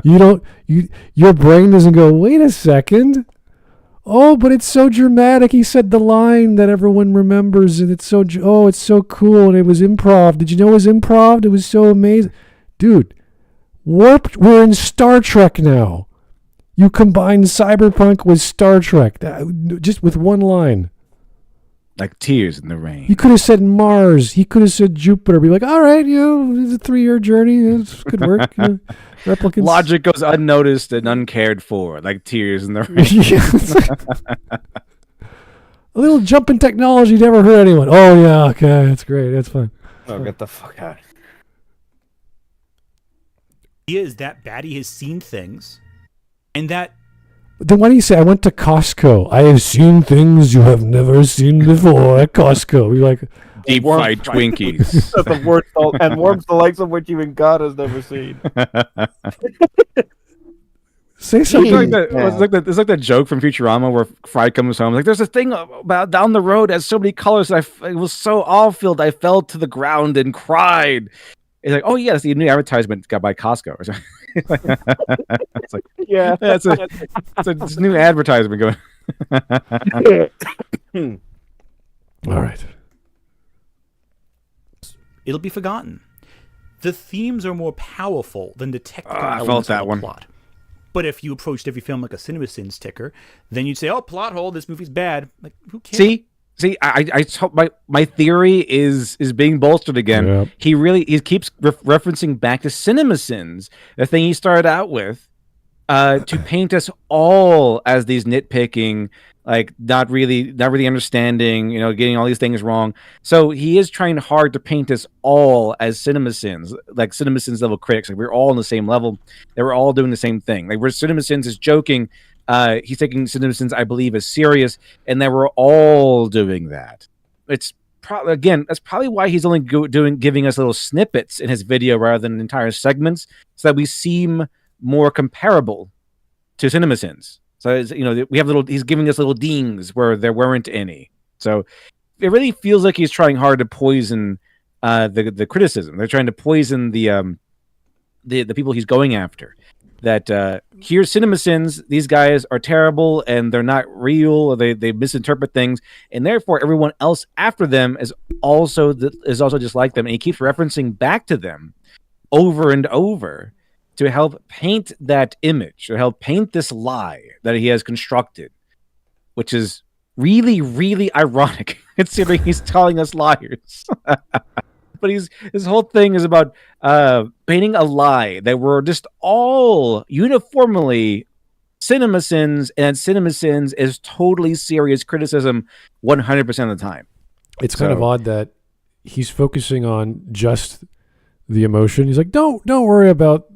Your brain doesn't go, wait a second. Oh, but it's so dramatic. He said the line that everyone remembers, and it's so cool, and it was improv. Did you know it was improv? It was so amazing. Dude, warped. We're in Star Trek now. You combine cyberpunk with Star Trek, just with one line. Like tears in the rain. You could have said Mars. He could have said Jupiter. Be like, all right, it's a 3-year journey. It's good work. Replicants. Logic goes unnoticed and uncared for, like tears in the rain. A little jump in technology never hurt anyone. Oh, yeah, okay, that's great. That's fine. Oh, get the fuck out. Is that Batty has seen things, and that... Then why do you say, I went to Costco? I have seen things you have never seen before at Costco. You're like... Deep fried Twinkies. And worms the likes of which even God has never seen. Say something. It's like that joke from Futurama where Fry comes home. Like, there's a thing about down the road that has so many colors that it was so awe-filled I fell to the ground and cried. It's like, oh yeah, that's the new advertisement got by Costco or something. It's like, yeah, it's a new advertisement going. All right. It'll be forgotten. The themes are more powerful than the technical elements of the plot. But if you approached every film like a CinemaSins ticker, then you'd say, "Oh, plot hole. This movie's bad." Like, who cares? See, my theory is being bolstered again. Yep. He keeps referencing back to CinemaSins, the thing he started out with, to paint us all as these nitpicking, like not really understanding, getting all these things wrong. So he is trying hard to paint us all as CinemaSins, like CinemaSins level critics. Like we're all on the same level. They were all doing the same thing. Like where CinemaSins is joking. He's taking CinemaSins, I believe, as serious, and they were all doing that. It's that's probably why he's only giving us little snippets in his video rather than entire segments, so that we seem more comparable to CinemaSins. So we have he's giving us little dings where there weren't any. So it really feels like he's trying hard to poison the criticism. They're trying to poison the people he's going after. That here's CinemaSins, these guys are terrible and they're not real, or they misinterpret things, and therefore everyone else after them is also just like them, and he keeps referencing back to them over and over to help paint that image, to help paint this lie that he has constructed, which is really, really ironic considering he's telling us liars. But his whole thing is about painting a lie that we're just all uniformly CinemaSins, and CinemaSins is totally serious criticism 100% of the time. It's kind of odd that he's focusing on just the emotion. He's like, don't worry about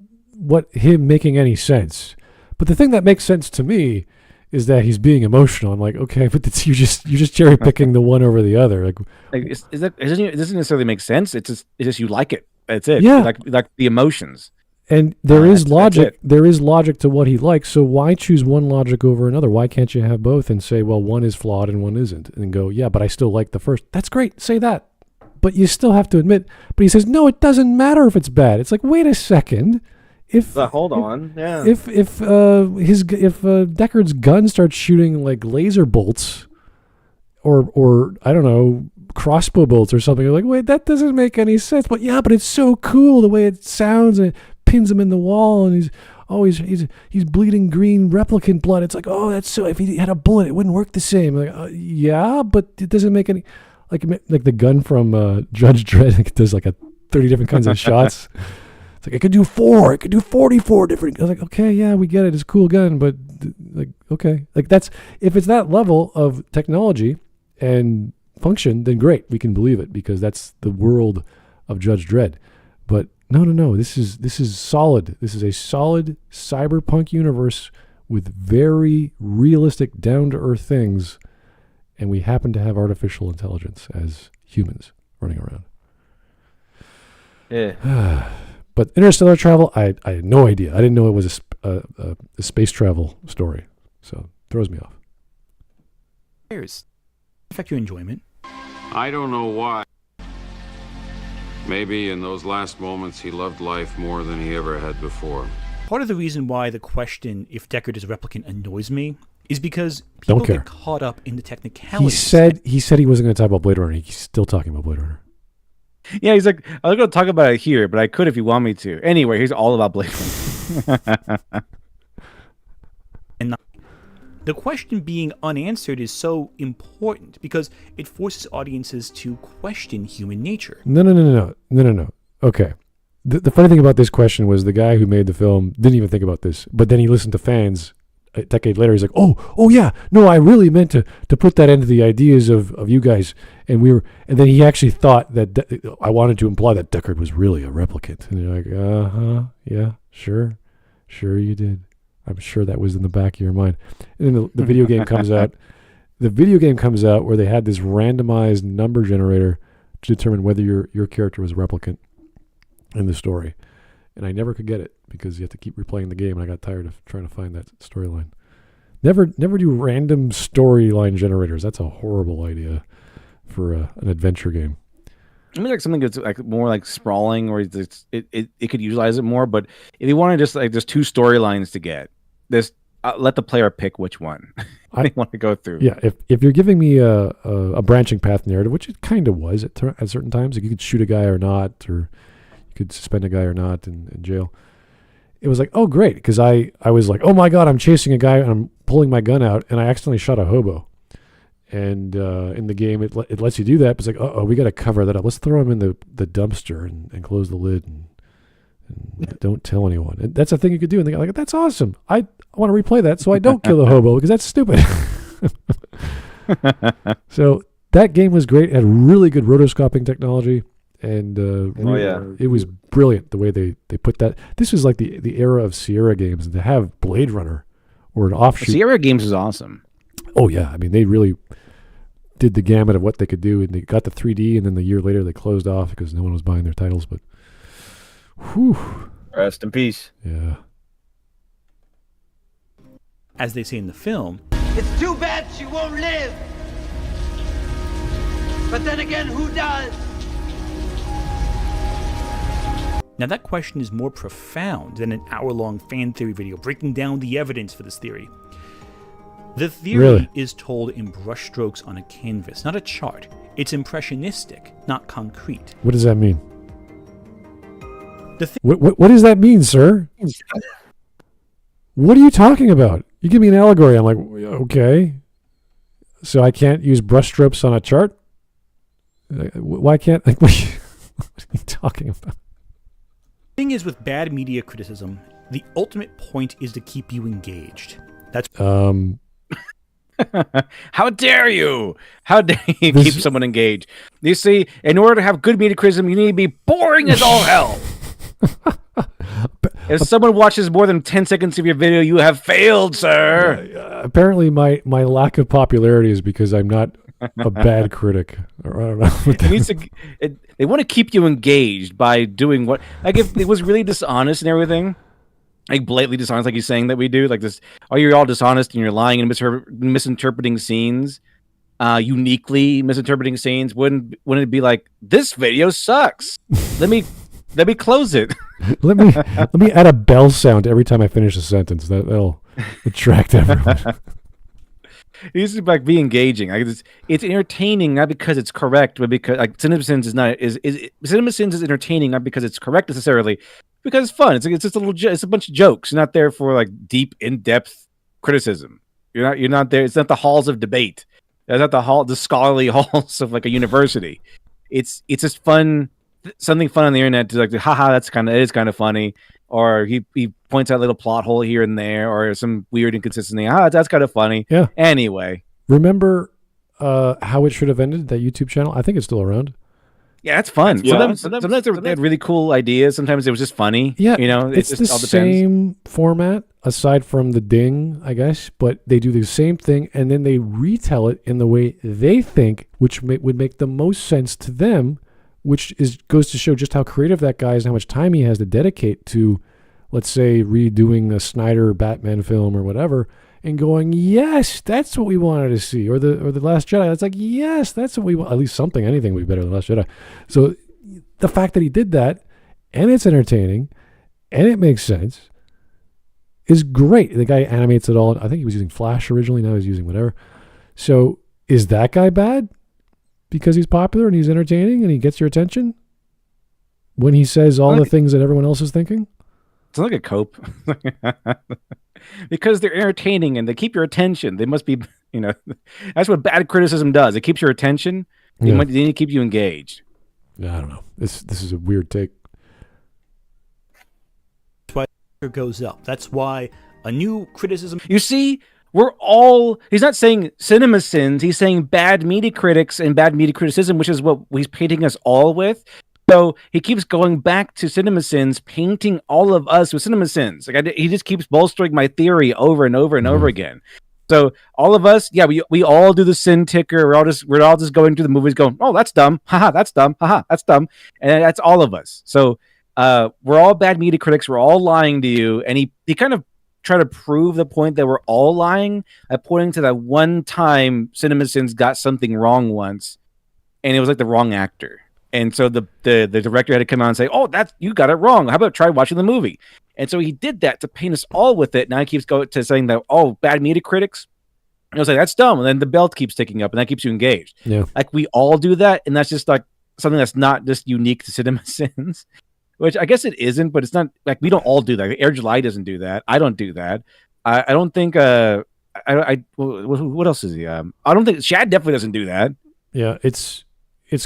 him making any sense. But the thing that makes sense to me is that he's being emotional. I'm like, okay, but you're just cherry picking the one over the other. Like it doesn't necessarily make sense. It's just you like it. That's it. Yeah. Like the emotions. And there is logic. There is logic to what he likes. So why choose one logic over another? Why can't you have both and say, well, one is flawed and one isn't, and go, yeah, but I still like the first. That's great. Say that. But you still have to admit. But he says, no, it doesn't matter if it's bad. It's like, wait a second. Hold on. Yeah. If Deckard's gun starts shooting like laser bolts, or I don't know, crossbow bolts or something, you're like, wait, that doesn't make any sense. But yeah, but it's so cool the way it sounds, and it pins him in the wall, and he's bleeding green replicant blood. It's like, oh, that's so. If he had a bullet, it wouldn't work the same. Like, yeah, but it doesn't make any. Like the gun from Judge Dredd, it does like 30 different kinds of shots. It's like, it could do 4, it could do 44 different. I was like, okay, yeah, we get it. It's a cool gun, but like, okay. Like that's, if it's that level of technology and function, then great. We can believe it because that's the world of Judge Dredd. But no. This is solid. This is a solid cyberpunk universe with very realistic, down-to-earth things. And we happen to have artificial intelligence as humans running around. Yeah. But interstellar travel, I had no idea. I didn't know it was a space travel story. So it throws me off. Affect your enjoyment. I don't know why. Maybe in those last moments he loved life more than he ever had before. Part of the reason why the question if Deckard is a replicant annoys me is because people get caught up in the technicalities. He said he wasn't going to talk about Blade Runner. He's still talking about Blade Runner. Yeah, he's like, I was going to talk about it here, but I could if you want me to. Anyway, he's all about Blade Runner. And the question being unanswered is so important because it forces audiences to question human nature. No. Okay. The funny thing about this question was the guy who made the film didn't even think about this, but then he listened to fans a decade later. He's like, oh yeah, no, I really meant to put that into the ideas of you guys, and then he actually thought that I wanted to imply that Deckard was really a replicant, and you're like, yeah, sure you did. I'm sure that was in the back of your mind. And then the video game comes out. The video game comes out where they had this randomized number generator to determine whether your character was a replicant in the story. And I never could get it because you have to keep replaying the game, and I got tired of trying to find that storyline. Never do random storyline generators. That's a horrible idea for an adventure game. I mean, like something that's like more like sprawling, or it could utilize it more. But if you want to just like, there's 2 storylines to get. This let the player pick which one they want to go through. Yeah, if you're giving me a branching path narrative, which it kind of was at certain times, like you could shoot a guy or not, or you could suspend a guy or not in jail. It was like, oh great, because I was like, oh my god, I'm chasing a guy and I'm pulling my gun out and I accidentally shot a hobo. And in the game, it lets you do that. But it's like, we got to cover that up. Let's throw him in the dumpster and close the lid and don't tell anyone. And that's a thing you could do. And they're like, that's awesome. I want to replay that so I don't kill the hobo because that's stupid. So that game was great. It had really good rotoscoping technology. And it was brilliant the way they put that. This was like the era of Sierra games. And to have Blade Runner or an offshoot. Sierra games is awesome. Oh, yeah. I mean, they really did the gamut of what they could do. And they got the 3D, and then the year later they closed off because no one was buying their titles. But, whew. Rest in peace. Yeah. As they say in the film, it's too bad she won't live. But then again, who does? Now that question is more profound than an hour-long fan theory video breaking down the evidence for this theory. The theory is told in brushstrokes on a canvas, not a chart. It's impressionistic, not concrete. What does that mean? What does that mean, sir? What are you talking about? You give me an allegory. I'm like, okay. So I can't use brushstrokes on a chart? Why can't... Like, what are you talking about? The thing is, with bad media criticism, the ultimate point is to keep you engaged. That's... How dare you? How dare you keep someone engaged? You see, in order to have good media criticism, you need to be boring as all hell. If someone watches more than 10 seconds of your video, you have failed, sir. Apparently, my lack of popularity is because I'm not a bad critic. Or I don't know. They want to keep you engaged by doing what, like, if it was really dishonest and everything, like blatantly dishonest, like he's saying that we do, like this. Oh, you're all dishonest and you're lying and misinterpreting scenes, uniquely misinterpreting scenes. Wouldn't it be like, this video sucks? Let me close it. let me add a bell sound every time I finish a sentence. That'll attract everyone. It used to be engaging. Like it's entertaining, not because it's correct, but because like CinemaSins CinemaSins is entertaining, not because it's correct necessarily, because it's fun. It's just it's a bunch of jokes. You're not there for like deep, in-depth criticism. You're not there. It's not the halls of debate. It's not the scholarly halls of like a university. It's just fun, something fun on the internet to like, haha, it is kind of funny. Or he points out a little plot hole here and there, or some weird inconsistency. That's kind of funny. Yeah. Anyway, remember how it should have ended? That YouTube channel. I think it's still around. Yeah, that's fun. Yeah. Sometimes they had really cool ideas. Sometimes it was just funny. Yeah, it's just the all same format aside from the ding, I guess. But they do the same thing, and then they retell it in the way they think, which would make the most sense to them. Which goes to show just how creative that guy is and how much time he has to dedicate to, let's say, redoing a Snyder Batman film or whatever, and going, yes, that's what we wanted to see, or the Last Jedi. It's like, yes, that's what we want. At least something, anything would be better than Last Jedi. So the fact that he did that, and it's entertaining, and it makes sense, is great. The guy animates it all. I think he was using Flash originally. Now he's using whatever. So is that guy bad? Because he's popular and he's entertaining and he gets your attention when he says all the things that everyone else is thinking? It's like a cope. Because they're entertaining and they keep your attention. They must be, that's what bad criticism does. It keeps your attention. They need to keep you engaged. Yeah, I don't know. This is a weird take. That's why it goes up. That's why a new criticism. You see, he's not saying CinemaSins, he's saying bad media critics and bad media criticism, which is what he's painting us all with. So he keeps going back to CinemaSins, painting all of us with CinemaSins. Like he just keeps bolstering my theory over and over and over again. So all of us, we all do the sin ticker. We're all just going through the movies going, oh, that's dumb. Haha, that's dumb. Haha, that's dumb. And that's all of us. So we're all bad media critics. We're all lying to you. And he kind of try to prove the point that we're all lying by pointing to that one time CinemaSins got something wrong once, and it was like the wrong actor. And so the director had to come out and say, oh, you got it wrong. How about try watching the movie? And so he did that to paint us all with it. Now he keeps going to saying that, oh, bad media critics. And I was like, that's dumb. And then the belt keeps ticking up, and that keeps you engaged. Yeah. Like we all do that, and that's just like something that's not just unique to CinemaSins. Which I guess it isn't, but it's not like we don't all do that. Air July doesn't do that. I don't do that. I don't think. What else is he? I don't think Shad definitely doesn't do that. Yeah, it's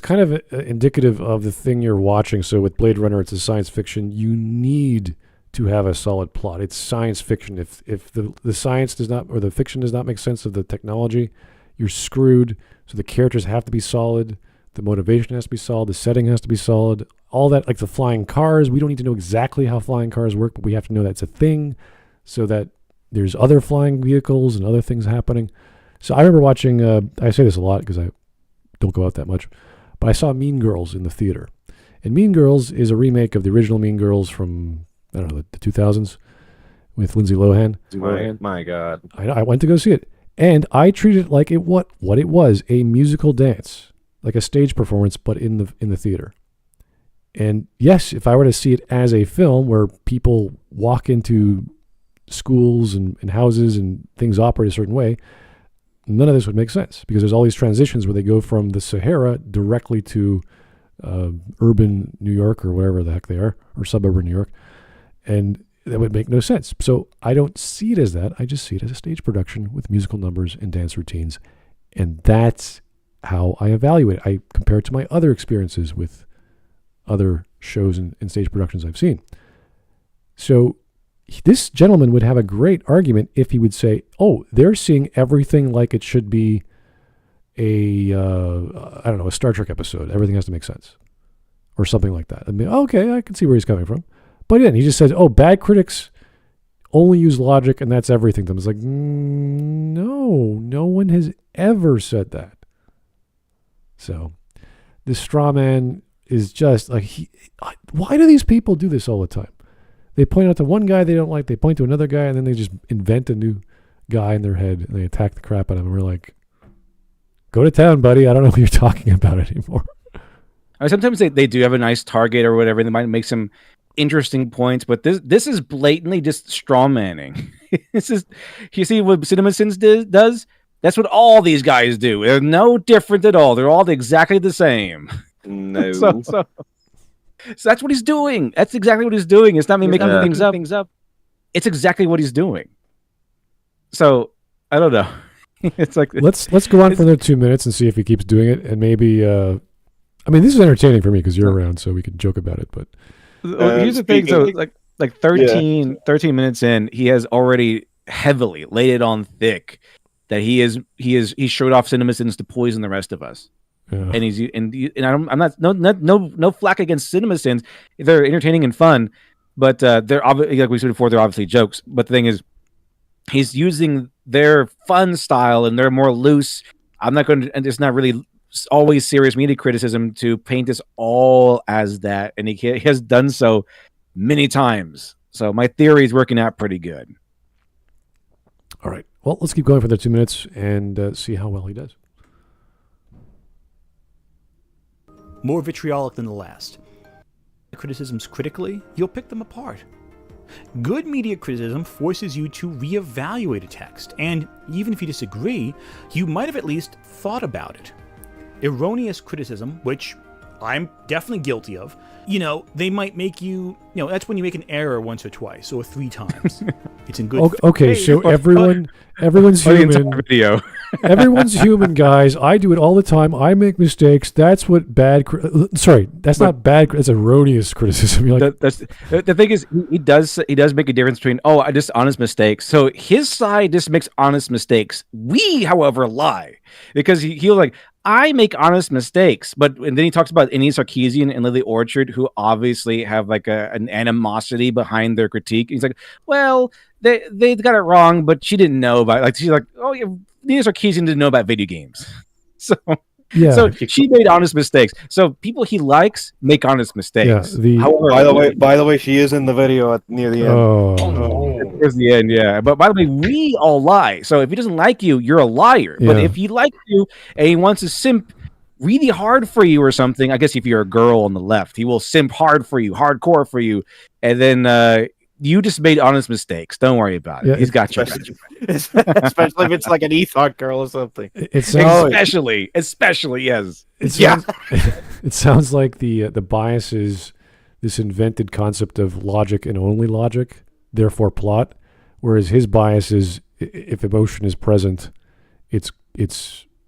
kind of indicative of the thing you're watching. So with Blade Runner, it's a science fiction. You need to have a solid plot. It's science fiction. If the science does not, or the fiction does not make sense of the technology, you're screwed. So the characters have to be solid. The motivation has to be solid. The setting has to be solid. All that, like the flying cars, we don't need to know exactly how flying cars work, but we have to know that's a thing so that there's other flying vehicles and other things happening. So I remember watching, I say this a lot because I don't go out that much, but I saw Mean Girls in the theater. And Mean Girls is a remake of the original Mean Girls from, I don't know, the 2000s with Lindsay Lohan. My God. I went to go see it. And I treated it like what it was, a musical dance, like a stage performance, but in the theater. And yes, if I were to see it as a film where people walk into schools and houses and things operate a certain way, none of this would make sense because there's all these transitions where they go from the Sahara directly to urban New York or wherever the heck they are, or suburban New York. And that would make no sense. So I don't see it as that. I just see it as a stage production with musical numbers and dance routines. And that's how I evaluate it. I compare it to my other experiences with other shows and stage productions I've seen. So this gentleman would have a great argument if he would say, oh, they're seeing everything like it should be a Star Trek episode. Everything has to make sense or something like that. I mean, okay, I can see where he's coming from. But then he just says, "Oh, bad critics only use logic, and that's everything." To them. It's like, no one has ever said that. So, this straw man is just like why do these people do this all the time? They point out to one guy they don't like, they point to another guy, and then they just invent a new guy in their head, and they attack the crap out of him. And we're like, go to town, buddy. I don't know what you're talking about anymore. Sometimes they do have a nice target or whatever, and they might make some interesting points, but this is blatantly just straw manning. This is, you see what CinemaSins does? That's what all these guys do. They're no different at all. They're all exactly the same. No. So that's what he's doing. That's exactly what he's doing. It's not me making things up. It's exactly what he's doing. So I don't know. It's like let's go on for another 2 minutes and see if he keeps doing it. And maybe I mean, this is entertaining for me because you're around, so we can joke about it. But here's the thing. So like 13 minutes in, he has already heavily laid it on thick that he showed off CinemaSins to poison the rest of us. Yeah. And I'm not no flack against CinemaSins. They're entertaining and fun, but they're obviously, like we said before, they're obviously jokes. But the thing is, he's using their fun style and they're more loose. I'm not going to, and it's not really always serious media criticism to paint this all as that, and he has done so many times. So my theory is working out pretty good. All right. Well, let's keep going for the 2 minutes and see how well he does. More vitriolic than the last. Criticisms critically, you'll pick them apart. Good media criticism forces you to reevaluate a text, and even if you disagree, you might have at least thought about it. Erroneous criticism, which I'm definitely guilty of, they might make you, that's when you make an error once or twice or 3 times. It's in good Okay, so everyone's human. Video. Everyone's human, guys. I do it all the time. I make mistakes. That's what that's not bad. That's erroneous criticism. You're like, the thing is, he does make a difference between just honest mistakes. So his side just makes honest mistakes. We, however, lie because he'll like, I make honest mistakes, and then he talks about Annie Sarkeesian and Lily Orchard, who obviously have like an animosity behind their critique. He's like, well, they got it wrong, but she didn't know about. Like she's like, oh yeah, Annie Sarkeesian didn't know about video games, so yeah. So she made honest mistakes. So people he likes make honest mistakes. Yeah, However, by the way, she is in the video near the end. Towards the end, yeah. But by the way, we all lie. So if he doesn't like you, you're a liar. Yeah. But if he likes you and he wants to simp really hard for you or something, I guess if you're a girl on the left, he will simp hard for you, hardcore for you, and then you just made honest mistakes. Don't worry about it. Yeah, he's got you. Especially if it's like an ethos girl or something. Especially, yes. It sounds like the bias is this invented concept of logic and only logic, therefore plot, whereas his bias is if emotion is present, it's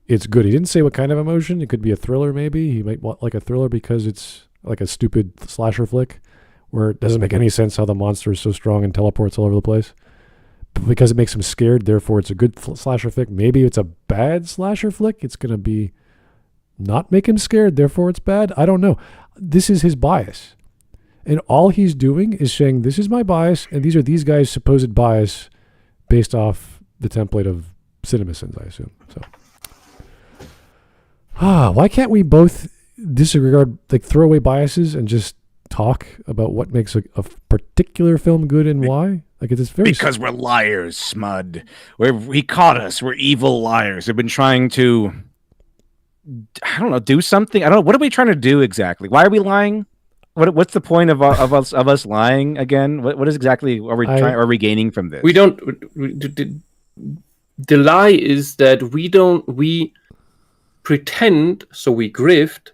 good. He didn't say what kind of emotion. It could be a thriller, maybe. He might want like a thriller because it's like a stupid slasher flick where it doesn't make any sense how the monster is so strong and teleports all over the place. But because it makes him scared, therefore it's a good slasher flick. Maybe it's a bad slasher flick. It's going to be not make him scared, therefore it's bad. I don't know. This is his bias. And all he's doing is saying, this is my bias, and these are these guys' supposed bias based off the template of CinemaSins, I assume. So, why can't we both disregard, like, throwaway biases and just talk about what makes a particular film good and why? Like, it's very because we're liars, Smud. He caught us. We're evil liars. We've been trying to, I don't know, do something. I don't know. What are we trying to do exactly? Why are we lying? What's the point of us lying again? What is exactly are we gaining from this? We don't. The lie is that we pretend. So we grift.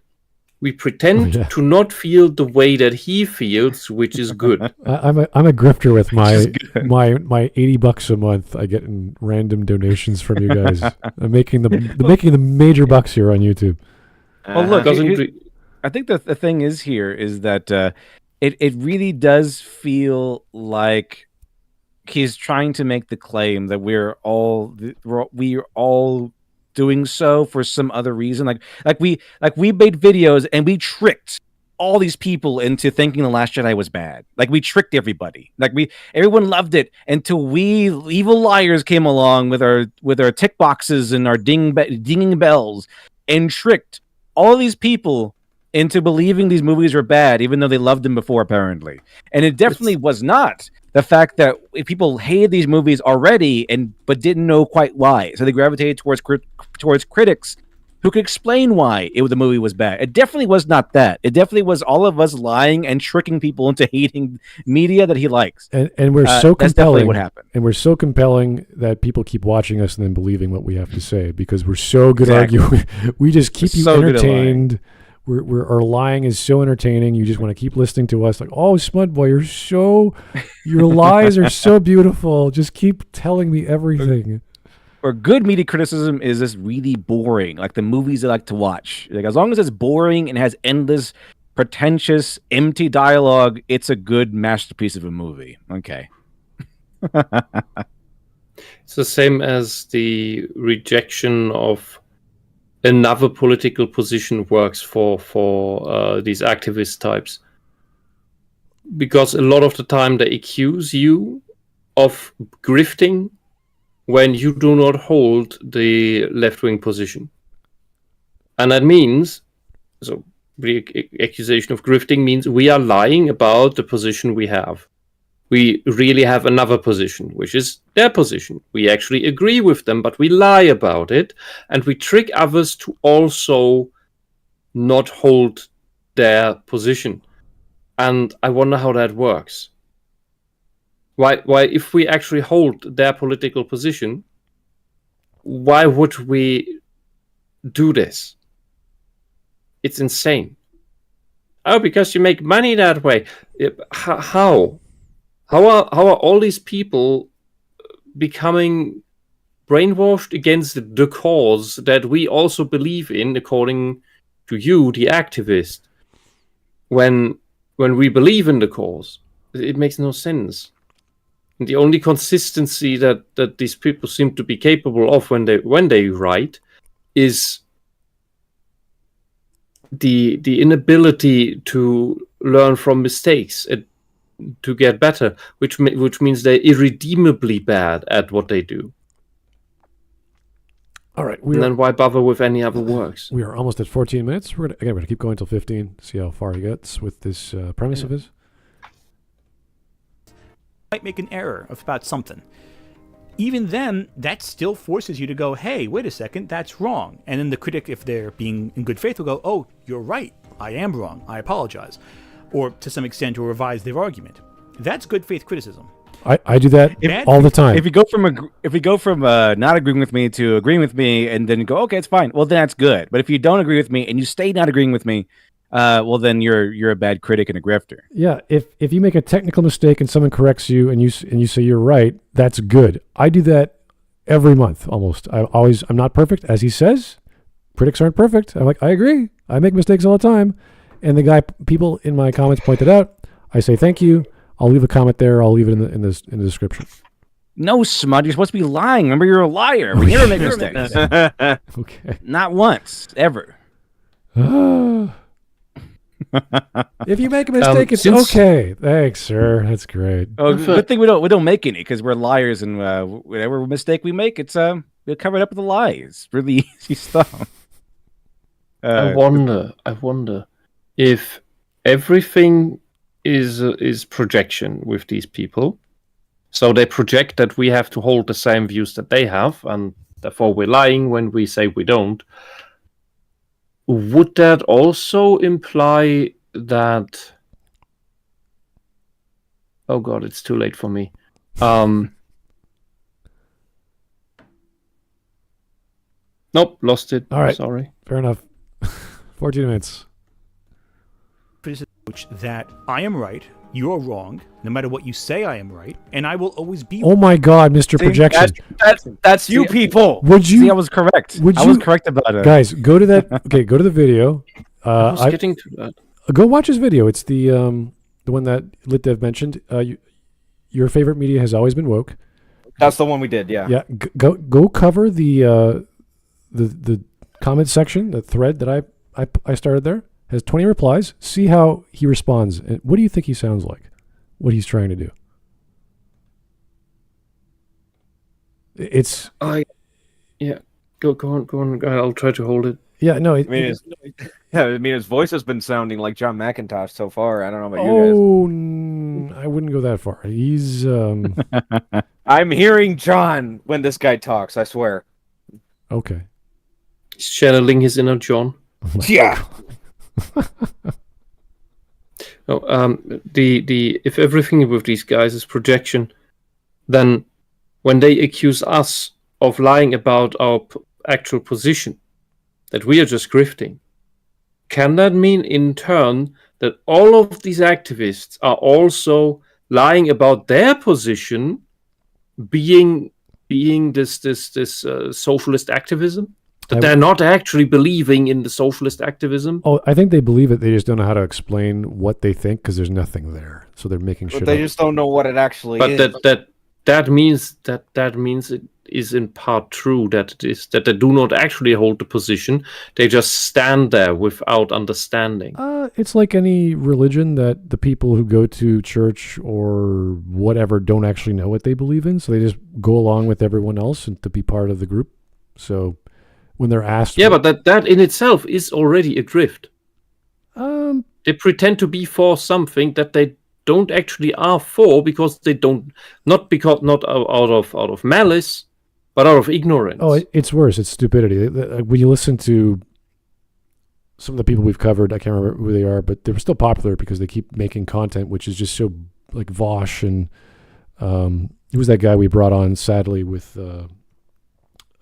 We pretend to not feel the way that he feels, which is good. I'm a grifter with my $80 a month I get in random donations from you guys. I'm making the major bucks here on YouTube. Well, look, I think the thing is here is that it really does feel like he's trying to make the claim that we're all doing so for some other reason. Like we made videos and we tricked all these people into thinking The Last Jedi was bad. Like, we tricked everybody. Like, everyone loved it until we evil liars came along with our tick boxes and our dinging bells and tricked all these people into believing these movies were bad, even though they loved them before, apparently. And it definitely was not the fact that people hated these movies already but didn't know quite why. So they gravitated towards critics who could explain why the movie was bad. It definitely was not that. It definitely was all of us lying and tricking people into hating media that he likes. And we're so compelling. That's definitely what happened. And we're so compelling that people keep watching us and then believing what we have to say because we're so good arguing. We just keep you entertained. Our lying is so entertaining. You just want to keep listening to us. Like, oh, Smud Boy, your lies are so beautiful. Just keep telling me everything. Or good media criticism is just really boring, like the movies I like to watch. Like, as long as it's boring and has endless, pretentious, empty dialogue, it's a good masterpiece of a movie. Okay. It's the same as the rejection of another political position works for these activist types. Because a lot of the time they accuse you of grifting when you do not hold the left-wing position. And that means, so the accusation of grifting means we are lying about the position we have. We really have another position, which is their position. We actually agree with them, but we lie about it, and we trick others to also not hold their position. And I wonder how that works. Why, if we actually hold their political position, why would we do this? It's insane. Oh, because you make money that way. How? How are all these people becoming brainwashed against the cause that we also believe in, according to you, the activist? When we believe in the cause, it makes no sense. And the only consistency that these people seem to be capable of when they write is the inability to learn from mistakes. To get better, which means they're irredeemably bad at what they do. All right. And then why bother with any other works? We are almost at 14 minutes. We're gonna keep going until 15. See how far he gets with this premise of his. Might make an error about something. Even then, that still forces you to go, hey, wait a second, that's wrong. And then the critic, if they're being in good faith, will go, oh, you're right. I am wrong. I apologize. Or to some extent to revise their argument. That's good faith criticism. I do that all the time. If you go from not agreeing with me to agreeing with me and then go, okay, it's fine. Well, then that's good. But if you don't agree with me and you stay not agreeing with me, well, then you're a bad critic and a grifter. Yeah, if you make a technical mistake and someone corrects you and you say you're right, that's good. I do that every month almost. I'm not perfect, as he says. Critics aren't perfect. I'm like, I agree. I make mistakes all the time. And people in my comments pointed out, I say thank you. I'll leave a comment there. I'll leave it in the description. No, Smud, you're supposed to be lying. Remember, you're a liar. We never make mistakes. Okay. Not once, ever. If you make a mistake, it's okay. Thanks, sir. That's great. Oh, good thing we don't make any because we're liars, and whatever mistake we make, it's we'll cover it up with a lie. It's really easy stuff. I wonder if everything is projection with these people. So they project that we have to hold the same views that they have, and therefore we're lying when we say we don't. Would that also imply that... Oh god, it's too late for me. Nope, lost it. All right. Sorry. Fair enough. 14 minutes. That I am right, you're wrong, no matter what you say I am right, and I will always be... Oh my god, Mr. Projection. That's you people. Would you... See, I was correct. I was correct about it. Guys, go to that... Okay, go to the video. I was getting to that. Go watch his video. It's the one that LitDev mentioned. Your favorite media has always been woke. That's the one we did, yeah. Yeah, go cover the comment section, the thread that I started there. has 20 replies. See how he responds. And what do you think he sounds like? What he's trying to do? It's... yeah. Go on. I'll try to hold it. Yeah, no. His voice has been sounding like John McIntosh so far. I don't know about you guys. I wouldn't go that far. He's... I'm hearing John when this guy talks, I swear. Okay. He's channeling his inner John. Yeah. If everything with these guys is projection, then when they accuse us of lying about our actual position, that we are just grifting, can that mean in turn that all of these activists are also lying about their position, being this socialist activism? That they're not actually believing in the socialist activism? Oh, I think they believe it. They just don't know how to explain what they think because there's nothing there. So they're making shit up. But they just don't know what it actually is. But that means it is in part true that they do not actually hold the position. They just stand there without understanding. It's like any religion that the people who go to church or whatever don't actually know what they believe in. So they just go along with everyone else and to be part of the group. So when they're asked... Yeah, but that in itself is already a drift. They pretend to be for something that they don't actually are for because they don't... Not out of malice, but out of ignorance. Oh, it's worse. It's stupidity. When you listen to some of the people we've covered, I can't remember who they are, but they're still popular because they keep making content, which is just so like Vosh and who was that guy we brought on, sadly, with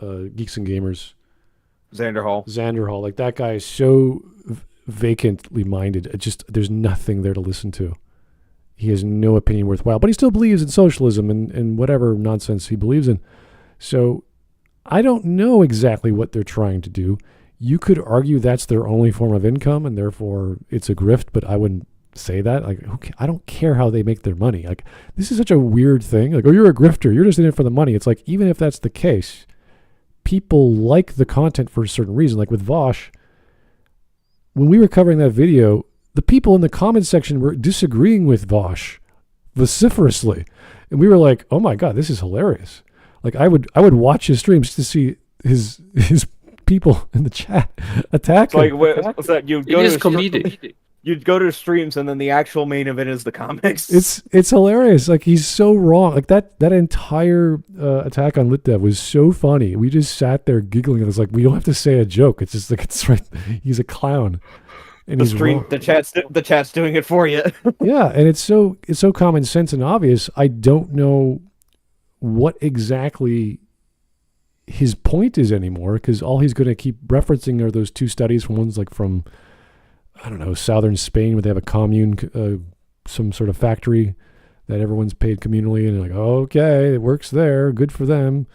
Geeks and Gamers? Xander Hall. Like that guy is so vacantly minded. There's nothing there to listen to. He has no opinion worthwhile, but he still believes in socialism and whatever nonsense he believes in. So I don't know exactly what they're trying to do. You could argue that's their only form of income and therefore it's a grift, but I wouldn't say that. Like, I don't care how they make their money. Like, this is such a weird thing. Like, oh, you're a grifter. You're just in it for the money. It's like, even if that's the case, people like the content for a certain reason. Like with Vosh, when we were covering that video, the people in the comments section were disagreeing with Vosh vociferously. And we were like, oh my God, this is hilarious. Like I would watch his streams to see his people in the chat attack him. Like, what's that? You'd go to streams and then the actual main event is the comics. It's hilarious. Like he's so wrong. Like that entire attack on LitDev was so funny. We just sat there giggling. It was like, we don't have to say a joke. It's just like, it's right. He's a clown. And the chat's doing it for you. Yeah, and it's so common sense and obvious. I don't know what exactly his point is anymore because all he's going to keep referencing are those two studies from one's like from, I don't know, southern Spain where they have a commune, some sort of factory that everyone's paid communally, and like, okay, it works there, good for them.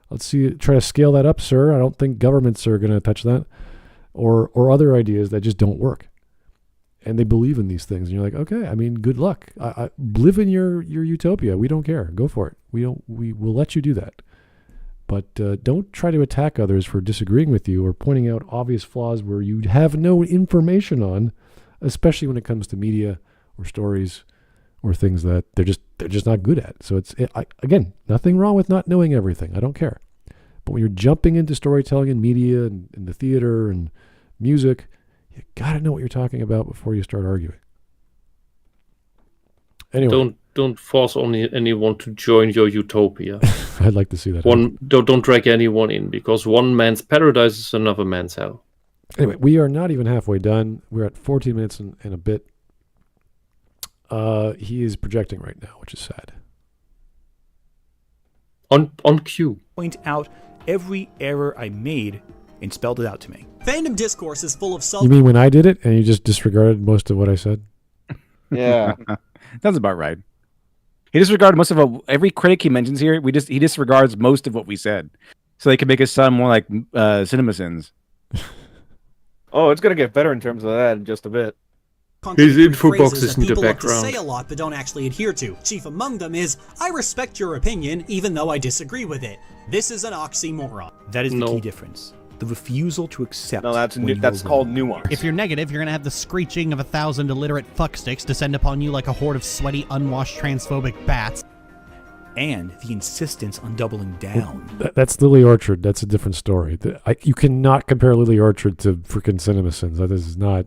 Let's try to scale that up, sir. I don't think governments are going to touch that, or other ideas that just don't work. And they believe in these things, and you're like, okay, I mean, good luck. I live in your utopia. We don't care. Go for it. We will let you do that. But don't try to attack others for disagreeing with you or pointing out obvious flaws where you have no information on, especially when it comes to media or stories or things that they're just not good at. So again, nothing wrong with not knowing everything. I don't care. But when you're jumping into storytelling and media and the theater and music, you got to know what you're talking about before you start arguing. Anyway. Don't force anyone to join your utopia. I'd like to see that. Don't drag anyone in because one man's paradise is another man's hell. Anyway, we are not even halfway done. We're at 14 minutes and a bit. He is projecting right now, which is sad. On cue. Point out every error I made and spelled it out to me. Fandom discourse is full of You mean when I did it and you just disregarded most of what I said? Yeah. That's about right. He disregarded most of every critic he mentions here. He disregards most of what we said, so they can make us sound more like CinemaSins. Oh, it's gonna get better in terms of that in just a bit. His info box is in the people background. Like to say a lot but don't actually adhere to. Chief among them is, I respect your opinion even though I disagree with it. This is an oxymoron. That is the key difference. the refusal to accept. No, that's when that's you're called wrong. nuance. If you're negative, you're gonna have the screeching of 1,000 illiterate fucksticks descend upon you like a horde of sweaty, unwashed, transphobic bats. And the insistence on doubling down. That's Lily Orchard. That's a different story. You cannot compare Lily Orchard to freaking CinemaSins. That is not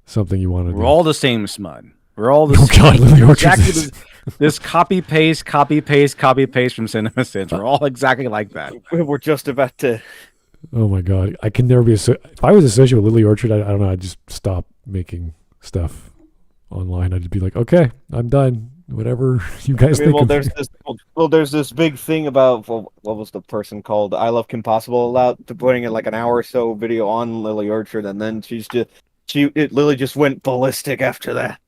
something you want to do. We're all the same, Smud. We're all the Oh same. God, Lily Orchard. Exactly this copy paste from CinemaSins. We're all exactly like that. We're just about to. Oh my God, I can never be. If I was associated with Lily Orchard, I don't know. I'd just stop making stuff online. I'd be like, okay, I'm done. Whatever you guys think. There's this big thing about what was the person called? I Love Kim Possible allowed to putting it like an hour or so video on Lily Orchard, and then Lily just went ballistic after that.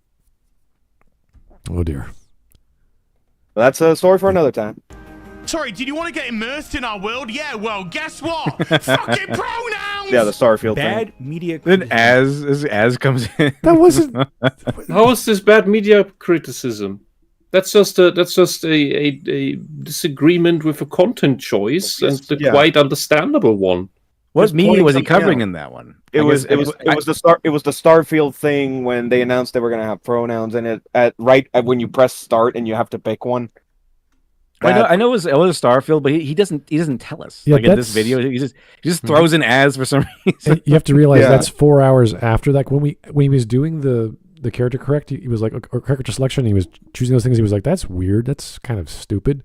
Oh dear. That's a story for another time. Sorry, did you want to get immersed in our world? Yeah, well, guess what? Fucking pronouns! Yeah, the Starfield Bad thing. media. Then as comes in. That wasn't. How is this bad media criticism? That's just a disagreement with a content choice, and a quite understandable one. What media was he covering in that one? It was the Starfield thing when they announced they were going to have pronouns in it when you press start and you have to pick one. I know it was Starfield, but he doesn't tell us. Yeah, like in this video, he just throws in as for some reason. You have to realize that's 4 hours after that. When he was doing the character correct, he was like, or character selection, he was choosing those things. He was like, that's weird. That's kind of stupid.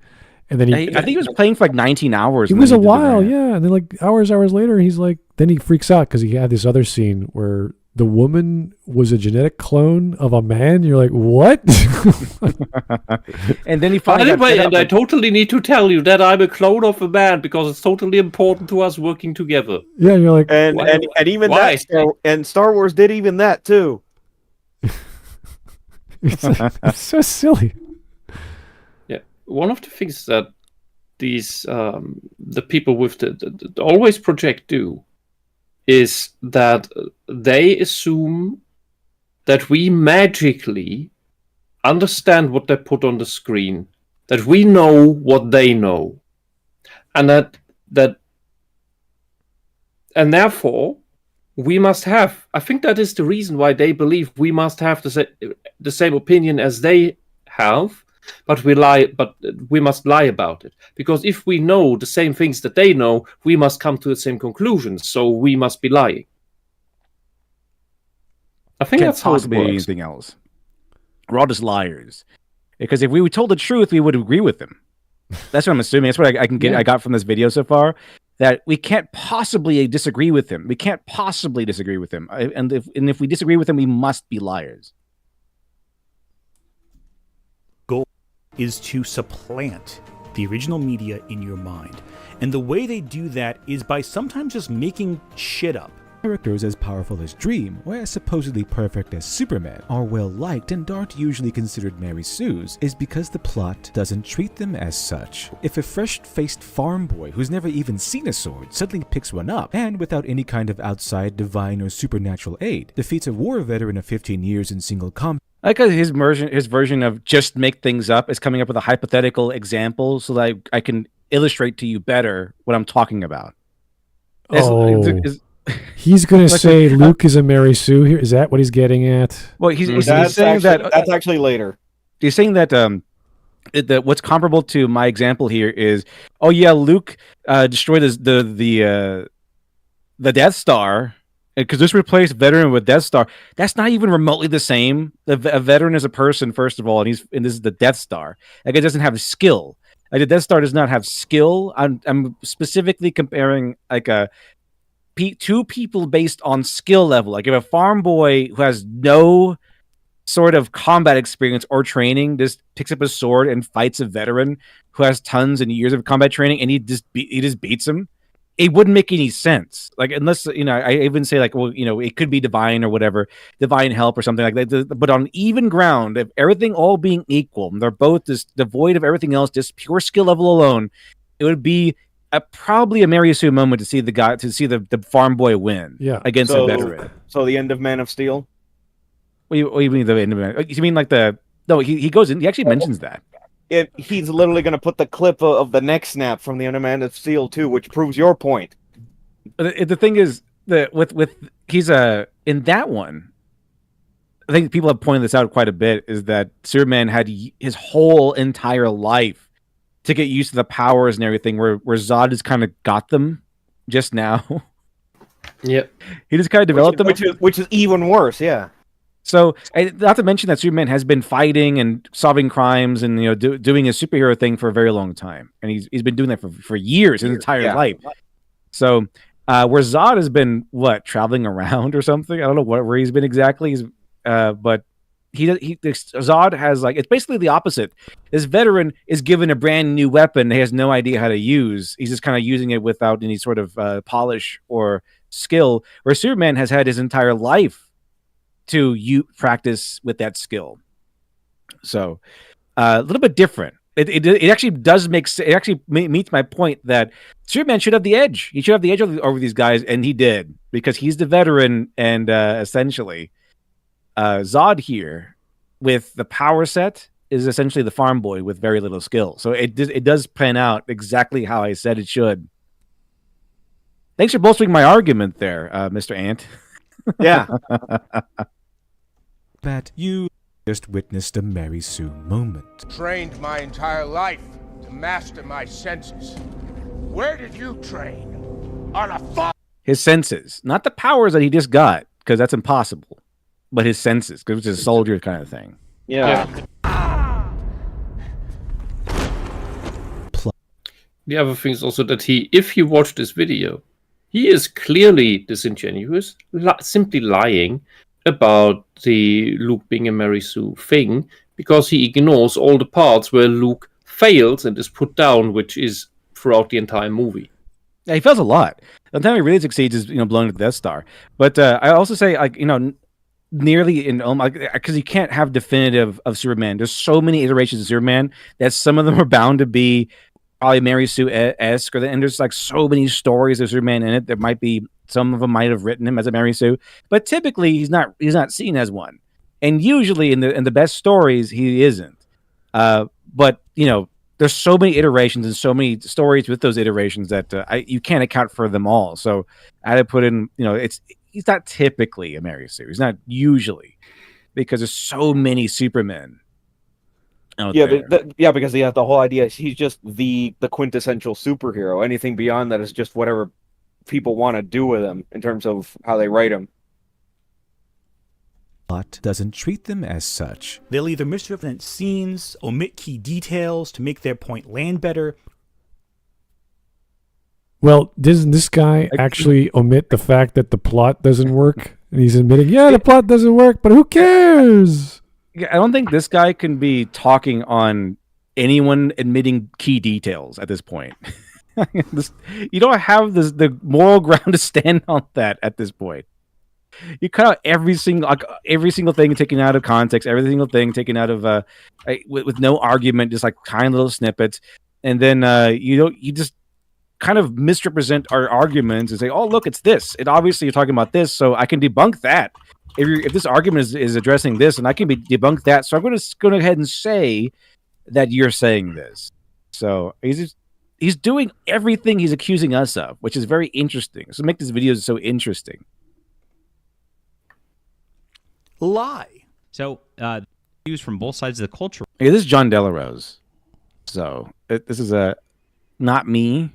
And then I think he was playing for like 19 hours. It was a while, yeah. And then like hours later, he's like, then he freaks out because he had this other scene where the woman was a genetic clone of a man. You're like, what? And then he finally I totally need to tell you that I'm a clone of a man because it's totally important to us working together. Yeah, you're like, and even why? that, and Star Wars did even that too. It's so silly. Yeah, one of the things that these the people with the always project do is that they assume that we magically understand what they put on the screen, that we know what they know, and and therefore we must have. I think that is the reason why they believe we must have the same opinion as they have, but we must lie about it, because if we know the same things that they know, we must come to the same conclusions. So we must be lying. I think that's how it possibly works. anything else. We're all just liars, because if we told the truth, we would agree with them. That's what I'm assuming. That's what I got from this video so far. That we can't possibly disagree with him. We can't possibly disagree with him. And if we disagree with him, we must be liars. Goal is to supplant the original media in your mind. And the way they do that is by sometimes just making shit up. Characters as powerful as Dream, or as supposedly perfect as Superman, are well liked and aren't usually considered Mary Sue's, is because the plot doesn't treat them as such. If a fresh-faced farm boy who's never even seen a sword suddenly picks one up, and without any kind of outside divine or supernatural aid, defeats a war veteran of 15 years in single combat, I like his version of just make things up is coming up with a hypothetical example so that I can illustrate to you better what I'm talking about. He's going to say Luke is a Mary Sue here. Is that what he's getting at? Well, he's saying that's actually later. He's saying that that what's comparable to my example here is, oh yeah, Luke destroyed the Death Star because this replaced veteran with Death Star. That's not even remotely the same. A veteran is a person, first of all, and this is the Death Star. Like, it doesn't have skill. Like, the Death Star does not have skill. I'm specifically comparing like two people based on skill level. Like, if a farm boy who has no sort of combat experience or training just picks up a sword and fights a veteran who has tons and years of combat training, and he just beats him, it wouldn't make any sense. Like, unless, I even say like, well, it could be divine or whatever, divine help or something like that. But on even ground, if everything all being equal, they're both just devoid of everything else, just pure skill level alone, it would be probably a Mary Sue moment to see the farm boy win against a veteran. So the end of Man of Steel. What do you mean the end of Man? You mean like he goes in? He actually mentions that. He's literally going to put the clip of the neck snap from the end of Man of Steel too, which proves your point. The thing is that with he's in that one, I think people have pointed this out quite a bit, is that Superman had his whole entire life to get used to the powers and everything, where Zod has kind of got them just now. Yeah, he just kind of developed them, which is even worse. Yeah. So, not to mention that Superman has been fighting and solving crimes and doing a superhero thing for a very long time, and he's been doing that for years, his entire life. So, where Zod has been traveling around or something, I don't know where he's been exactly. But Zod has it's basically the opposite. This veteran is given a brand new weapon he has no idea how to use. He's just kind of using it without any sort of polish or skill, where Superman has had his entire life to practice with that skill. So a little bit different. It actually does it actually meets my point that Superman should have the edge. He should have the edge over these guys, and he did, because he's the veteran, and essentially Zod here with the power set is essentially the farm boy with very little skill. So it does pan out exactly how I said it should. Thanks for bolstering my argument there, Mr. Ant. Yeah. That you just witnessed a Mary Sue moment. Trained my entire life to master my senses. Where did you train? On a farm? His senses, not the powers that he just got, because that's impossible, but his senses, because it's a soldier kind of thing. Yeah. The other thing is also that if you watch this video, he is clearly disingenuous, simply lying about the Luke being a Mary Sue thing, because he ignores all the parts where Luke fails and is put down, which is throughout the entire movie. Yeah, he fails a lot. The time he really succeeds is blowing up the Death Star. But I also say nearly in because you can't have definitive of Superman. There's so many iterations of Superman that some of them are bound to be probably Mary Sue-esque, and there's so many stories of Superman in it. There might be some of them might have written him as a Mary Sue, but typically he's not seen as one. And usually in the best stories he isn't. But there's so many iterations and so many stories with those iterations that you can't account for them all. So I had to put in, he's not typically a Mary Sue. He's not usually, because there's so many Supermen. Because the whole idea is he's just the quintessential superhero. Anything beyond that is just whatever people want to do with him in terms of how they write him. But doesn't treat them as such. They'll either misrepresent scenes, omit key details to make their point land better. Well, doesn't this guy actually omit the fact that the plot doesn't work? And he's admitting, the plot doesn't work, but who cares? I don't think this guy can be talking on anyone admitting key details at this point. You don't have the moral ground to stand on that at this point. You cut out every single thing taken out of context, every single thing taken out of with no argument, just tiny little snippets, and then you just kind of misrepresent our arguments and say, "Oh, look, it's this. It obviously you're talking about this, so I can debunk that." If this argument is addressing this, and I can debunk that, so I'm going to go ahead and say that you're saying this. So he's doing everything he's accusing us of, which is very interesting. So make this video so interesting. Lie. So views from both sides of the culture. Hey, this is John Delarose. So this is not me.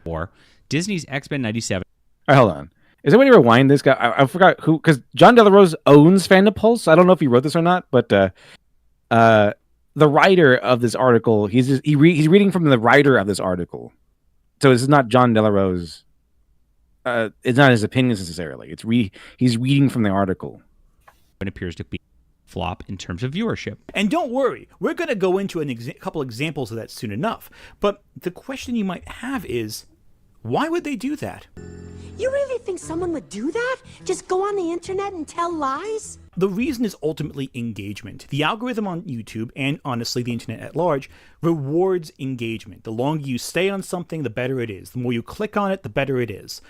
Or Disney's X-Men 97. All right, hold on. Is anybody rewind this guy? I forgot who, because John Delarose owns Fandom Pulse. I don't know if he wrote this or not, but the writer of this article, he's reading from the writer of this article. So this is not John Delarose. It's not his opinions necessarily. He's reading from the article. It appears to be flop in terms of viewership. And don't worry, we're going to go into a couple examples of that soon enough. But the question you might have is, why would they do that? You really think someone would do that? Just go on the internet and tell lies? The reason is ultimately engagement. The algorithm on YouTube, and honestly the internet at large, rewards engagement. The longer you stay on something, the better it is. The more you click on it, the better it is.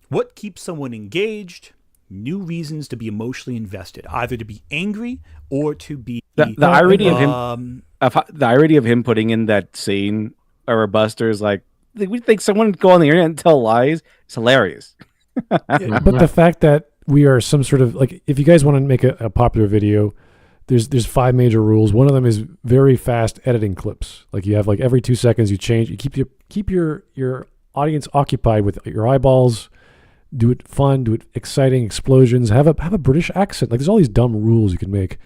What keeps someone engaged? New reasons to be emotionally invested, either to be angry or to be the irony of him. The irony of him putting in that scene where Buster's like, we think someone would go on the internet and tell lies. It's hilarious. Yeah, but the fact that we are some sort of like, if you guys want to make a popular video, there's 5 major rules. One of them is very fast editing clips. Like you have like every 2 seconds you change. You keep your audience occupied with your eyeballs. Do it fun. Do it exciting. Explosions. Have a British accent. Like there's all these dumb rules you can make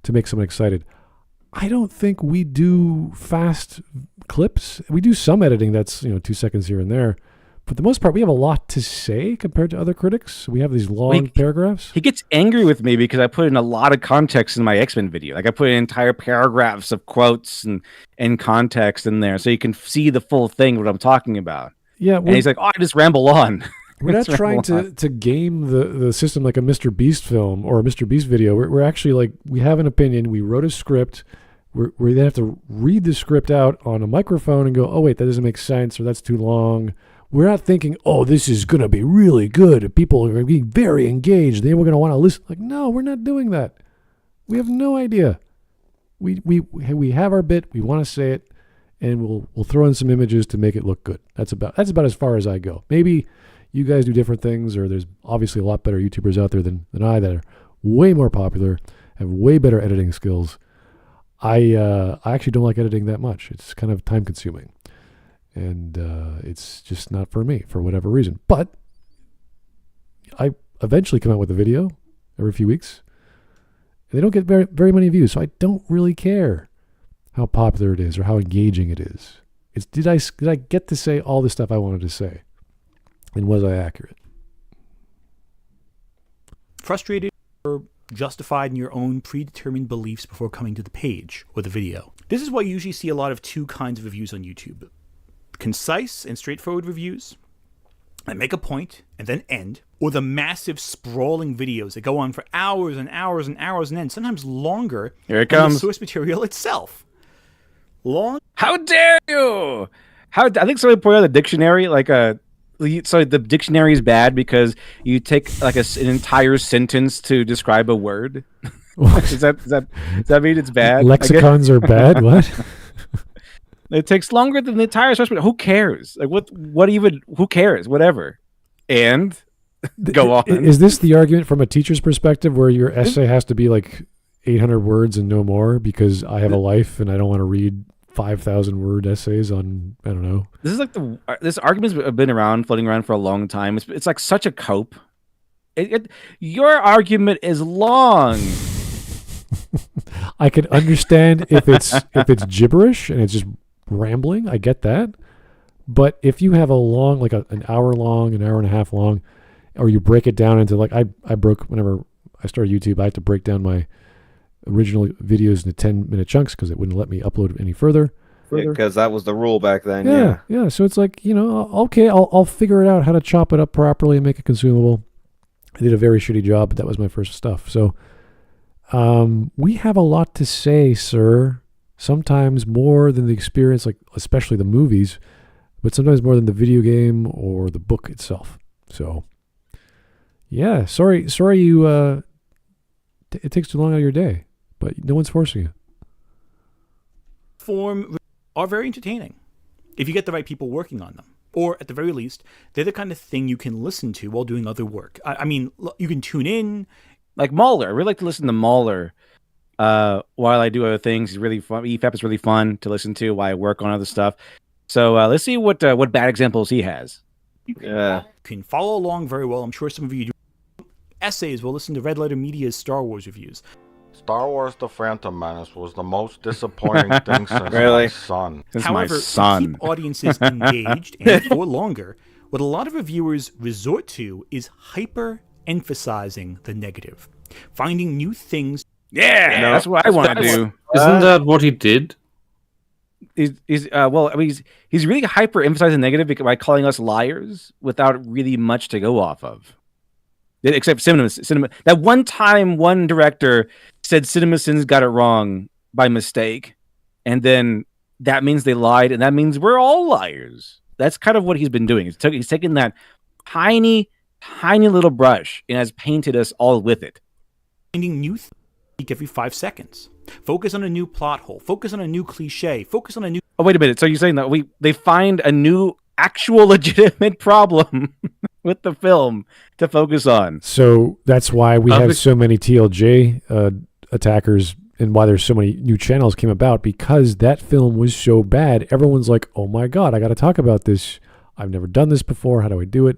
to make someone excited. I don't think we do fast clips. We do some editing that's 2 seconds here and there. For the most part, we have a lot to say compared to other critics. We have these long paragraphs. He gets angry with me because I put in a lot of context in my X-Men video. Like I put in entire paragraphs of quotes and context in there, so you can see the full thing what I'm talking about. Yeah, and he's like, "Oh, I just ramble on." We're not trying to game the system like a Mr. Beast film or a Mr. Beast video. We're actually like, we have an opinion. We wrote a script. We then have to read the script out on a microphone and go, "Oh wait, that doesn't make sense," or "That's too long." We're not thinking, "Oh, this is going to be really good. People are going to be very engaged. They were going to want to listen." Like, no, we're not doing that. We have no idea. We have our bit. We want to say it, and we'll throw in some images to make it look good. That's about as far as I go. Maybe you guys do different things, or there's obviously a lot better YouTubers out there than I that are way more popular, have way better editing skills. I actually don't like editing that much. It's kind of time consuming. And it's just not for me for whatever reason. But I eventually come out with a video every few weeks. And they don't get very, very many views, so I don't really care how popular it is or how engaging it is. It's did I get to say all the stuff I wanted to say? And was I accurate? Frustrated or justified in your own predetermined beliefs before coming to the page or the video. This is why you usually see a lot of 2 kinds of reviews on YouTube. Concise and straightforward reviews that make a point and then end, or the massive sprawling videos that go on for hours and hours and hours and end, sometimes longer Here it than comes. the source material itself. How dare you? I think somebody pointed out the dictionary, so the dictionary is bad because you take like an entire sentence to describe a word. Does that mean it's bad? Lexicons are bad? What? It takes longer than the entire source material. Who cares? Like what even? Who cares? Whatever. And go on. Is this the argument from a teacher's perspective, where your essay has to be like 800 words and no more because I have a life and I don't want to read 5,000 word essays on, I don't know. This is like this argument's been floating around for a long time. It's like such a cope. Your argument is long. I can understand if it's gibberish and it's just rambling. I get that. But if you have a long, like an hour long, an hour and a half long, or you break it down into like, whenever I started YouTube, I had to break down my original videos into 10-minute chunks because it wouldn't let me upload any further. Because that was the rule back then. Yeah. So it's like, okay, I'll figure it out how to chop it up properly and make it consumable. I did a very shitty job, but that was my first stuff. So we have a lot to say, sir. Sometimes more than the experience, like especially the movies, but sometimes more than the video game or the book itself. So, yeah, sorry you, it takes too long out of your day, but no one's forcing you. Form are very entertaining if you get the right people working on them. Or at the very least, they're the kind of thing you can listen to while doing other work. I mean, you can tune in. Like Mahler. I really like to listen to Mahler while I do other things. He's really fun. EFAP is really fun to listen to while I work on other stuff. So let's see what bad examples he has. You can follow along very well. I'm sure some of you do. Essays will listen to Red Letter Media's Star Wars reviews. Star Wars The Phantom Menace was the most disappointing thing since my son. However, to keep audiences engaged and for longer, what a lot of reviewers resort to is hyper-emphasizing the negative. Finding new things. Yeah, that's what I want to do. Isn't that what he did? He's really hyper-emphasizing negative by calling us liars without really much to go off of. Except cinema. That one time, one director said CinemaSins got it wrong by mistake, and then that means they lied, and that means we're all liars. That's kind of what he's been doing. He's taken that tiny little brush and has painted us all with it. Finding new things every 5 seconds. Focus on a new plot hole. Focus on a new cliche. Focus on a new. Oh, wait a minute. So you're saying that they find a new actual legitimate problem with the film to focus on. So that's why we have so many TLJ attackers and why there's so many new channels came about, because that film was so bad. Everyone's like, oh my God, I got to talk about this. I've never done this before. How do I do it?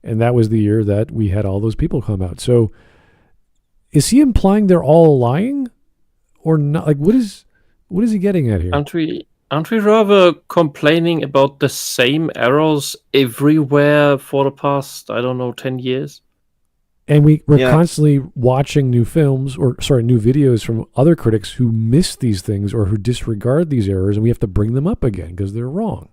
And that was the year that we had all those people come out. So is he implying they're all lying or not? Like, what is he getting at here? Aren't we rather complaining about the same errors everywhere for the past, 10 years? And we're constantly watching new videos from other critics who miss these things or who disregard these errors, and we have to bring them up again because they're wrong.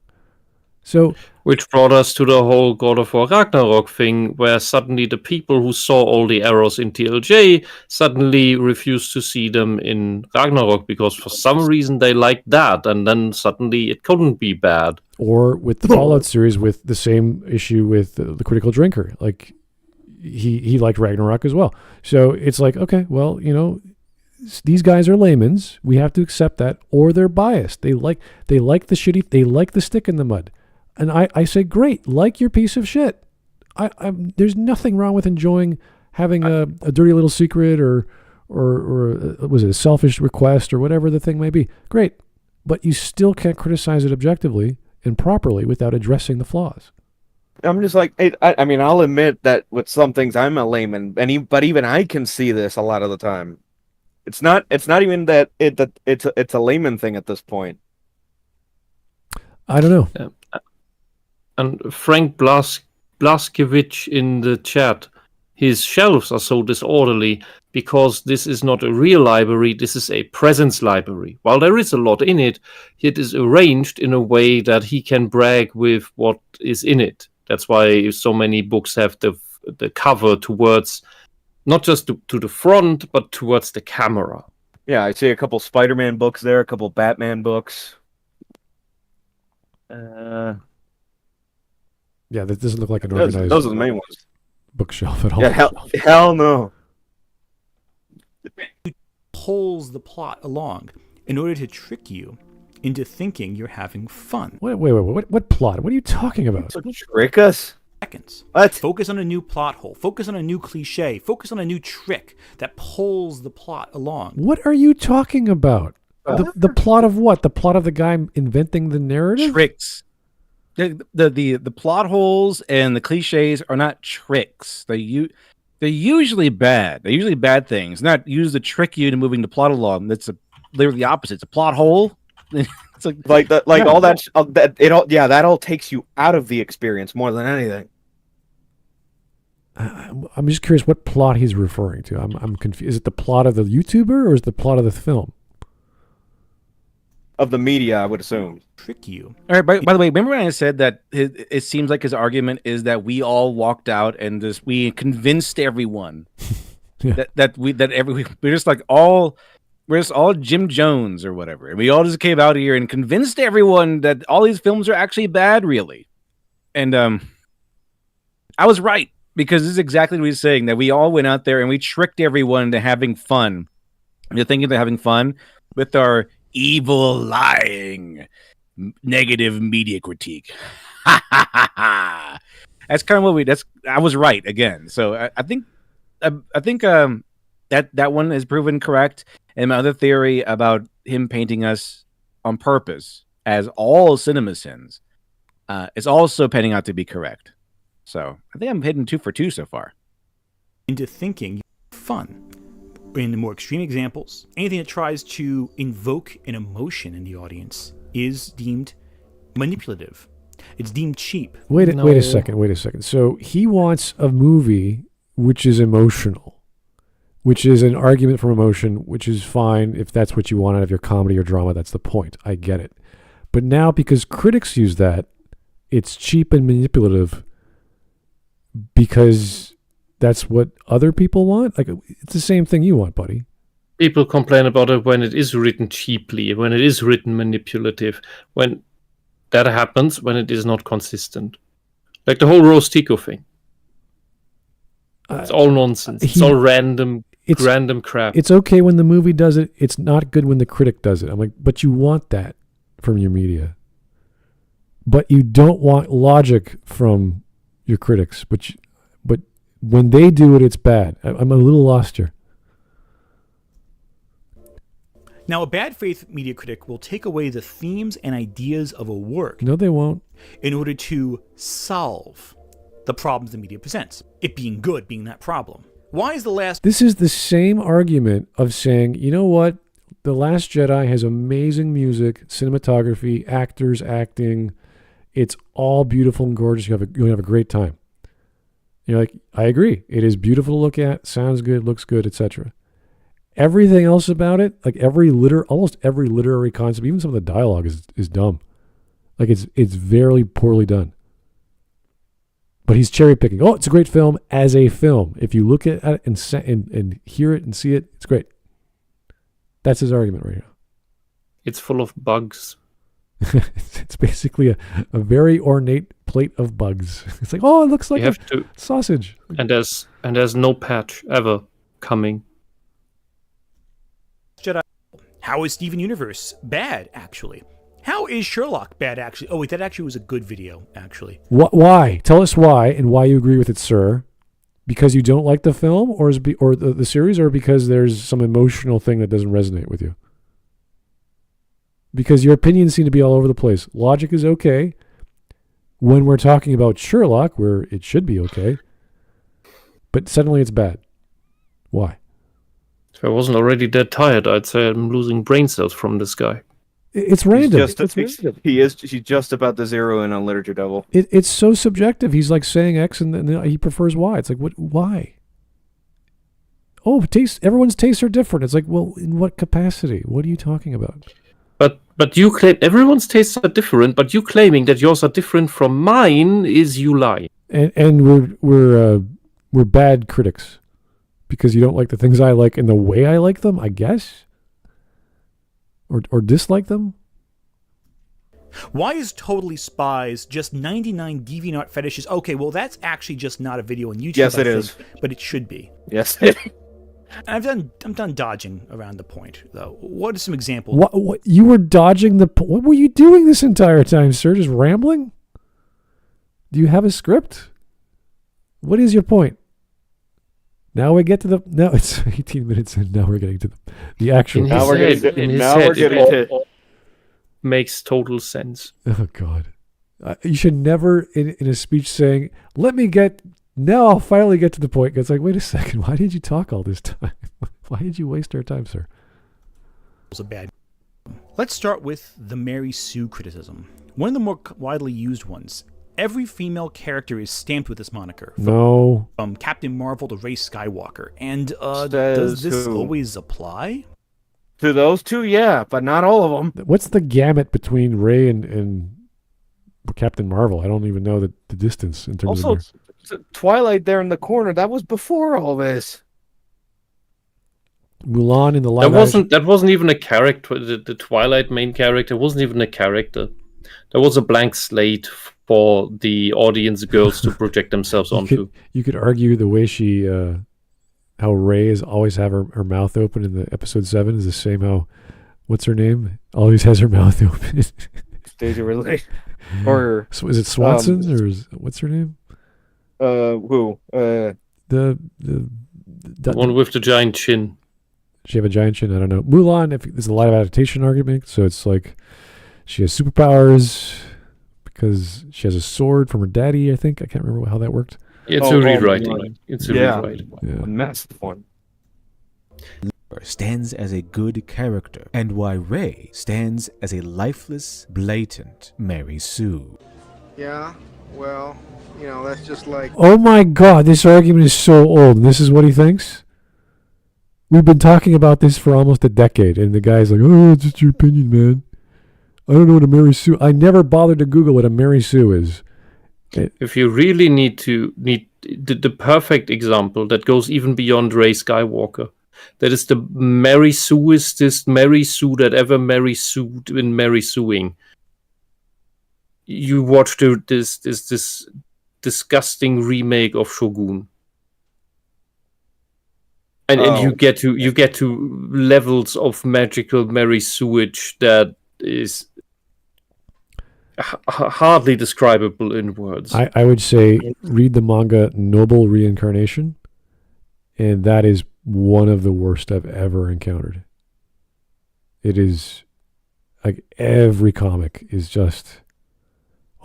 So, which brought us to the whole God of War Ragnarok thing, where suddenly the people who saw all the errors in TLJ suddenly refused to see them in Ragnarok because for some reason they liked that, and then suddenly it couldn't be bad. Or with the Fallout series, with the same issue with the Critical Drinker, like he liked Ragnarok as well. So it's like, okay, well, these guys are laymen's. We have to accept that, or they're biased. They like the stick in the mud. And I say, great, like your piece of shit. There's nothing wrong with enjoying having a dirty little secret or was it a selfish request or whatever the thing may be. Great. But you still can't criticize it objectively and properly without addressing the flaws. I'm just like, I mean, I'll admit that with some things I'm a layman, but even I can see this a lot of the time. It's not even that it's a layman thing at this point. I don't know. And Frank Blaskevich in the chat, his shelves are so disorderly because this is not a real library, this is a presence library. While there is a lot in it, it is arranged in a way that he can brag with what is in it. That's why so many books have the cover towards, not just to the front, but towards the camera. Yeah, I see a couple Spider-Man books there, a couple Batman books. Yeah, that doesn't look like an organized. Those are the main ones. Bookshelf at all. Yeah, hell no. It pulls the plot along in order to trick you into thinking you're having fun. Wait. What plot? What are you talking about? Trick us? Seconds. What? Focus on a new plot hole. Focus on a new cliche. Focus on a new trick that pulls the plot along. What are you talking about? The plot of what? The plot of the guy inventing the narrative? Tricks. The plot holes and the cliches are not tricks. They're usually bad. They're usually bad things. Not used to trick you into moving the plot along. That's literally the opposite. It's a plot hole. It's that all takes you out of the experience more than anything. I'm just curious what plot he's referring to. I'm confused. Is it the plot of the YouTuber or is it the plot of the film? Of the media, I would assume. Trick you. All right. By the way, remember when I said that it seems like his argument is that we all walked out and we convinced everyone we're just all Jim Jones or whatever, and we all just came out here and convinced everyone that all these films are actually bad, really. And I was right, because this is exactly what he's saying, that we all went out there and we tricked everyone into having fun. You're thinking they're having fun with our evil, lying, negative media critique. That's kind of what I was right again. So I think that one is proven correct. And my other theory about him painting us on purpose as all CinemaSins is also panning out to be correct. So I think I'm hitting 2 for 2 so far. Into thinking fun. In the more extreme examples, anything that tries to invoke an emotion in the audience is deemed manipulative. It's deemed cheap. Wait a second. So he wants a movie which is emotional, which is an argument from emotion, which is fine if that's what you want out of your comedy or drama. That's the point. I get it. But now, because critics use that, it's cheap and manipulative because that's what other people want? Like, it's the same thing you want, buddy. People complain about it when it is written cheaply, when it is written manipulative, when that happens, when it is not consistent. Like the whole Rose Tico thing. It's all nonsense. It's all random crap. It's okay when the movie does it. It's not good when the critic does it. I'm like, but you want that from your media. but you don't want logic from your critics. But when they do it, it's bad. I'm a little lost here. Now, a bad faith media critic will take away the themes and ideas of a work. No, they won't. In order to solve the problems the media presents. It being good being that problem. Why is The Last... This is the same argument of saying, you know what? The Last Jedi has amazing music, cinematography, actors acting. It's all beautiful and gorgeous. You'll have a great time. You're like, I agree. It is beautiful to look at, sounds good, looks good, etc. Everything else about it, like almost every literary concept, even some of the dialogue is dumb. Like it's very poorly done. But he's cherry picking. Oh, it's a great film as a film. If you look at it and hear it and see it, it's great. That's his argument right now. It's full of bugs. It's basically a very ornate plate of bugs. It's like, oh, it looks like sausage. And there's no patch ever coming. Jedi. How is Steven Universe bad, actually? How is Sherlock bad, actually? Oh, wait, that actually was a good video, actually. Why? Tell us why and why you agree with it, sir. Because you don't like the film or the series, or because there's some emotional thing that doesn't resonate with you? Because your opinions seem to be all over the place. Logic is okay when we're talking about Sherlock, where it should be okay, but suddenly it's bad. Why? If I wasn't already that tired, I'd say I'm losing brain cells from this guy. It's random. He's just about to zero in on LiteratureDevil. It's so subjective. He's like saying X and then he prefers Y. It's like, what? Why? Oh, everyone's tastes are different. It's like, well, in what capacity? What are you talking about? But you claim everyone's tastes are different, but you claiming that yours are different from mine is you lying. And we're bad critics because you don't like the things I like and the way I like them, I guess. Or dislike them? Why is Totally Spies just 99 DeviantArt fetishes? Okay, well, that's actually just not a video on YouTube. Yes, it is. But it should be. Yes. I'm done dodging around the point, though. What are some examples? What you were dodging the... What were you doing this entire time, sir? Just rambling? Do you have a script? What is your point? Now we get to the... No, it's 18 minutes in. Now we're getting to the actual... Now we're getting to... Makes total sense. Oh, God. You should never, in a speech, saying, let me get... Now I'll finally get to the point. It's like, wait a second. Why did you talk all this time? Why did you waste our time, sir? A bad. Let's start with the Mary Sue criticism. One of the more widely used ones. Every female character is stamped with this moniker. From Captain Marvel to Rey Skywalker. And does this always apply? To those two, yeah, but not all of them. What's the gamut between Rey and Captain Marvel? I don't even know the distance in terms of... Twilight there in the corner, that was before all this. Mulan in the live That wasn't even a character. The Twilight main character wasn't even a character. That was a blank slate for the audience girls to project themselves onto. You could argue the way she, how Rey is always have her mouth open in the episode 7 is the same how, what's her name? Always has her mouth open. Daisy Ridley. Or so is it Swanson or what's her name? Who? The one with the giant chin. She have a giant chin? I don't know. Mulan, there's a live adaptation argument, so it's like she has superpowers because she has a sword from her daddy, I think. I can't remember how that worked. It's a rewriting. It's a rewriting. Yeah. A massive one. Stands as a good character, and why Rey stands as a lifeless, blatant Mary Sue. Yeah, well, you know, that's just like... Oh my God, this argument is so old, and this is what he thinks? We've been talking about this for almost a decade, and the guy's like, oh, it's just your opinion, man. I don't know what a Mary Sue... I never bothered to Google what a Mary Sue is. If you really need the perfect example that goes even beyond Rey Skywalker, that is the Mary Sueist Mary Sue that ever Mary Sued in Mary Suing. You watch this disgusting remake of Shogun, and you get to levels of magical Mary Sewage that is hardly describable in words. I would say read the manga Noble Reincarnation, and that is one of the worst I've ever encountered. It is like every comic is just,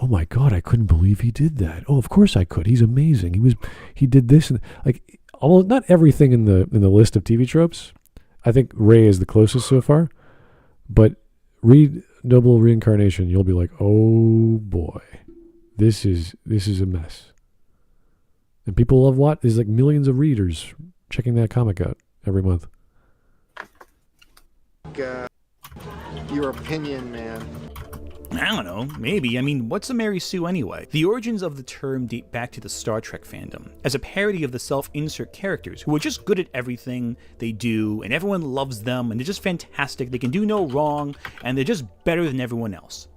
oh my God, I couldn't believe he did that. Oh, of course I could. He's amazing. He did this, and like almost not everything in the list of TV tropes. I think Ray is the closest so far, but read Noble Reincarnation, you'll be like, oh boy, this is a mess. And people love what? There's like millions of readers checking that comic out every month. Your opinion, man. I don't know, maybe. I mean, what's a Mary Sue anyway? The origins of the term date back to the Star Trek fandom, as a parody of the self-insert characters who are just good at everything they do, and everyone loves them, and they're just fantastic, they can do no wrong, and they're just better than everyone else.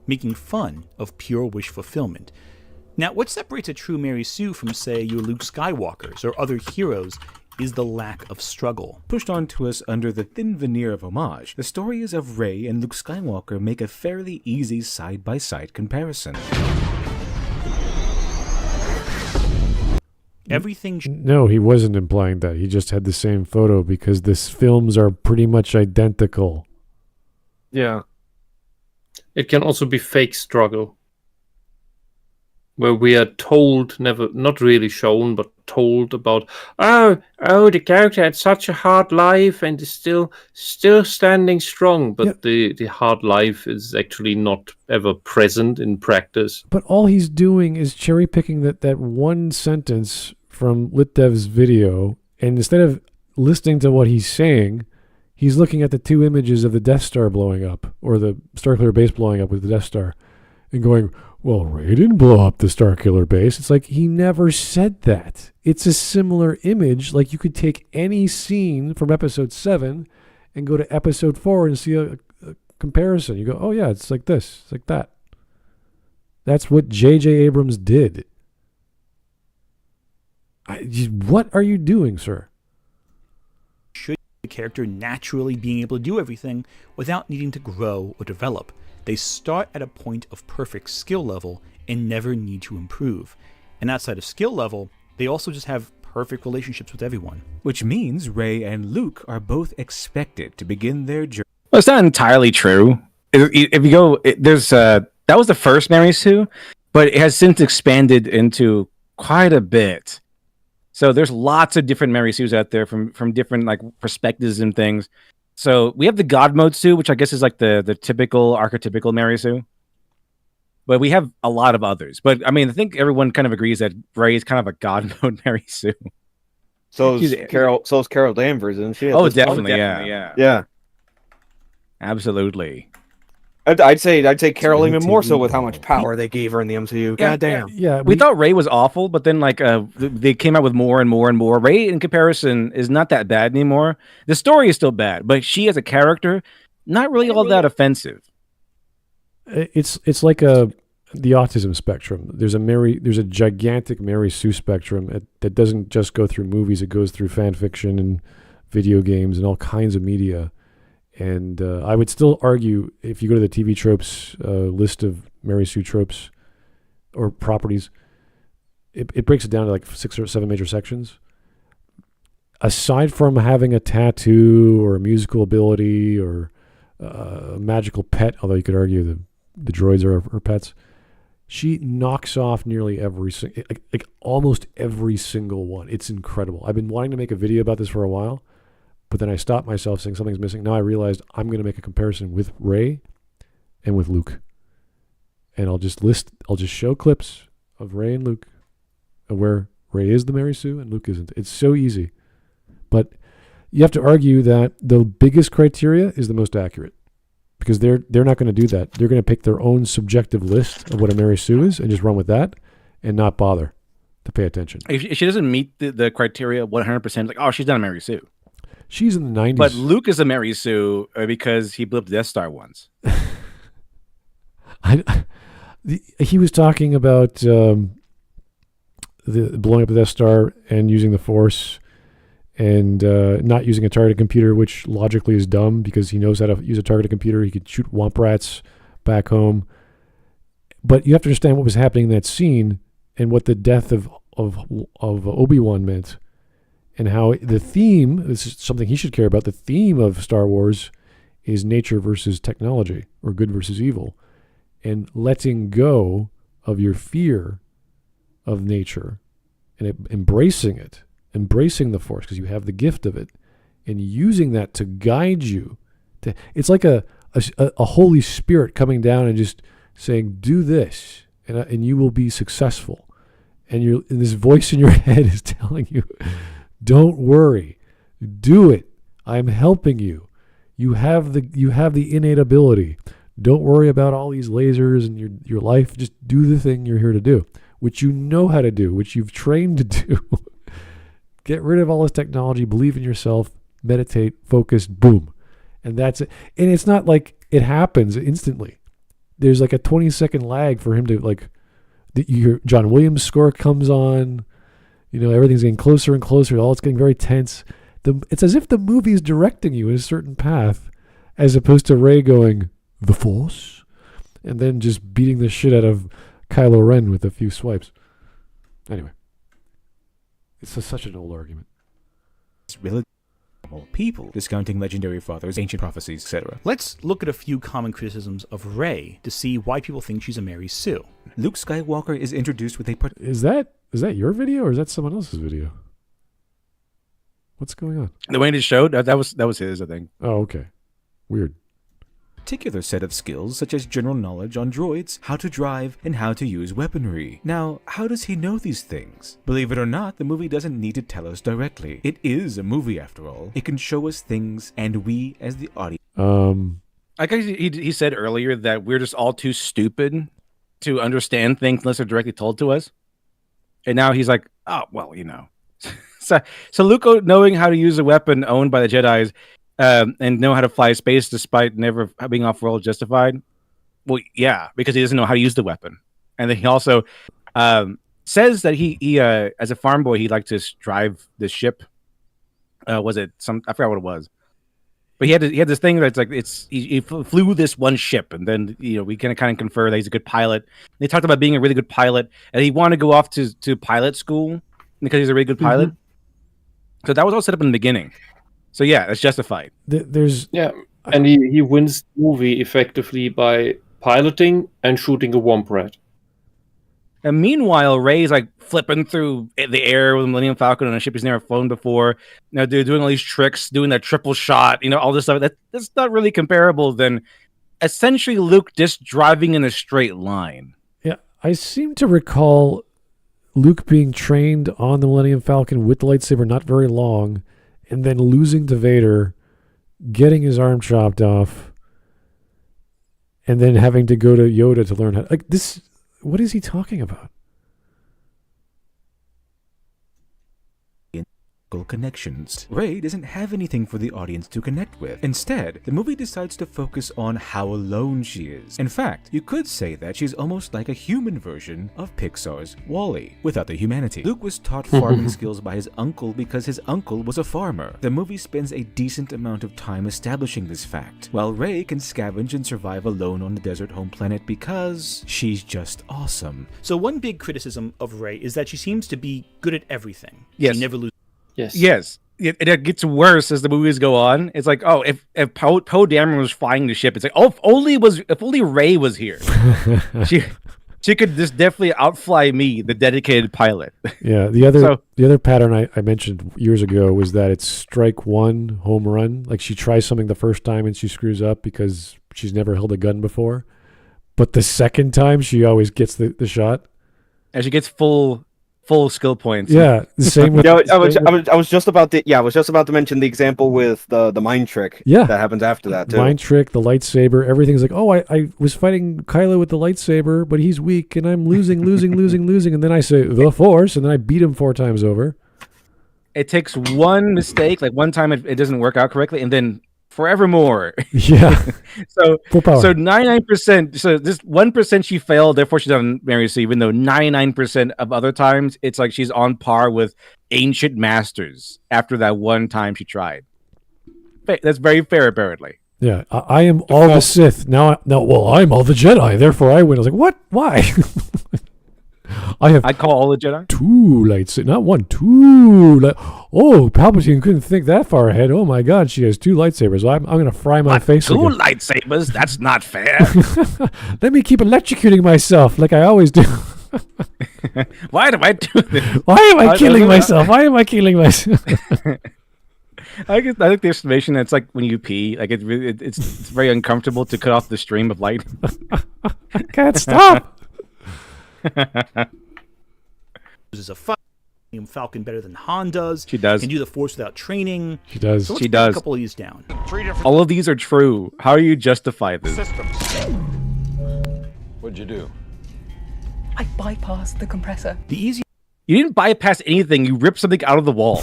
Making fun of pure wish fulfillment. Now, what separates a true Mary Sue from, say, your Luke Skywalkers or other heroes is the lack of struggle. Pushed onto us under the thin veneer of homage, the stories of Rey and Luke Skywalker make a fairly easy side-by-side comparison. Everything... No, he wasn't implying that. He just had the same photo because the films are pretty much identical. Yeah. It can also be fake struggle, where we are told, not really shown, but told about, oh, the character had such a hard life and is still standing strong, but the hard life is actually not ever present in practice. But all he's doing is cherry picking that one sentence from LitDev's video, and instead of listening to what he's saying, he's looking at the two images of the Death Star blowing up, or the Starkiller base blowing up with the Death Star, and going, well, Ray didn't blow up the Starkiller base. It's like he never said that. It's a similar image. Like you could take any scene from episode 7 and go to episode 4 and see a comparison. You go, oh yeah, it's like this, it's like that. That's what J.J. Abrams did. What are you doing, sir? Should the character naturally being able to do everything without needing to grow or develop. They start at a point of perfect skill level and never need to improve. And outside of skill level, they also just have perfect relationships with everyone. Which means Rey and Luke are both expected to begin their journey. Well, it's not entirely true. If you go, that was the first Mary Sue, but it has since expanded into quite a bit. So there's lots of different Mary Sues out there from different like perspectives and things. So we have the God Mode Sue, which I guess is like the typical archetypical Mary Sue. But we have a lot of others. But I mean, I think everyone kind of agrees that Rey is kind of a God Mode Mary Sue. So is Carol Danvers, isn't she? Oh, definitely, yeah. Yeah. Absolutely. I'd say Carol even more so with how much power they gave her in the MCU. God damn. Yeah, we thought Rey was awful, but then like they came out with more and more and more. Rey, in comparison, is not that bad anymore. The story is still bad, but she as a character, not really all that offensive. It's like the autism spectrum. There's a gigantic Mary Sue spectrum that doesn't just go through movies. It goes through fan fiction and video games and all kinds of media. And I would still argue, if you go to the TV tropes list of Mary Sue tropes or properties, it breaks it down to like 6 or 7 major sections. Aside from having a tattoo or a musical ability or a magical pet, although you could argue the droids are her pets, she knocks off nearly like almost every single one. It's incredible. I've been wanting to make a video about this for a while. But then I stopped myself saying something's missing. Now I realized I'm going to make a comparison with Rey and with Luke. And I'll just show clips of Rey and Luke where Rey is the Mary Sue and Luke isn't. It's so easy. But you have to argue that the biggest criteria is the most accurate. Because they're not going to do that. They're going to pick their own subjective list of what a Mary Sue is and just run with that and not bother to pay attention. If she doesn't meet the criteria 100%, like, oh, she's not a Mary Sue. She's in the 90s. But Luke is a Mary Sue because he blew up the Death Star once. He was talking about the blowing up the Death Star and using the Force and not using a targeted computer, which logically is dumb because he knows how to use a targeted computer. He could shoot womp rats back home. But you have to understand what was happening in that scene and what the death of Obi-Wan meant, and how the theme, this is something he should care about, the theme of Star Wars is nature versus technology, or good versus evil, and letting go of your fear of nature and embracing it, embracing the Force, because you have the gift of it, and using that to guide you. It's like a Holy Spirit coming down and just saying, do this, and you will be successful. And this voice in your head is telling you, don't worry, do it. I'm helping you. You have the innate ability. Don't worry about all these lasers and your life. Just do the thing you're here to do, which you know how to do, which you've trained to do. Get rid of all this technology, believe in yourself, meditate, focus, boom. And that's it. And it's not like it happens instantly. There's like a 20-second lag for him to your John Williams score comes on, everything's getting closer and closer. All it's getting very tense. It's as if the movie is directing you in a certain path, as opposed to Rey going, the Force, and then just beating the shit out of Kylo Ren with a few swipes. Anyway, it's such an old argument. It's really people, discounting legendary fathers, ancient prophecies, etc. Let's look at a few common criticisms of Rey to see why people think she's a Mary Sue. Luke Skywalker is introduced with a... Is that your video, or is that someone else's video? What's going on? The way it showed, that was his, I think. Oh, okay. Weird. Particular set of skills such as general knowledge on droids, how to drive, and how to use weaponry. Now, how does he know these things? Believe it or not, the movie doesn't need to tell us directly. It is a movie after all. It can show us things, and we, as the audience... I guess he said earlier that we're just all too stupid to understand things unless they're directly told to us. And now he's like, oh, well, So Luke, knowing how to use a weapon owned by the Jedis, and know how to fly space despite never being off-world justified. Well, yeah, because he doesn't know how to use the weapon. And then he also says that he as a farm boy, he liked to drive this ship. Was it I forgot what it was. But he had this thing that's like he flew this one ship, and then we kind of confer that he's a good pilot. And they talked about being a really good pilot, and he wanted to go off to pilot school because he's a really good pilot. Mm-hmm. So that was all set up in the beginning. So yeah, that's justified. And he wins the movie effectively by piloting and shooting a womp rat. And meanwhile, Rey's like flipping through the air with a Millennium Falcon on a ship he's never flown before. They're doing all these tricks, doing that triple shot, all this stuff. That's not really comparable than essentially Luke just driving in a straight line. Yeah, I seem to recall Luke being trained on the Millennium Falcon with the lightsaber not very long, and then losing to Vader, getting his arm chopped off, and then having to go to Yoda to learn how. This, what is he talking about? Connections. Rey doesn't have anything for the audience to connect with. Instead, the movie decides to focus on how alone she is. In fact, you could say that she's almost like a human version of Pixar's WALL-E, without the humanity. Luke was taught farming skills by his uncle because his uncle was a farmer. The movie spends a decent amount of time establishing this fact, while Rey can scavenge and survive alone on the desert home planet because she's just awesome. So one big criticism of Rey is that she seems to be good at everything. Yes. She never loses. Yes. It gets worse as the movies go on. It's like, oh, if Poe Dameron was flying the ship, it's like, oh, if only Rey was here, she could just definitely outfly me, the dedicated pilot. Yeah. The other pattern I mentioned years ago was that it's strike one, home run. Like she tries something the first time and she screws up because she's never held a gun before, but the second time she always gets the shot, and she gets full skill points. Yeah, the same with I was just about to mention the example with the mind trick. Yeah, that happens after that too. Mind trick, the lightsaber, everything's like, oh, I was fighting Kylo with the lightsaber, but he's weak and I'm losing, and then I say the Force, and then I beat him 4 times over. It takes one mistake, like one time it doesn't work out correctly, and then forevermore. Yeah. So 99%. So this 1% she failed, therefore she's on Mary Sue, even though 99% of other times it's like she's on par with ancient masters after that one time she tried. That's very fair, apparently. Yeah, I am all the Sith. Now, well, I'm all the Jedi, therefore I win. I was like, what? Why? I call all the Jedi. 2 lightsabers, not 1, 2. Oh, Palpatine couldn't think that far ahead. Oh my God, she has 2 lightsabers. I'm going to fry my face. 2 lightsabers? That's not fair. Let me keep electrocuting myself like I always do. Why do I do this? Why am I killing myself? Why am I killing myself? I think the estimation that's like when you pee, like it's very uncomfortable to cut off the stream of light. I can't stop. This is a Falcon better than Han does. She does. Can do the Force without training. She does. So let's She break does. A couple of these down. All of these are true. How do you justify this? What'd you do? I bypassed the compressor. The easy. You didn't bypass anything. You ripped something out of the wall.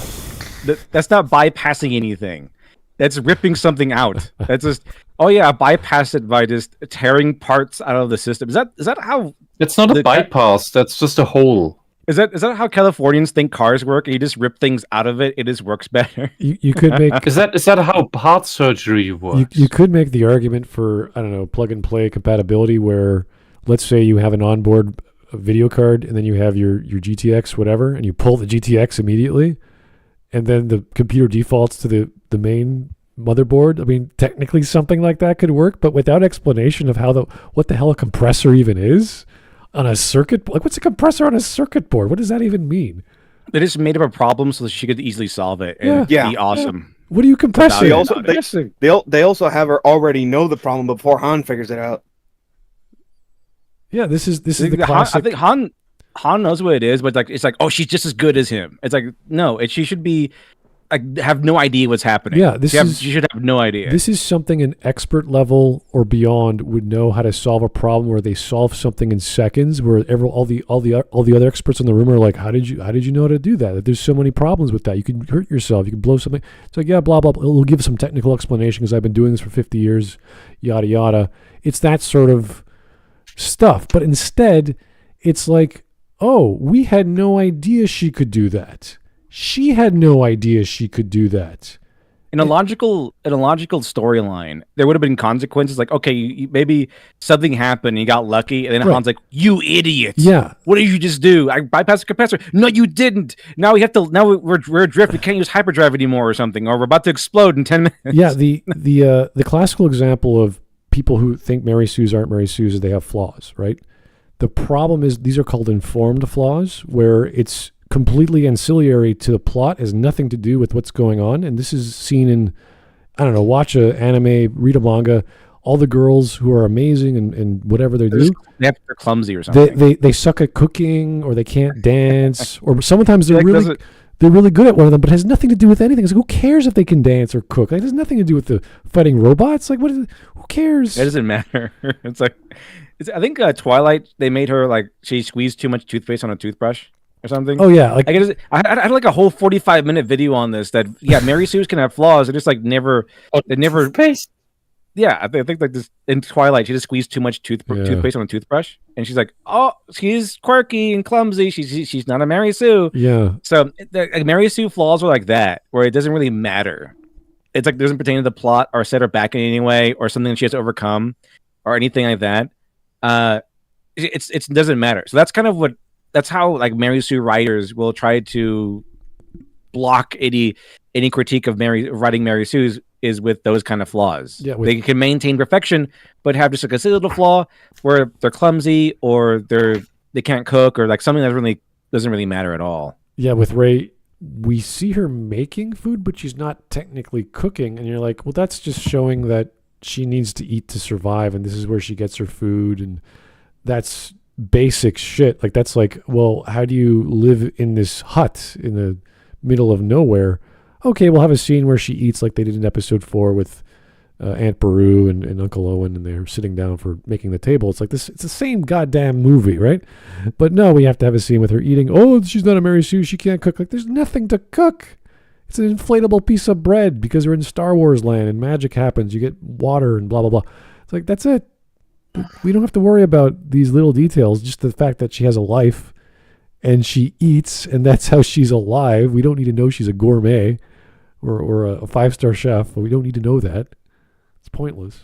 That's not bypassing anything. That's ripping something out. That's just, oh yeah, I bypassed it by just tearing parts out of the system. Is that how? It's not a bypass. That's just a hole. Is that how Californians think cars work? You just rip things out of it. It just works better. You could make is that how heart surgery works? You could make the argument for, I don't know, plug and play compatibility, where let's say you have an onboard video card and then you have your GTX whatever, and you pull the GTX immediately, and then the computer defaults to the main motherboard. I mean, technically something like that could work, but without explanation of what the hell a compressor even is on a circuit. Like, what's a compressor on a circuit board? What does that even mean? They just made up a problem so that she could easily solve it and be awesome. Yeah. What are you compressing? They also have her already know the problem before Han figures it out. Yeah, this is the classic. I think Han knows what it is, but it's like, oh, she's just as good as him. It's like, no, she should be like have no idea what's happening. Yeah, she should have no idea. This is something an expert level or beyond would know how to solve a problem, where they solve something in seconds. Where all the other experts in the room are like, how did you know how to do that? There's so many problems with that. You can hurt yourself. You can blow something. It's like, yeah, blah blah blah. It'll give some technical explanation because I've been doing this for 50 years. Yada yada. It's that sort of stuff. But instead, it's like, oh, we had no idea she could do that. She had no idea she could do that. In a logical storyline, there would have been consequences. Like, okay, maybe something happened and you got lucky, and then Han's like, "You idiot! Yeah, what did you just do? I bypassed the compressor. No, you didn't. Now we have to. Now we're adrift. We can't use hyperdrive anymore, or something, or we're about to explode in 10 minutes." Yeah, the classical example of people who think Mary Sue's aren't Mary Sue's is they have flaws, right? The problem is these are called informed flaws, where it's completely ancillary to the plot, has nothing to do with what's going on. And this is seen in, I don't know, watch an anime, read a manga. All the girls who are amazing and whatever they do, they're clumsy or something. They suck at cooking, or they can't dance, or sometimes they're really good at one of them, but it has nothing to do with anything. It's like, who cares if they can dance or cook? It has nothing to do with the fighting robots. Like, who cares? It doesn't matter. It's like, I think Twilight, they made her like she squeezed too much toothpaste on a toothbrush or something. Oh yeah, like I had like a whole 45-minute video on this. That Mary Sue's can have flaws. They're just like never. Toothpaste. Yeah, I think like this in Twilight, she just squeezed too much toothpaste on a toothbrush, and she's like, "Oh, she's quirky and clumsy. She's not a Mary Sue." Yeah. So Mary Sue flaws are like that, where it doesn't really matter. It's like it doesn't pertain to the plot or set her back in any way, or something she has to overcome, or anything like that. It doesn't matter. So that's how like Mary Sue writers will try to block any critique of writing Mary Sue's is with those kind of flaws. Yeah, they can maintain perfection, but have just like a silly little flaw where they're clumsy or they can't cook, or like something that doesn't really matter at all. Yeah, with Ray, we see her making food, but she's not technically cooking, and you're like, well, that's just showing that she needs to eat to survive, and this is where she gets her food, and that's basic shit. Like, that's like, well, how do you live in this hut in the middle of nowhere? Okay, we'll have a scene where she eats like they did in episode 4 with Aunt Beru and Uncle Owen, and they're sitting down for making the table. It's like this. It's the same goddamn movie, right? But no, we have to have a scene with her eating. Oh, she's not a Mary Sue. She can't cook. Like, there's nothing to cook. It's an inflatable piece of bread because we're in Star Wars land and magic happens. You get water and blah, blah, blah. It's like, that's it. We don't have to worry about these little details. Just the fact that she has a life and she eats, and that's how she's alive. We don't need to know she's a gourmet or a 5-star chef. We don't need to know that. pointless.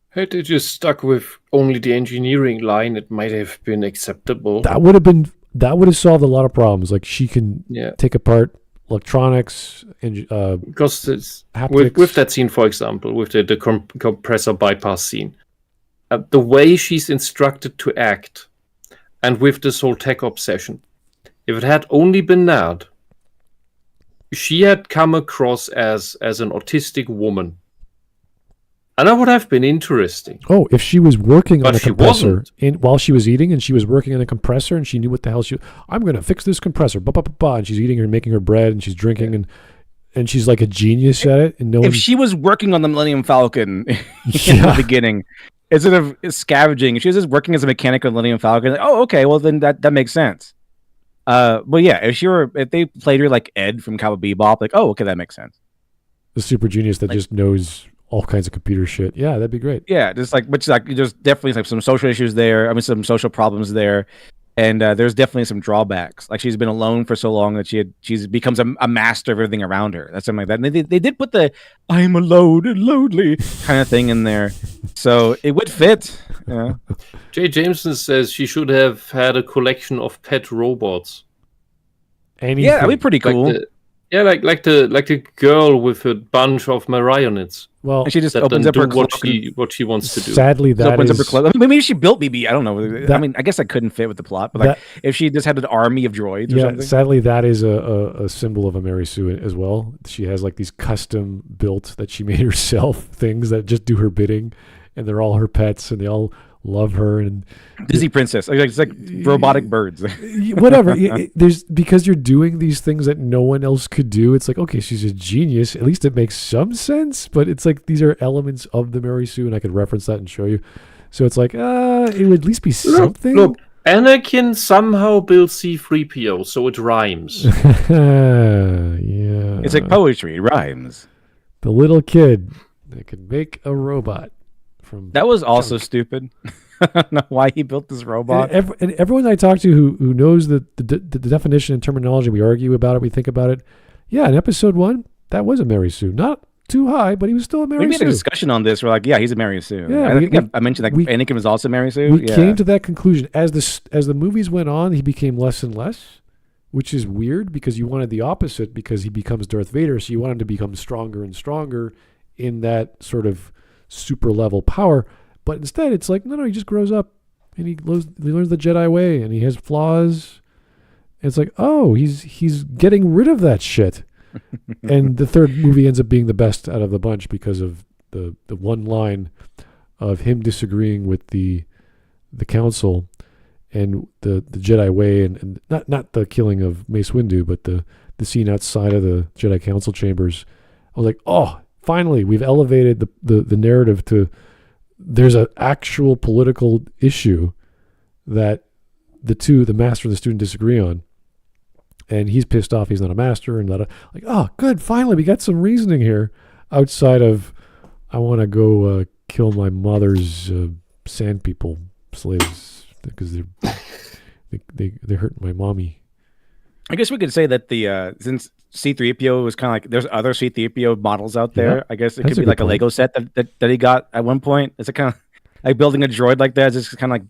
Had they just stuck with only the engineering line, it might have been acceptable. That would have solved a lot of problems. Like she can take apart electronics and because it's haptics. With that scene, for example, with the compressor bypass scene, the way she's instructed to act, and with this whole tech obsession, if it had only been that, she had come across as an autistic woman. And that would have been interesting. Oh, if she was working on a compressor while she was eating, and she was working on a compressor, and she knew what the hell I'm going to fix this compressor, and she's eating and making her bread, and she's drinking, and she's like a genius at it. And if she was working on the Millennium Falcon in the beginning, instead of scavenging, she was just working as a mechanic on the Millennium Falcon. Like, oh, okay, well then that makes sense. But yeah, if they played her like Ed from Cowboy Bebop, like, oh, okay, that makes sense. The super genius that just knows all kinds of computer shit. Yeah, that'd be great. Yeah, there's definitely like some social issues there. I mean, some social problems there, and there's definitely some drawbacks. Like she's been alone for so long that she's becomes a master of everything around her. That's something like that. And they did put the "I'm alone and lonely" kind of thing in there, so it would fit. Yeah. Jay Jameson says she should have had a collection of pet robots. Anything. Yeah, that'd be pretty cool. Like the girl with a bunch of marionettes. Well, and she just opens up her cloak what she wants to do. Sadly, that opens is... up her cloak. I mean, maybe she built BB. I don't know. I mean, I guess that couldn't fit with the plot. But if she just had an army of droids or something. Sadly, that is a symbol of a Mary Sue as well. She has like these custom built that she made herself things that just do her bidding, and they're all her pets, and they all love her. And Disney princess. It's like robotic birds. Whatever. There's because you're doing these things that no one else could do. It's like, okay, she's a genius. At least it makes some sense. But it's like these are elements of the Mary Sue, and I could reference that and show you. So it's like, it would at least be something. Look, Anakin somehow built C-3PO, so it rhymes. Yeah. It's like poetry. It rhymes. The little kid that could make a robot. That was also stupid. I don't know why he built this robot. And everyone I talk to who knows the definition and terminology, we argue about it, we think about it. Yeah, in episode 1, that was a Mary Sue. Not too high, but he was still a Mary Sue. We had a discussion on this. We're like, yeah, he's a Mary Sue. Yeah, I mentioned that Anakin was also Mary Sue. We came to that conclusion. As the movies went on, he became less and less, which is weird because you wanted the opposite because he becomes Darth Vader, so you want him to become stronger and stronger in that sort of super level power, but instead it's like no, he just grows up and he learns the Jedi way, and he has flaws. And it's like, oh, he's getting rid of that shit. And the third movie ends up being the best out of the bunch because of the one line of him disagreeing with the council and the Jedi way, and not the killing of Mace Windu, but the scene outside of the Jedi Council chambers. I was like, oh, finally, we've elevated the narrative to there's an actual political issue that the master and the student disagree on. And he's pissed off he's not a master and oh, good, finally, we got some reasoning here outside of I want to go kill my mother's sand people slaves because they're hurting my mommy. I guess we could say that since C-3PO was kind of like there's other C-3PO models out there. Yeah, I guess it could be like a Lego set that he got at one point. It's a kind of like building a droid like that. It's just kind of like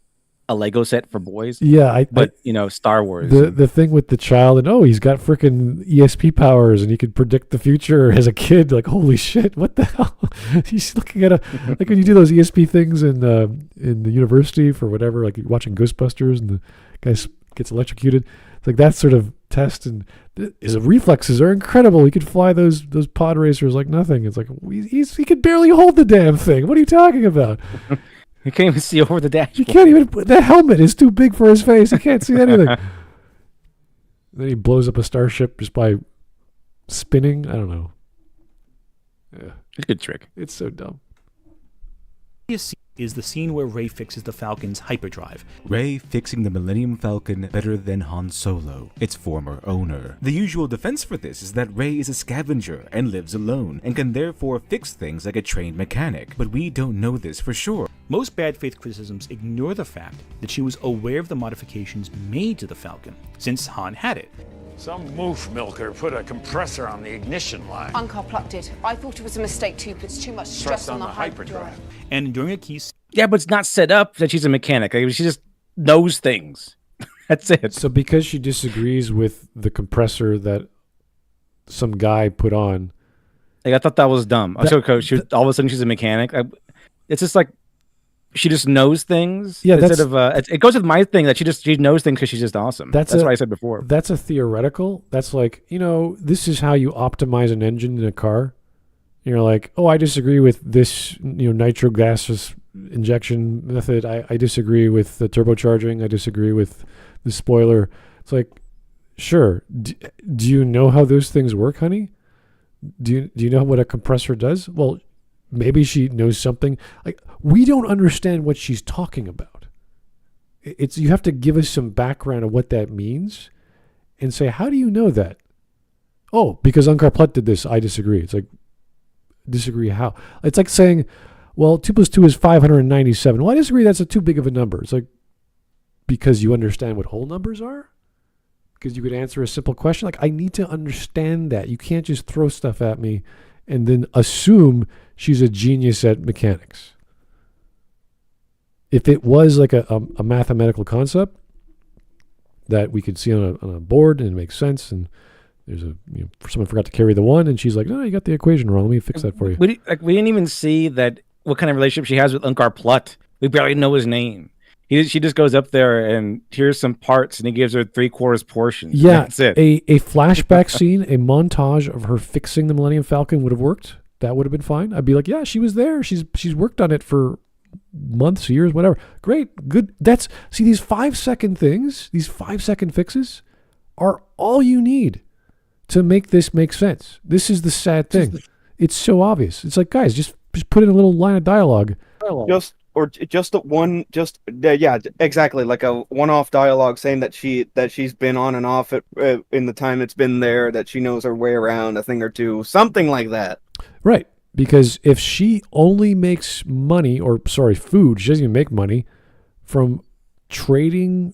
a Lego set for boys. Yeah, but Star Wars. The thing with the child and he's got freaking ESP powers and he could predict the future as a kid. Like, holy shit, what the hell? He's looking at like when you do those ESP things in the university for whatever, like you're watching Ghostbusters and the guy gets electrocuted. It's like that sort of test, and his reflexes are incredible. He could fly those pod racers like nothing. It's like he could barely hold the damn thing. What are you talking about? He can't even see over the dashboard. He can't even. The helmet is too big for his face. He can't see anything. Then he blows up a starship just by spinning. I don't know. Yeah, it's a good trick. It's so dumb. Is the scene where Rey fixes the Falcon's hyperdrive. Rey fixing the Millennium Falcon better than Han Solo, its former owner. The usual defense for this is that Rey is a scavenger and lives alone, and can therefore fix things like a trained mechanic, but we don't know this for sure. Most bad faith criticisms ignore the fact that she was aware of the modifications made to the Falcon, since Han had it. Some moof milker put a compressor on the ignition line. Unkar plucked it. I thought it was a mistake too, puts too much stress on the hyperdrive. And during a key Yeah, but it's not set up that she's a mechanic. Like, she just knows things. That's it. So because she disagrees with the compressor that some guy put on, like, I thought that was dumb. All of a sudden she's a mechanic. It's just like she just knows things. Yeah, instead of it goes with my thing that she knows things because she's just awesome. That's what I said before. That's a theoretical. That's like, this is how you optimize an engine in a car. You're like, oh, I disagree with this, nitro gases injection method. I disagree with the turbocharging. I disagree with the spoiler. It's like, sure. Do you know how those things work, honey? Do you know what a compressor does? Well, maybe she knows something. Like, we don't understand what she's talking about. You have to give us some background of what that means and say, how do you know that? Oh, because Unkar Plutt did this. I disagree. It's like, disagree how? It's like saying, well, 2 + 2 is 597. Well, I disagree. That's too big of a number. It's like, because you understand what whole numbers are? Because you could answer a simple question. Like, I need to understand that. You can't just throw stuff at me and then assume she's a genius at mechanics. If it was like a mathematical concept that we could see on a board and it makes sense, and there's someone forgot to carry the one, and she's like, no, you got the equation wrong. Let me fix that for you. We didn't even see that what kind of relationship she has with Unkar Plutt. We barely know his name. She just goes up there and here's some parts, and he gives her 3/4 portions. Yeah, that's it. A flashback scene, a montage of her fixing the Millennium Falcon would have worked. That would have been fine. I'd be like, yeah, she was there. She's worked on it for months, years, whatever. Great, good. See, these 5-second things, these 5-second fixes are all you need to make this make sense. This is the sad thing. It's so obvious. It's like, guys, just put in a little line of dialogue. Yeah, exactly, like a one-off dialogue saying that she's been on and off in the time it's been there, that she knows her way around a thing or two, something like that. Right, because if she only makes money, food, she doesn't even make money from trading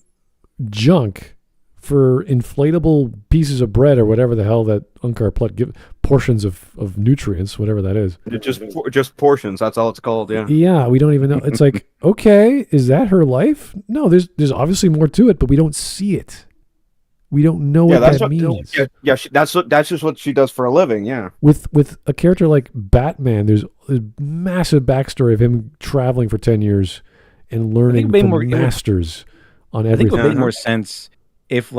junk for inflatable pieces of bread or whatever the hell that Unkar Plutt give portions of nutrients, whatever that is. Just portions. That's all it's called. Yeah. Yeah, we don't even know. It's like, okay, is that her life? No, there's obviously more to it, but we don't see it. We don't know what that means. That's just what she does for a living. Yeah. With a character like Batman, there's a massive backstory of him traveling for 10 years and learning from masters on everything. I think it would make more sense if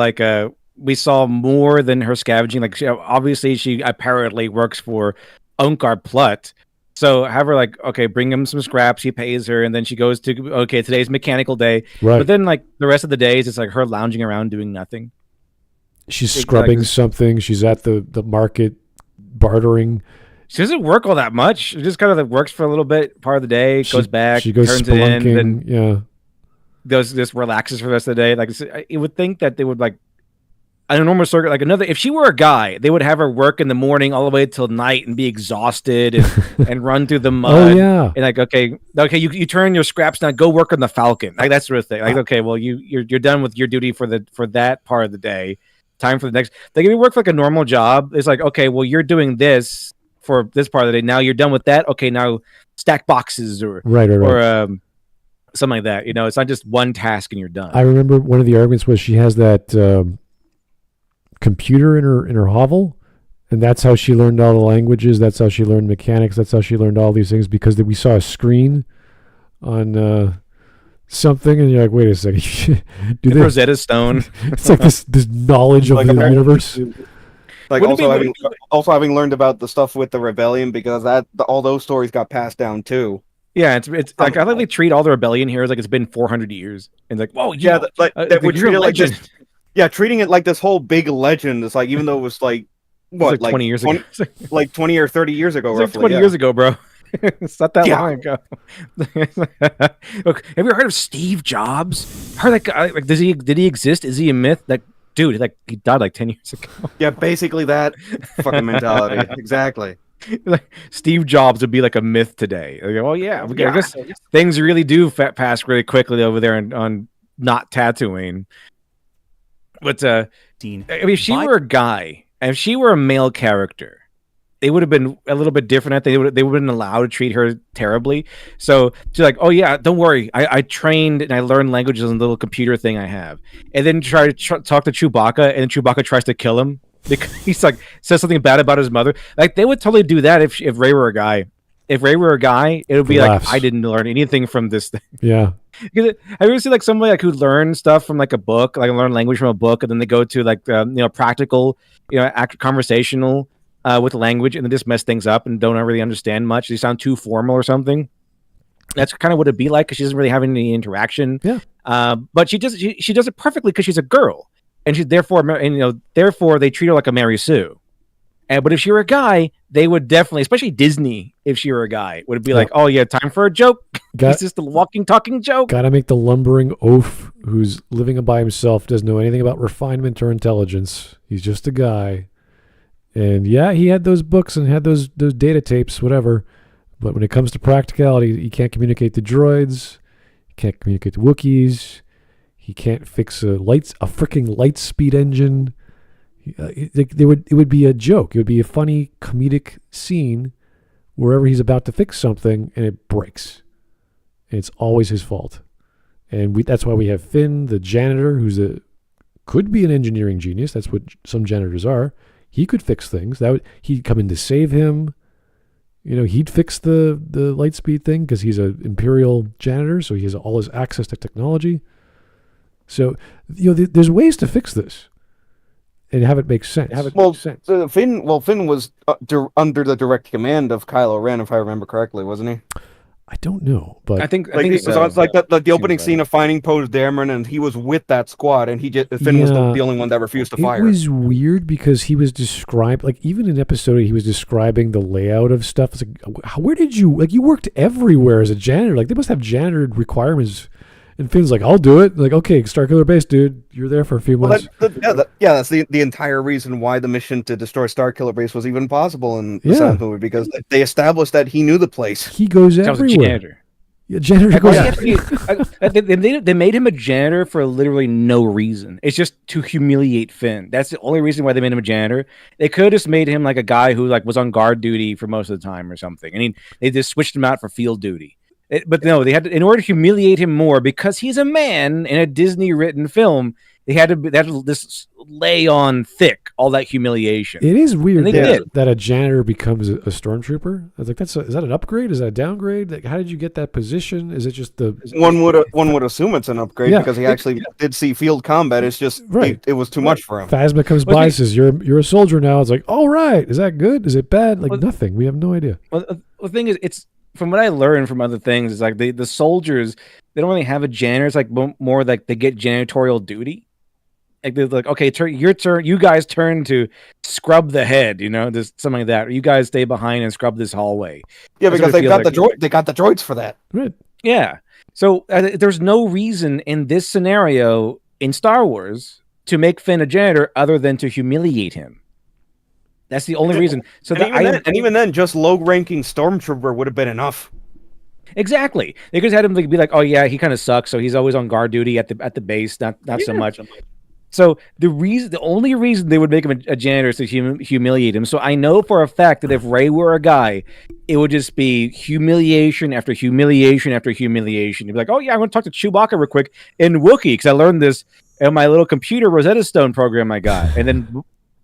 we saw more than her scavenging. Like, obviously she apparently works for Unkar Plutt. So have her okay, bring him some scraps, he pays her, and then she goes to, okay, today's mechanical day. Right. But then the rest of the days, it's her lounging around doing nothing. She's scrubbing something. She's at the market bartering. She doesn't work all that much. She just kind of works for a little bit, part of the day, goes back, she goes turns it in, then just relaxes for the rest of the day. You would think that they would a normal circuit, if she were a guy, they would have her work in the morning all the way till night and be exhausted and run through the mud. Oh yeah. And okay, you turn your scraps now, go work on the Falcon. That sort of thing. Okay, well you're done with your duty for that part of the day. Time for the next. If you work for a normal job, it's okay, well you're doing this for this part of the day. Now you're done with that. Okay, now stack boxes or right. or something like that. It's not just one task and you're done. I remember one of the arguments was she has that computer in her hovel, and that's how she learned all the languages. That's how she learned mechanics. That's how she learned all these things, because we saw a screen on something, and you're like, wait a second, Rosetta Stone. It's like this knowledge of the universe. Also having learned about the stuff with the rebellion, because all those stories got passed down too. Yeah, it's I think they treat all the rebellion heroes like it's been 400 years, and whoa, that would treat it like this. Yeah, treating it like this whole big legend. It's even though it was 20 years ago, 20 or 30 years ago, roughly. 20 years ago, bro. It's not that long ago. Look, have you heard of Steve Jobs? Heard that guy? Did he exist? Is he a myth? Dude, he died 10 years ago. Yeah, basically that fucking mentality. Exactly. Steve Jobs would be a myth today. Oh yeah, I guess things really do pass really quickly over there on not Tatooine. But I mean, if she were a guy, and if she were a male character, they would have been a little bit different. I think they would have been allowed to treat her terribly. So she's like, "Oh yeah, don't worry. I trained and I learned languages on the little computer thing I have." And then try to talk to Chewbacca, and Chewbacca tries to kill him because he's like says something bad about his mother. Like they would totally do that if Ray were a guy. If Ray were a guy, it would be like, I didn't learn anything from this thing. Yeah. Have you ever seen like somebody like who learns stuff from like a book, like learn language from a book, and then they go to like practical, conversational with language, and then just mess things up and don't really understand much. They sound too formal or something. That's kind of what it'd be like because she doesn't really have any interaction. Yeah. But she does it perfectly because she's a girl, and she's therefore they treat her like a Mary Sue. But if she were a guy, they would definitely, especially Disney, if she were a guy, would be like, "Oh yeah, time for a joke." It's just a walking, talking joke. Gotta make the lumbering oaf who's living by himself, doesn't know anything about refinement or intelligence. He's just a guy. And yeah, he had those books and had those data tapes, whatever. But when it comes to practicality, he can't communicate to droids. He can't communicate to Wookiees. He can't fix a freaking light speed engine. It would be a joke. It would be a funny comedic scene wherever he's about to fix something and it breaks. And it's always his fault. And that's why we have Finn, the janitor, could be an engineering genius. That's what some janitors are. He could fix things. He'd come in to save him. He'd fix the light speed thing because he's an Imperial janitor, so he has all his access to technology. So, there's ways to fix this and have it make sense. Finn was under the direct command of Kylo Ren, if I remember correctly, wasn't he? I don't know, but I think it was like the opening scene of finding Poe Dameron, and he was with that squad, and Finn was the only one that refused to fire. It was weird because he was described, like even in episode 8, he was describing the layout of stuff. It's like, where did you worked everywhere as a janitor? Like they must have janitor requirements. And Finn's like, I'll do it. Like, okay, Starkiller Base, dude, you're there for a few months. That's the entire reason why the mission to destroy Starkiller Base was even possible in the seventh movie, because they established that he knew the place. He goes everywhere. Janitor goes. They made him a janitor for literally no reason. It's just to humiliate Finn. That's the only reason why they made him a janitor. They could have just made him like a guy who was on guard duty for most of the time or something. I mean, they just switched him out for field duty. But no, they had to, in order to humiliate him more, because he's a man in a Disney-written film. They had to just lay on thick all that humiliation. It is weird that a janitor becomes a stormtrooper. I was like, is that an upgrade? Is that a downgrade? Like, how did you get that position? Is it just one would assume it's an upgrade because he actually did see field combat. It's just it was too much for him. Phasma comes by and says, "You're a soldier now." It's like, all right, is that good? Is it bad? Like nothing. We have no idea. Well, the thing is, it's from what I learned from other things, is like the soldiers, they don't really have a janitor. It's like more like they get janitorial duty. Like they're like, okay, your turn. You guys turn to scrub the head. Just something like that. Or you guys stay behind and scrub this hallway. Yeah, because they got the droids for that. Right. Yeah. So there's no reason in this scenario in Star Wars to make Finn a janitor other than to humiliate him. That's the only reason. So even then, just low-ranking stormtrooper would have been enough. Exactly. They just had him be like, "Oh yeah, he kind of sucks, so he's always on guard duty at the base, not so much." So the only reason they would make him a janitor is to humiliate him. So I know for a fact that if Ray were a guy, it would just be humiliation after humiliation after humiliation. He'd be like, "Oh yeah, I'm going to talk to Chewbacca real quick in Wookiee because I learned this in my little computer Rosetta Stone program I got," and then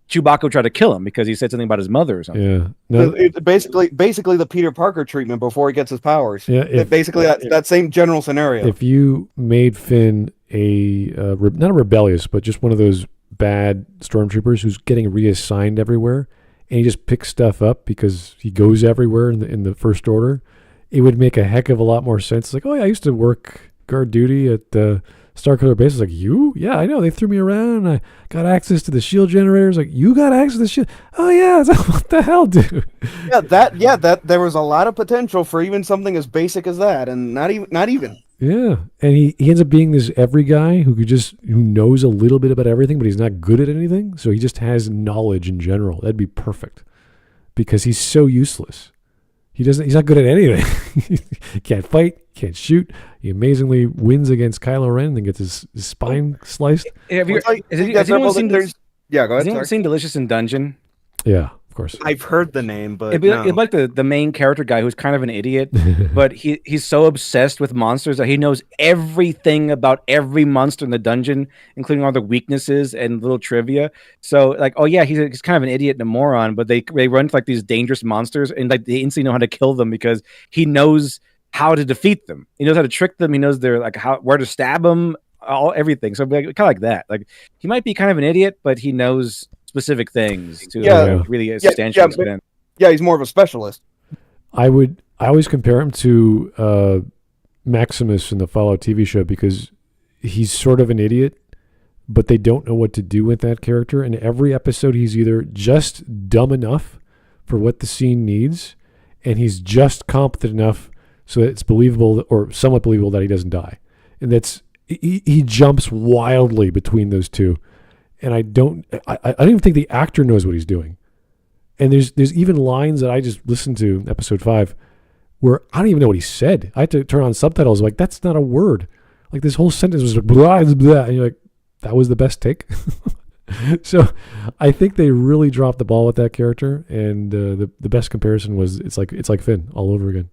Chewbacca would try to kill him because he said something about his mother or something. Yeah, no. It's basically the Peter Parker treatment before he gets his powers. Yeah, that same general scenario. If you made Finn not a rebellious, but just one of those bad stormtroopers who's getting reassigned everywhere, and he just picks stuff up because he goes everywhere in the First Order, it would make a heck of a lot more sense. It's like, oh yeah, I used to work guard duty at Starkiller Base. Is like, you? Yeah, I know. They threw me around. And I got access to the shield generators. Like, you got access to the shield? Oh yeah. What the hell, dude? That there was a lot of potential for even something as basic as that, and not even. Yeah, and he ends up being this every guy who knows a little bit about everything, but he's not good at anything. So he just has knowledge in general. That'd be perfect, because he's so useless. He's not good at anything. Can't fight. can't shoot. He amazingly wins against Kylo Ren and gets his spine sliced. Has anyone seen Delicious in Dungeon? Yeah, of course. I've heard the name, but it'd be like the main character guy who's kind of an idiot, but he's so obsessed with monsters that he knows everything about every monster in the dungeon, including all the weaknesses and little trivia. So like, oh yeah, he's kind of an idiot and a moron, but they run into like these dangerous monsters and like they instantly know how to kill them because he knows how to defeat them. He knows how to trick them. He knows they're like where to stab them, everything. So kind of like that. Like he might be kind of an idiot, but he knows specific things to really a substantial extent. Yeah, he's more of a specialist. I always compare him to Maximus in the Fallout TV show because he's sort of an idiot, but they don't know what to do with that character. And every episode, he's either just dumb enough for what the scene needs, and he's just competent enough so that it's believable or somewhat believable that he doesn't die. And he jumps wildly between those two. And I don't even think the actor knows what he's doing. And there's even lines that I just listened to episode 5 where I don't even know what he said. I had to turn on subtitles. Like, that's not a word. Like, this whole sentence was like, blah, blah. And you're like, that was the best take. So I think they really dropped the ball with that character. And the best comparison was it's like Finn all over again.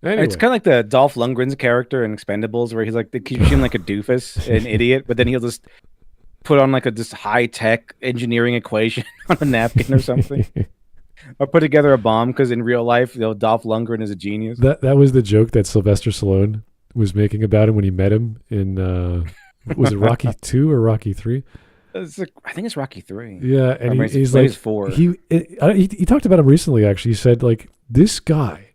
Anyway. It's kind of like the Dolph Lundgren's character in Expendables, where he's like, they keep him like a doofus, an idiot, but then he'll just put on like this high-tech engineering equation on a napkin or something. Or put together a bomb because in real life, Dolph Lundgren is a genius. That was the joke that Sylvester Stallone was making about him when he met him in, was it Rocky 2 or Rocky 3? I think it's Rocky 3. Yeah, and he's like, 4. He talked about him recently, actually. He said, like, this guy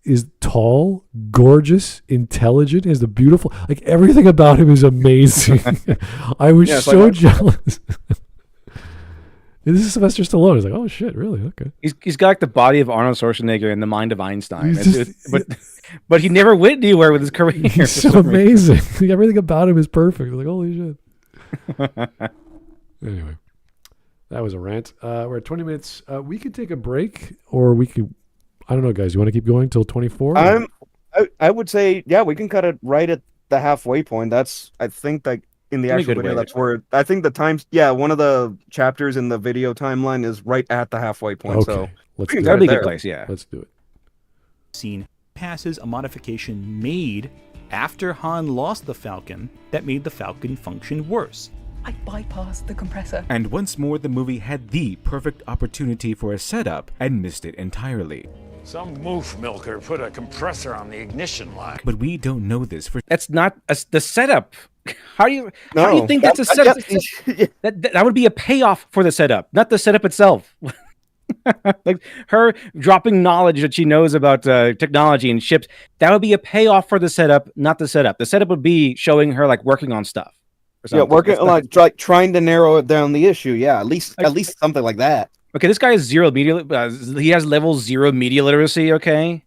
is tall, gorgeous, intelligent, has the beautiful, like everything about him is amazing. I was so jealous. This is Sylvester Stallone. He's like, oh shit, really? Okay. He's got like the body of Arnold Schwarzenegger and the mind of Einstein. But he never went anywhere with his career. He's so amazing. Like, everything about him is perfect. Like, holy shit. Anyway, that was a rant. We're at 20 minutes. We could take a break, or we could. I don't know, guys. You want to keep going till 24? I would say, yeah, we can cut it right at the halfway point. That's, I think, like in the actual video, that's where I think the times. Yeah, one of the chapters in the video timeline is right at the halfway point. Okay, so that'd be a good place. Yeah, let's do it. Scene passes a modification made after Han lost the Falcon that made the Falcon function worse. I bypassed the compressor. And once more, the movie had the perfect opportunity for a setup and missed it entirely. Some moof milker put a compressor on the ignition line. But we don't know this for. That's not the setup. How do you think that's a setup? That would be a payoff for the setup, not the setup itself. Like her dropping knowledge that she knows about technology and ships, that would be a payoff for the setup, not the setup. The setup would be showing her like working on stuff. Yeah, working like trying to narrow it down the issue. Yeah, at least something like that. Okay, this guy is zero media. He has level 0 media literacy. Okay,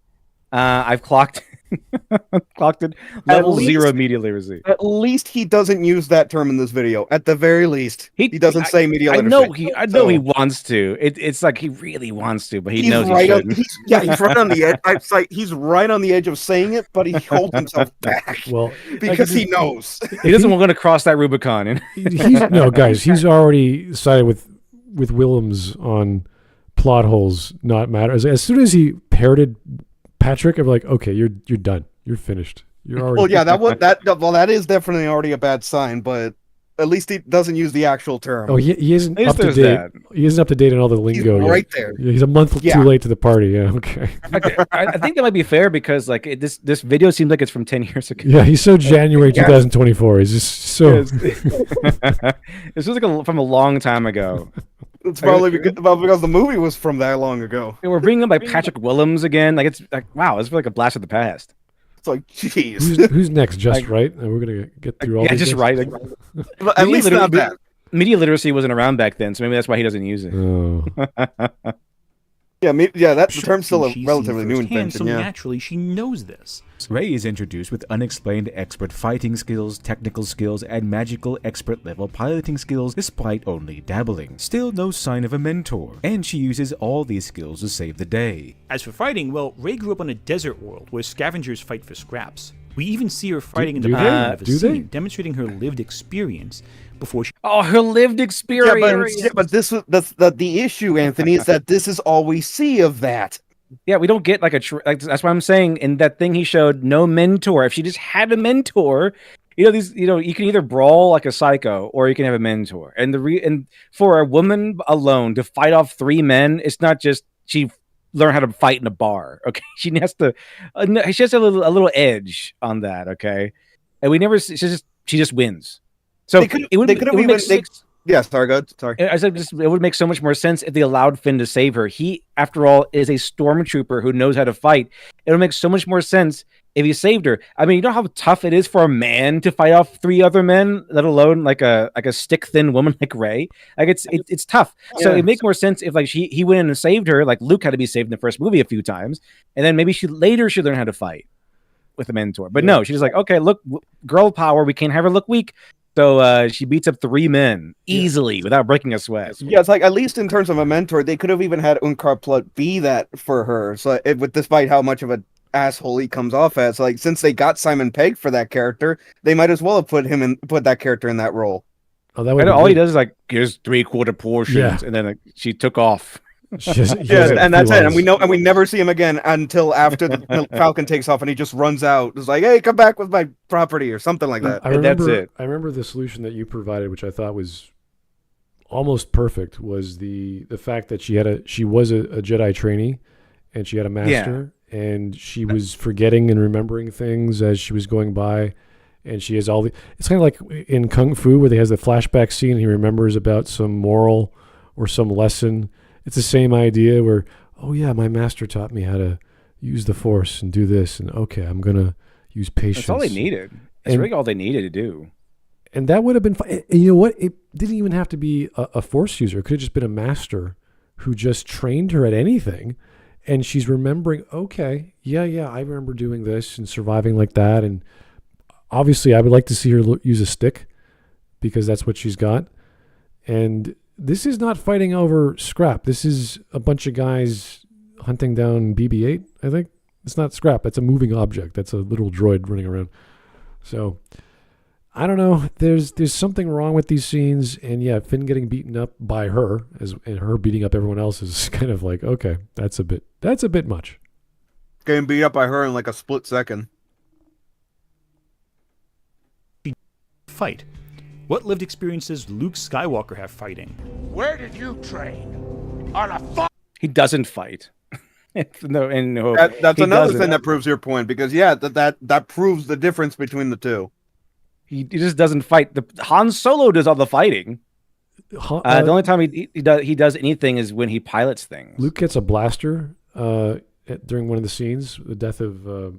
I've clocked it. Level 0 media literacy. At least he doesn't use that term in this video. At the very least, he doesn't say media literacy. I know he wants to. It's like he really wants to, but he knows right he shouldn't. He's right on the edge. It's like he's right on the edge of saying it, but he holds himself back. Well, because he knows he doesn't want to cross that Rubicon. No, guys, he's already sided with Willems on plot holes not matter. As soon as he parroted Patrick, I'm like, okay, you're done. You're finished. You're already. Well, yeah, that is definitely already a bad sign, but at least he doesn't use the actual term. Oh, he isn't up to date. He isn't up to date on all the lingo. He's right there. Yeah, he's a month too late to the party. Yeah, okay. I think that might be fair because like this video seems like it's from 10 years ago. Yeah, he's so January 2024. He's just so. This was like from a long time ago. It's probably because the movie was from that long ago. And we're bringing up like Patrick Willems again. Like it's like wow, it's like a blast of the past. It's like jeez. Who's next? Just right. And we're gonna get through all. Yeah, just right. But at least not that. Media literacy wasn't around back then, so maybe that's why he doesn't use it. Oh. Yeah, that term's still a relatively new invention. So naturally, she knows this. Rey is introduced with unexplained expert fighting skills, technical skills, and magical expert-level piloting skills despite only dabbling. Still no sign of a mentor, and she uses all these skills to save the day. As for fighting, well, Rey grew up on a desert world where scavengers fight for scraps. We even see her fighting in the background of a scene, demonstrating her lived experience before she... Oh, her lived experience! But this was the issue, Anthony, is that this is all we see of that. Yeah, we don't get like that's what I'm saying. In that thing he showed, no mentor. If she just had a mentor, you can either brawl like a psycho or you can have a mentor. And and for a woman alone to fight off 3 men, it's not just she learned how to fight in a bar. Okay, she has to a little edge on that. Okay, and we never. She just wins. So it would make sense. Yeah, sorry, go ahead. Sorry. I said it would make so much more sense if they allowed Finn to save her. He, after all, is a stormtrooper who knows how to fight. It would make so much more sense if he saved her. I mean, you know how tough it is for a man to fight off 3 other men, let alone like a stick thin woman like Rey. Like it's tough. Yeah. So it makes more sense if like he went in and saved her, like Luke had to be saved in the first movie a few times, and then maybe she later should learn how to fight with a mentor. But no, she's like, okay, look, girl power. We can't have her look weak. So she beats up 3 men easily without breaking a sweat. Yeah, it's like, at least in terms of a mentor, they could have even had Unkar Plutt be that for her. So despite how much of an asshole he comes off as, like, since they got Simon Pegg for that character, they might as well have put that character in that role. Oh, all he does is like, here's 3/4 portions, and then she took off. And that's it. And we never see him again until after the Falcon takes off, and he just runs out. It's like, hey, come back with my property or something like that. That's it. I remember the solution that you provided, which I thought was almost perfect, was the fact that she was a Jedi trainee, and she had a master, and she was forgetting and remembering things as she was going by, and she has all the. It's kind of like in Kung Fu where they has the flashback scene, and he remembers about some moral or some lesson. It's the same idea where, oh yeah, my master taught me how to use the Force and do this, and okay, I'm gonna use patience. That's all they needed. That's really all they needed to do. And that would have been fun. And you know what? It didn't even have to be a Force user. It could have just been a master who just trained her at anything, and she's remembering, okay, yeah, I remember doing this and surviving like that. And obviously, I would like to see her use a stick because that's what she's got. And this is not fighting over scrap. This is a bunch of guys hunting down BB-8, I think. It's not scrap. That's a moving object. That's a little droid running around. So, I don't know. There's something wrong with these scenes. And yeah, Finn getting beaten up by her and her beating up everyone else is kind of like, okay, that's a bit much. Getting beat up by her in like a split second. Fight. What lived experiences Luke Skywalker have fighting? Where did you train? On a He doesn't fight. That's another thing that proves your point, because that proves the difference between the two. He just doesn't fight. Han Solo does all the fighting. The only time he does anything is when he pilots things. Luke gets a blaster during one of the scenes, the death of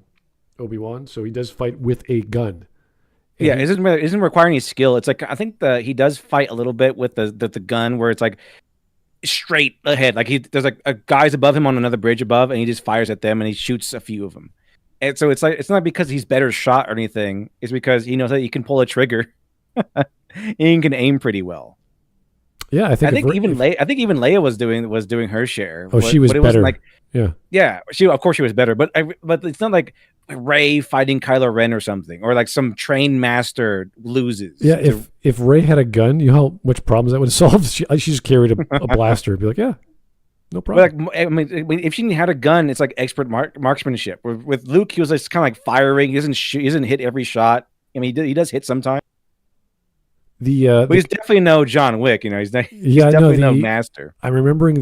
Obi-Wan, so he does fight with a gun. Yeah, it doesn't require any skill. It's like, I think he does fight a little bit with the gun where it's like straight ahead. Like there's like a guy's above him on another bridge above, and he just fires at them and he shoots a few of them. And so it's like, it's not because he's better shot or anything. It's because he knows that he can pull a trigger and he can aim pretty well. Yeah, I think even Leia was doing her share. Oh, she was better. Like, yeah. She was better, but it's not like Rey fighting Kylo Ren or something, or like some trained master loses. Yeah, if Rey had a gun, you know how much problems that would have solved. She just carried a blaster. Be like, yeah, no problem. But like, I mean, if she had a gun, it's like expert marksmanship. With Luke, he was just kind of like firing. He doesn't shoot. He doesn't hit every shot. I mean, he does hit sometimes. But he's definitely no John Wick. You know, he's definitely no master. I'm remembering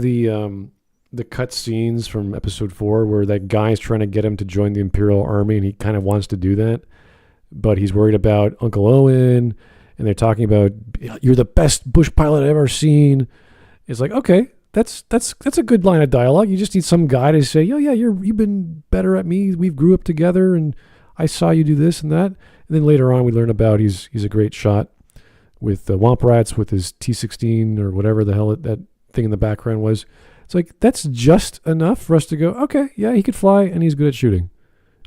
the cut scenes from episode 4 where that guy is trying to get him to join the Imperial Army, and he kind of wants to do that, but he's worried about Uncle Owen, and they're talking about, you're the best bush pilot I've ever seen. It's like, okay, that's a good line of dialogue. You just need some guy to say, yeah, you've been better at me. We've grew up together, and I saw you do this and that. And then later on, we learn about he's a great shot with the Womp Rats with his T-16 or whatever the hell that thing in the background was. It's like, that's just enough for us to go, okay, yeah, he could fly and he's good at shooting.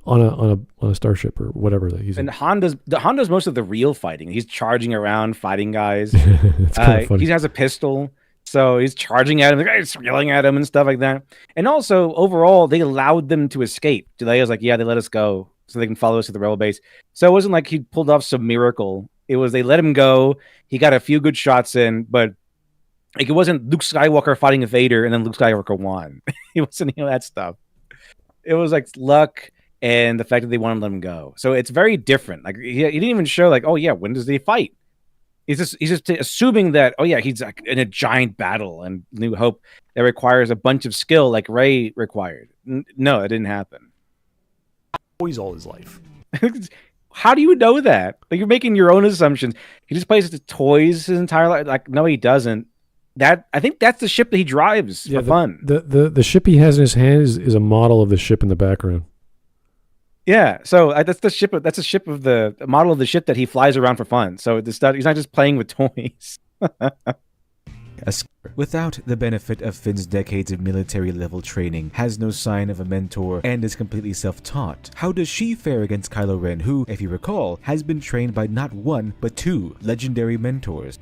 on a starship or whatever that he's And in. Han does most of the real fighting. He's charging around, fighting guys. It's kind of funny. He has a pistol, so he's charging at him, he's yelling at him and stuff like that. And also, overall, they allowed them to escape. Leia's like, yeah, they let us go so they can follow us to the rebel base. So it wasn't like he pulled off some miracle. It was they let him go. He got a few good shots in, but like it wasn't Luke Skywalker fighting Vader and then Luke Skywalker won. It wasn't that stuff. It was like luck and the fact that they wanted to let him go. So it's very different. Like he didn't even show like, oh yeah, when does he fight? He's just assuming that, oh yeah, he's like in a giant battle and New Hope that requires a bunch of skill like Rey required. No, it didn't happen. Toys all his life. How do you know that? Like you're making your own assumptions. He just plays with toys his entire life. Like no, he doesn't. I think that's the ship that he drives for fun. The ship he has in his hand is a model of the ship in the background. Yeah, so that's the ship. That's a ship of the model of the ship that he flies around for fun. So he's not just playing with toys. Without the benefit of Finn's decades of military-level training, has no sign of a mentor, and is completely self-taught. How does she fare against Kylo Ren, who, if you recall, has been trained by not one, but two legendary mentors?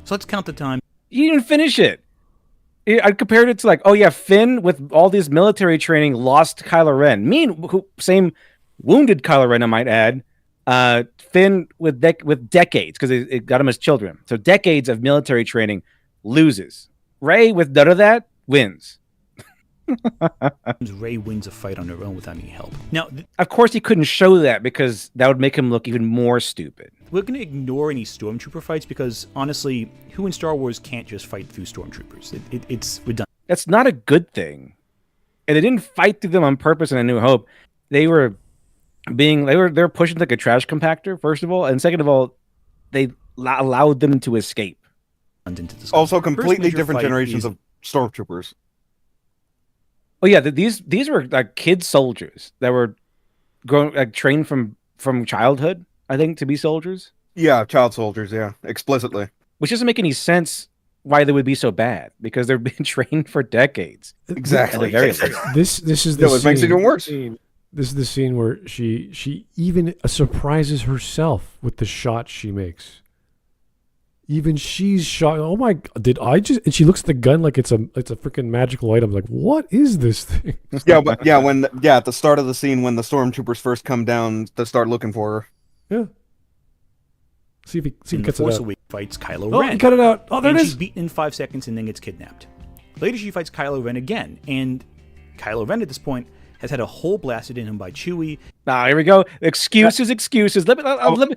So let's count the time. You didn't finish it. I compared it to like, oh yeah, Finn with all this military training lost Kylo Ren. Same wounded Kylo Ren, I might add. Finn with decades, because it got him as children. So decades of military training loses. Rey with none of that wins. Rey wins a fight on her own without any help. Now, of course, he couldn't show that because that would make him look even more stupid. We're going to ignore any stormtrooper fights because, honestly, who in Star Wars can't just fight through stormtroopers? It's redundant. That's not a good thing. And they didn't fight through them on purpose in A New Hope. They were pushing like a trash compactor, first of all, and second of all, they allowed them to escape. Also, completely different generations of stormtroopers. Oh yeah, these were like kid soldiers that were trained from childhood, I think, to be soldiers. Yeah, child soldiers. Yeah, explicitly. Which doesn't make any sense why they would be so bad because they've been trained for decades. Exactly. This is the scene. It makes it even worse. This is the scene where she even surprises herself with the shot she makes. Even she's shocked. Oh my! Did I just? And she looks at the gun like it's a freaking magical item. Like, what is this thing? At the start of the scene when the stormtroopers first come down to start looking for her. Yeah. See if he cuts it out. Force Awakens fights Kylo Ren. He cut it out. Oh, there it is. She's beaten in 5 seconds and then gets kidnapped. Later, she fights Kylo Ren again, and Kylo Ren at this point has had a hole blasted in him by Chewie. Here we go. Excuses. Let me,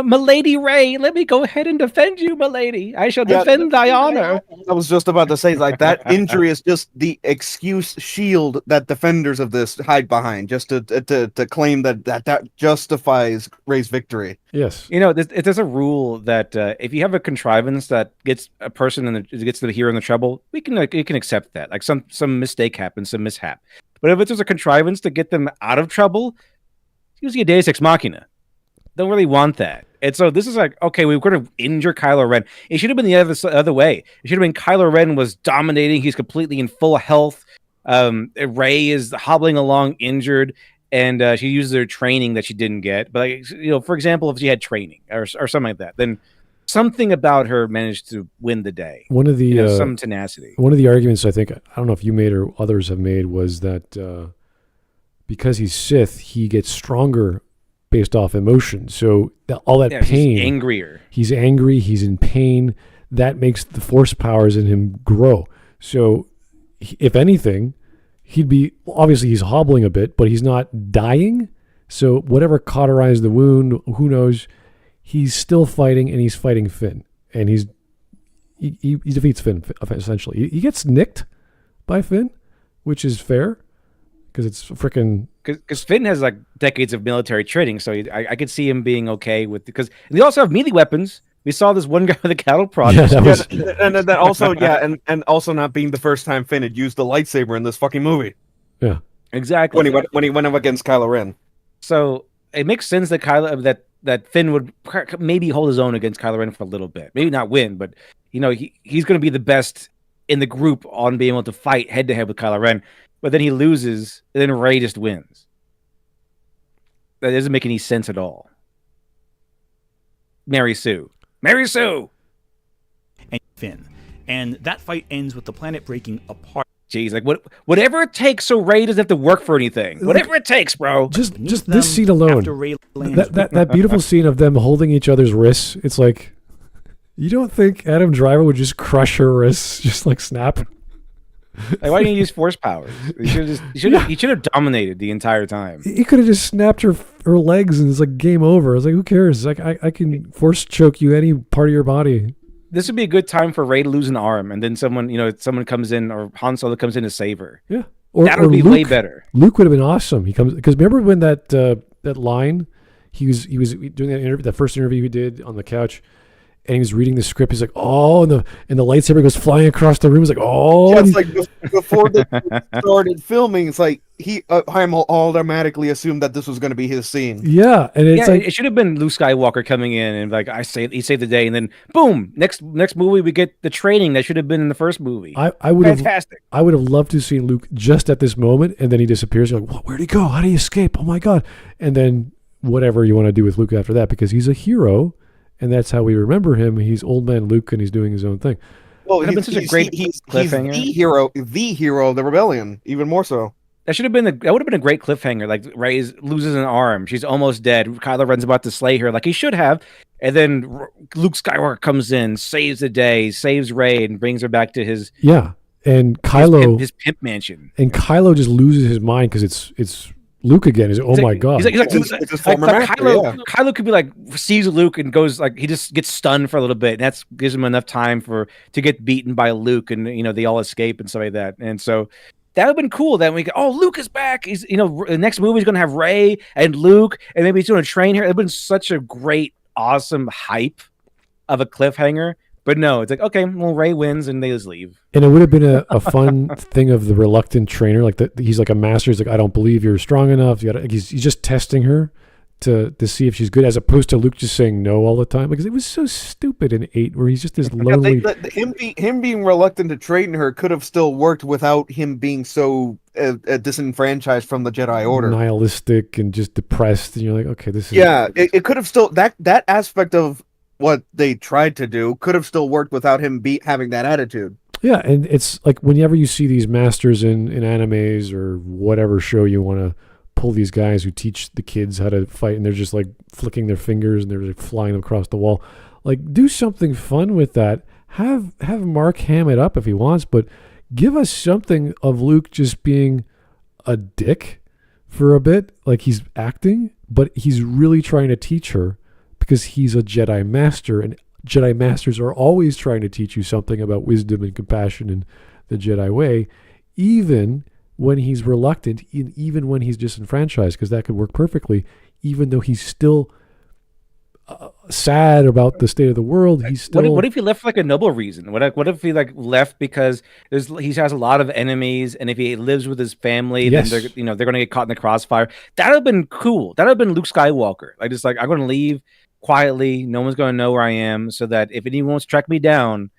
Milady Rey, let me go ahead and defend you, Milady. I shall defend thy honor. I was just about to say, like, that injury is just the excuse shield that defenders of this hide behind, just to claim that justifies Rey's victory. Yes. You know, there's a rule that if you have a contrivance that gets a person gets the hero in the trouble, you can accept that. Like some mistake happens, some mishap. But if it's a contrivance to get them out of trouble, it's usually a Deus Ex Machina. Don't really want that. And so this is like, okay, we're going to injure Kylo Ren. It should have been the other way. It should have been Kylo Ren was dominating. He's completely in full health. Rey is hobbling along injured, and she uses her training that she didn't get. But like, you know, for example, if she had training or something like that, then something about her managed to win the day. One of the some tenacity. One of the arguments I think, I don't know if you made or others have made, was that because he's Sith, he gets stronger based off emotion. So all that pain, he's angrier. He's angry. He's in pain. That makes the force powers in him grow. So if anything, obviously he's hobbling a bit, but he's not dying. So whatever cauterized the wound, who knows? He's still fighting, and he's fighting Finn, and he defeats Finn essentially. He gets nicked by Finn, which is fair because it's freaking. Because Finn has like decades of military training, so I could see him being okay with. Because they also have melee weapons. We saw this one guy with a cattle prod. And that also, and also not being the first time Finn had used the lightsaber in this fucking movie. Yeah, exactly. When he went up against Kylo Ren. So it makes sense that that Finn would maybe hold his own against Kylo Ren for a little bit. Maybe not win, but you know he's going to be the best in the group on being able to fight head to head with Kylo Ren. But then he loses, and then Rey just wins. That doesn't make any sense at all. Mary Sue. Mary Sue! And Finn. And that fight ends with the planet breaking apart. Jeez, like whatever it takes so Ray doesn't have to work for anything. Whatever it takes, bro. Just this scene alone. That beautiful scene of them holding each other's wrists. It's like, you don't think Adam Driver would just crush her wrists, just like snap? Like, why didn't you use force powers? He should have dominated the entire time. He could have just snapped her legs and it's like game over. I was like, who cares? Like I can force choke you any part of your body. This would be a good time for Ray to lose an arm, and then someone comes in, or Han Solo comes in to save her. Yeah, that would be way better. Luke would have been awesome. He comes because remember when that line, he was doing that first interview he did on the couch, and he was reading the script. He's like, oh, and the lightsaber goes flying across the room. He's like, oh, yeah, it's like before they started filming, it's like I'm automatically assumed that this was going to be his scene. Yeah, and it's like it should have been Luke Skywalker coming in and like he saved the day, and then boom, next movie we get the training that should have been in the first movie. I would fantastic. I would have loved to see Luke just at this moment, and then he disappears. You're like, where'd he go? How did he escape? Oh my god! And then whatever you want to do with Luke after that, because he's a hero. And that's how we remember him. He's old man Luke, and he's doing his own thing. Well, he's the hero of the rebellion, even more so. That would have been a great cliffhanger. Like Rey loses an arm, she's almost dead. Kylo Ren's about to slay her, like he should have. And then Luke Skywalker comes in, saves the day, saves Rey, and brings her back to his and Kylo his pimp mansion. And Kylo just loses his mind because it's Luke again. He's oh my god! Kylo could be like sees Luke and goes like he just gets stunned for a little bit, and that gives him enough time to get beaten by Luke, and they all escape and stuff like that. And so that would have been cool. That we Luke is back. He's the next movie is going to have Rey and Luke, and maybe he's going to train her. It would have been such a great, awesome hype of a cliffhanger. But no, it's like, okay, well, Rey wins and they just leave. And it would have been a fun thing of the reluctant trainer. Like he's like a master. He's like, I don't believe you're strong enough. He's just testing her to see if she's good, as opposed to Luke just saying no all the time. Because it was so stupid in 8, where he's just this lonely. Him being reluctant to train her could have still worked without him being so disenfranchised from the Jedi Order, nihilistic and just depressed. And you're like, okay, this is it could have still that aspect of what they tried to do could have still worked without him having that attitude. Yeah, and it's like whenever you see these masters in animes or whatever show you want to pull these guys who teach the kids how to fight, and they're just like flicking their fingers and they're like flying them across the wall. Like, do something fun with that. Have Mark ham it up if he wants, but give us something of Luke just being a dick for a bit, like he's acting, but he's really trying to teach her. Because he's a Jedi Master, and Jedi Masters are always trying to teach you something about wisdom and compassion and the Jedi way, even when he's reluctant, and even when he's disenfranchised, because that could work perfectly, even though he's still sad about the state of the world. He's still. What if he left for like a noble reason? What if he like left because he has a lot of enemies, and if he lives with his family, then they're going to get caught in the crossfire. That would have been cool. That would have been Luke Skywalker. Like, just like, I'm going to leave quietly, no one's going to know where I am, so that if anyone wants to track me down,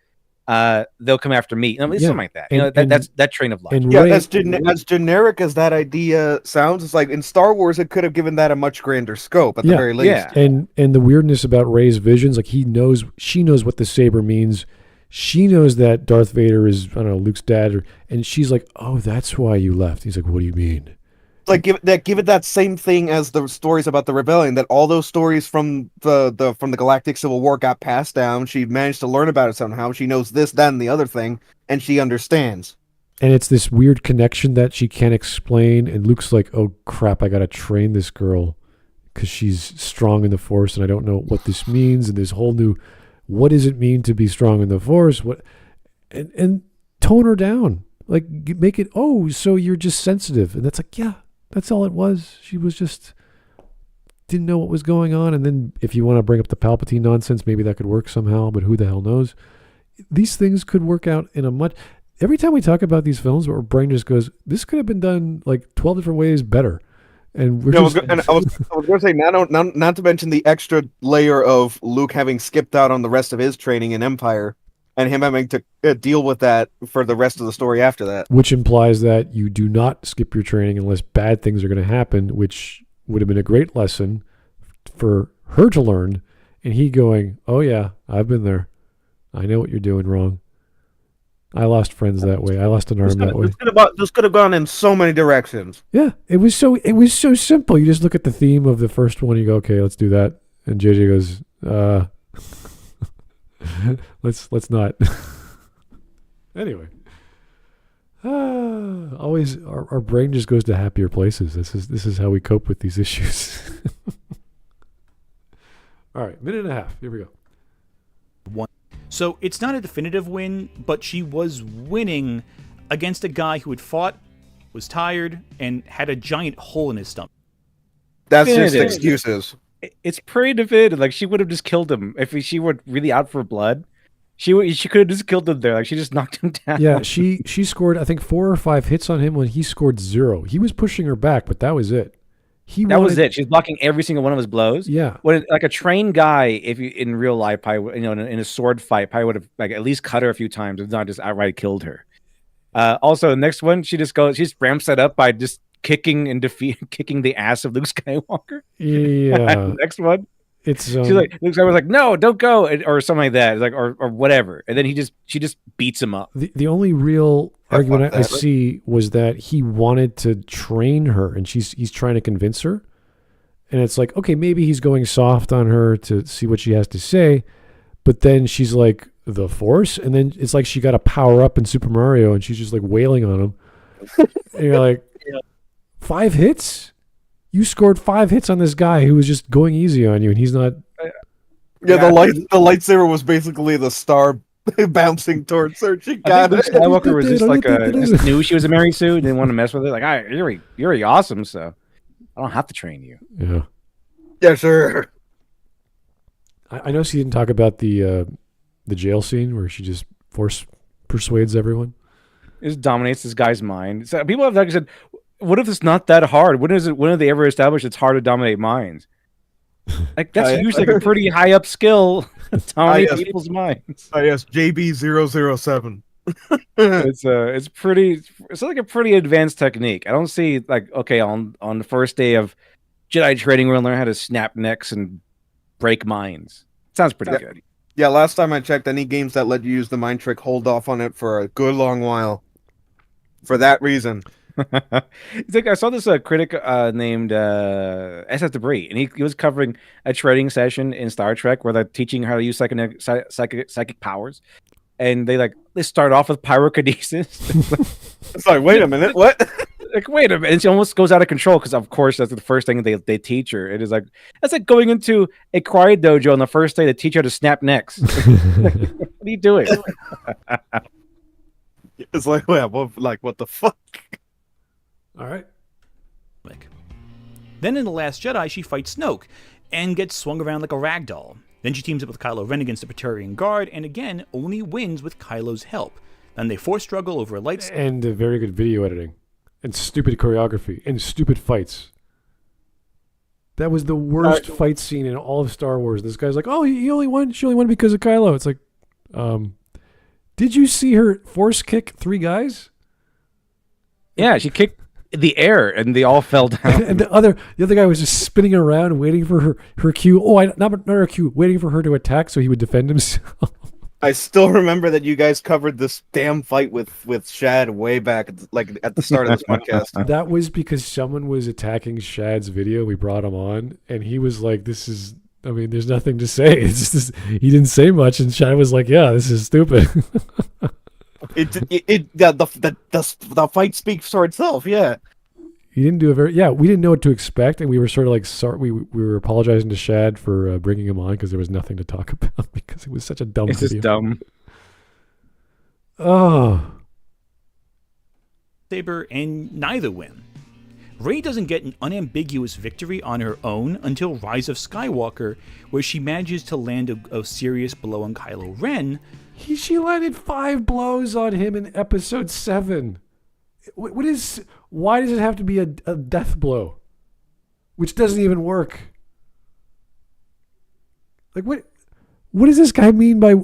they'll come after me. Something like that. That's that train of life. As generic as that idea sounds, it's like in Star Wars, it could have given that a much grander scope at the very least. Yeah. And the weirdness about Rey's visions, like she knows what the saber means. She knows that Darth Vader is, I don't know, Luke's dad, and she's like, "Oh, that's why you left." He's like, "What do you mean?" Like give it that same thing as the stories about the rebellion, that all those stories from the Galactic Civil War got passed down. She managed to learn about it somehow. She knows this, that, and the other thing, and she understands. And it's this weird connection that she can't explain. And Luke's like, "Oh crap, I gotta train this girl because she's strong in the Force, and I don't know what this means." And this whole new, what does it mean to be strong in the Force? What, and tone her down, like make it. Oh, so you're just sensitive, and that's like, yeah. That's all it was. She was just didn't know what was going on. And then if you want to bring up the Palpatine nonsense, maybe that could work somehow, but who the hell knows? These things could work out in a much... Every time we talk about these films, our brain just goes, this could have been done like 12 different ways better. And we're I was going to say, not to mention the extra layer of Luke having skipped out on the rest of his training in Empire, and him having to deal with that for the rest of the story after that. Which implies that you do not skip your training unless bad things are going to happen, which would have been a great lesson for her to learn. And he going, oh yeah, I've been there. I know what you're doing wrong. I lost friends that way. I lost an arm that way. This could have gone in so many directions. Yeah, it was so simple. You just look at the theme of the first one, you go, okay, let's do that. And JJ goes, let's not. Anyway. Always our brain just goes to happier places. This is how we cope with these issues. All right, minute and a half. Here we go. So it's not a definitive win, but she was winning against a guy who had fought, was tired, and had a giant hole in his stomach. That's just excuses. It's pretty definitive. Like, she would have just killed him if she were really out for blood. She could have just killed him there. Like, she just knocked him down. Yeah, she scored, I think, 4 or 5 hits on him when he scored 0. He was pushing her back, but that was it. That was it. She's blocking every single one of his blows. Yeah. When like a trained guy, if you in real life, probably, in a sword fight, probably would have like at least cut her a few times, if not just outright killed her. Also, the next one, she just ramps that up by just kicking the ass of Luke Skywalker. Yeah. Next one. It's she's like, Luke Skywalker's like, no, don't go, or something like that. It's like, or whatever. And then she just beats him up. The only real argument I see was that he wanted to train her, and he's trying to convince her. And it's like, okay, maybe he's going soft on her to see what she has to say, but then she's like, the Force, and then it's like she got a power up in Super Mario, and she's just like wailing on him. And you're like, 5 hits? You scored 5 hits on this guy who was just going easy on you, and he's not. Yeah, the lightsaber was basically the star bouncing towards her. She got it. Skywalker was just knew she was a Mary Sue, didn't want to mess with it. Like, you're really awesome, so I don't have to train you. Yeah. Yeah, sure. I know she didn't talk about the jail scene where she just persuades everyone. It just dominates this guy's mind. So people have said, what if it's not that hard? When have they ever established it's hard to dominate minds? Like, that's usually like a pretty high up skill to dominate people's minds. Yes, JB007. It's like a pretty advanced technique. I don't see like, okay, on the first day of Jedi training, we're gonna learn how to snap necks and break minds. Sounds pretty good. Yeah, last time I checked, any games that let you use the mind trick, hold off on it for a good long while. For that reason. It's like I saw this critic named SS Debris, and he was covering a training session in Star Trek where they're teaching how to use psychic powers, and they start off with pyrokinesis. Sorry, wait a minute, what? Like, wait a minute, and she almost goes out of control because, of course, that's the first thing they teach her. It is like that's like going into a karate dojo on the first day to teach her to snap necks. Like, what are you doing? It's like, what the fuck? All right. Then in The Last Jedi, she fights Snoke and gets swung around like a ragdoll. Then she teams up with Kylo Ren against the Praetorian Guard, and again, only wins with Kylo's help. Then they force struggle over a lightsaber. And very good video editing. And stupid choreography. And stupid fights. That was the worst fight scene in all of Star Wars. This guy's like, oh, she only won because of Kylo. It's like, did you see her force kick 3 guys? Yeah, she kicked the air and they all fell down. And the other guy was just spinning around waiting for her cue. Oh, not her cue, waiting for her to attack so he would defend himself. I still remember that you guys covered this damn fight with Shad way back at the start of this podcast. That was because someone was attacking Shad's video. We brought him on and he was like, there's nothing to say. It's just he didn't say much and Shad was like, yeah, this is stupid. The fight speaks for itself. Yeah, he didn't do we didn't know what to expect, and we were sort of like sorry. We were apologizing to Shad for bringing him on because there was nothing to talk about because it was such a dumb video. Just dumb. Oh, Saber and neither win. Rey doesn't get an unambiguous victory on her own until Rise of Skywalker, where she manages to land a serious blow on Kylo Ren. She landed 5 blows on him in episode 7. Why does it have to be a death blow? Which doesn't even work. Like, what does this guy mean by,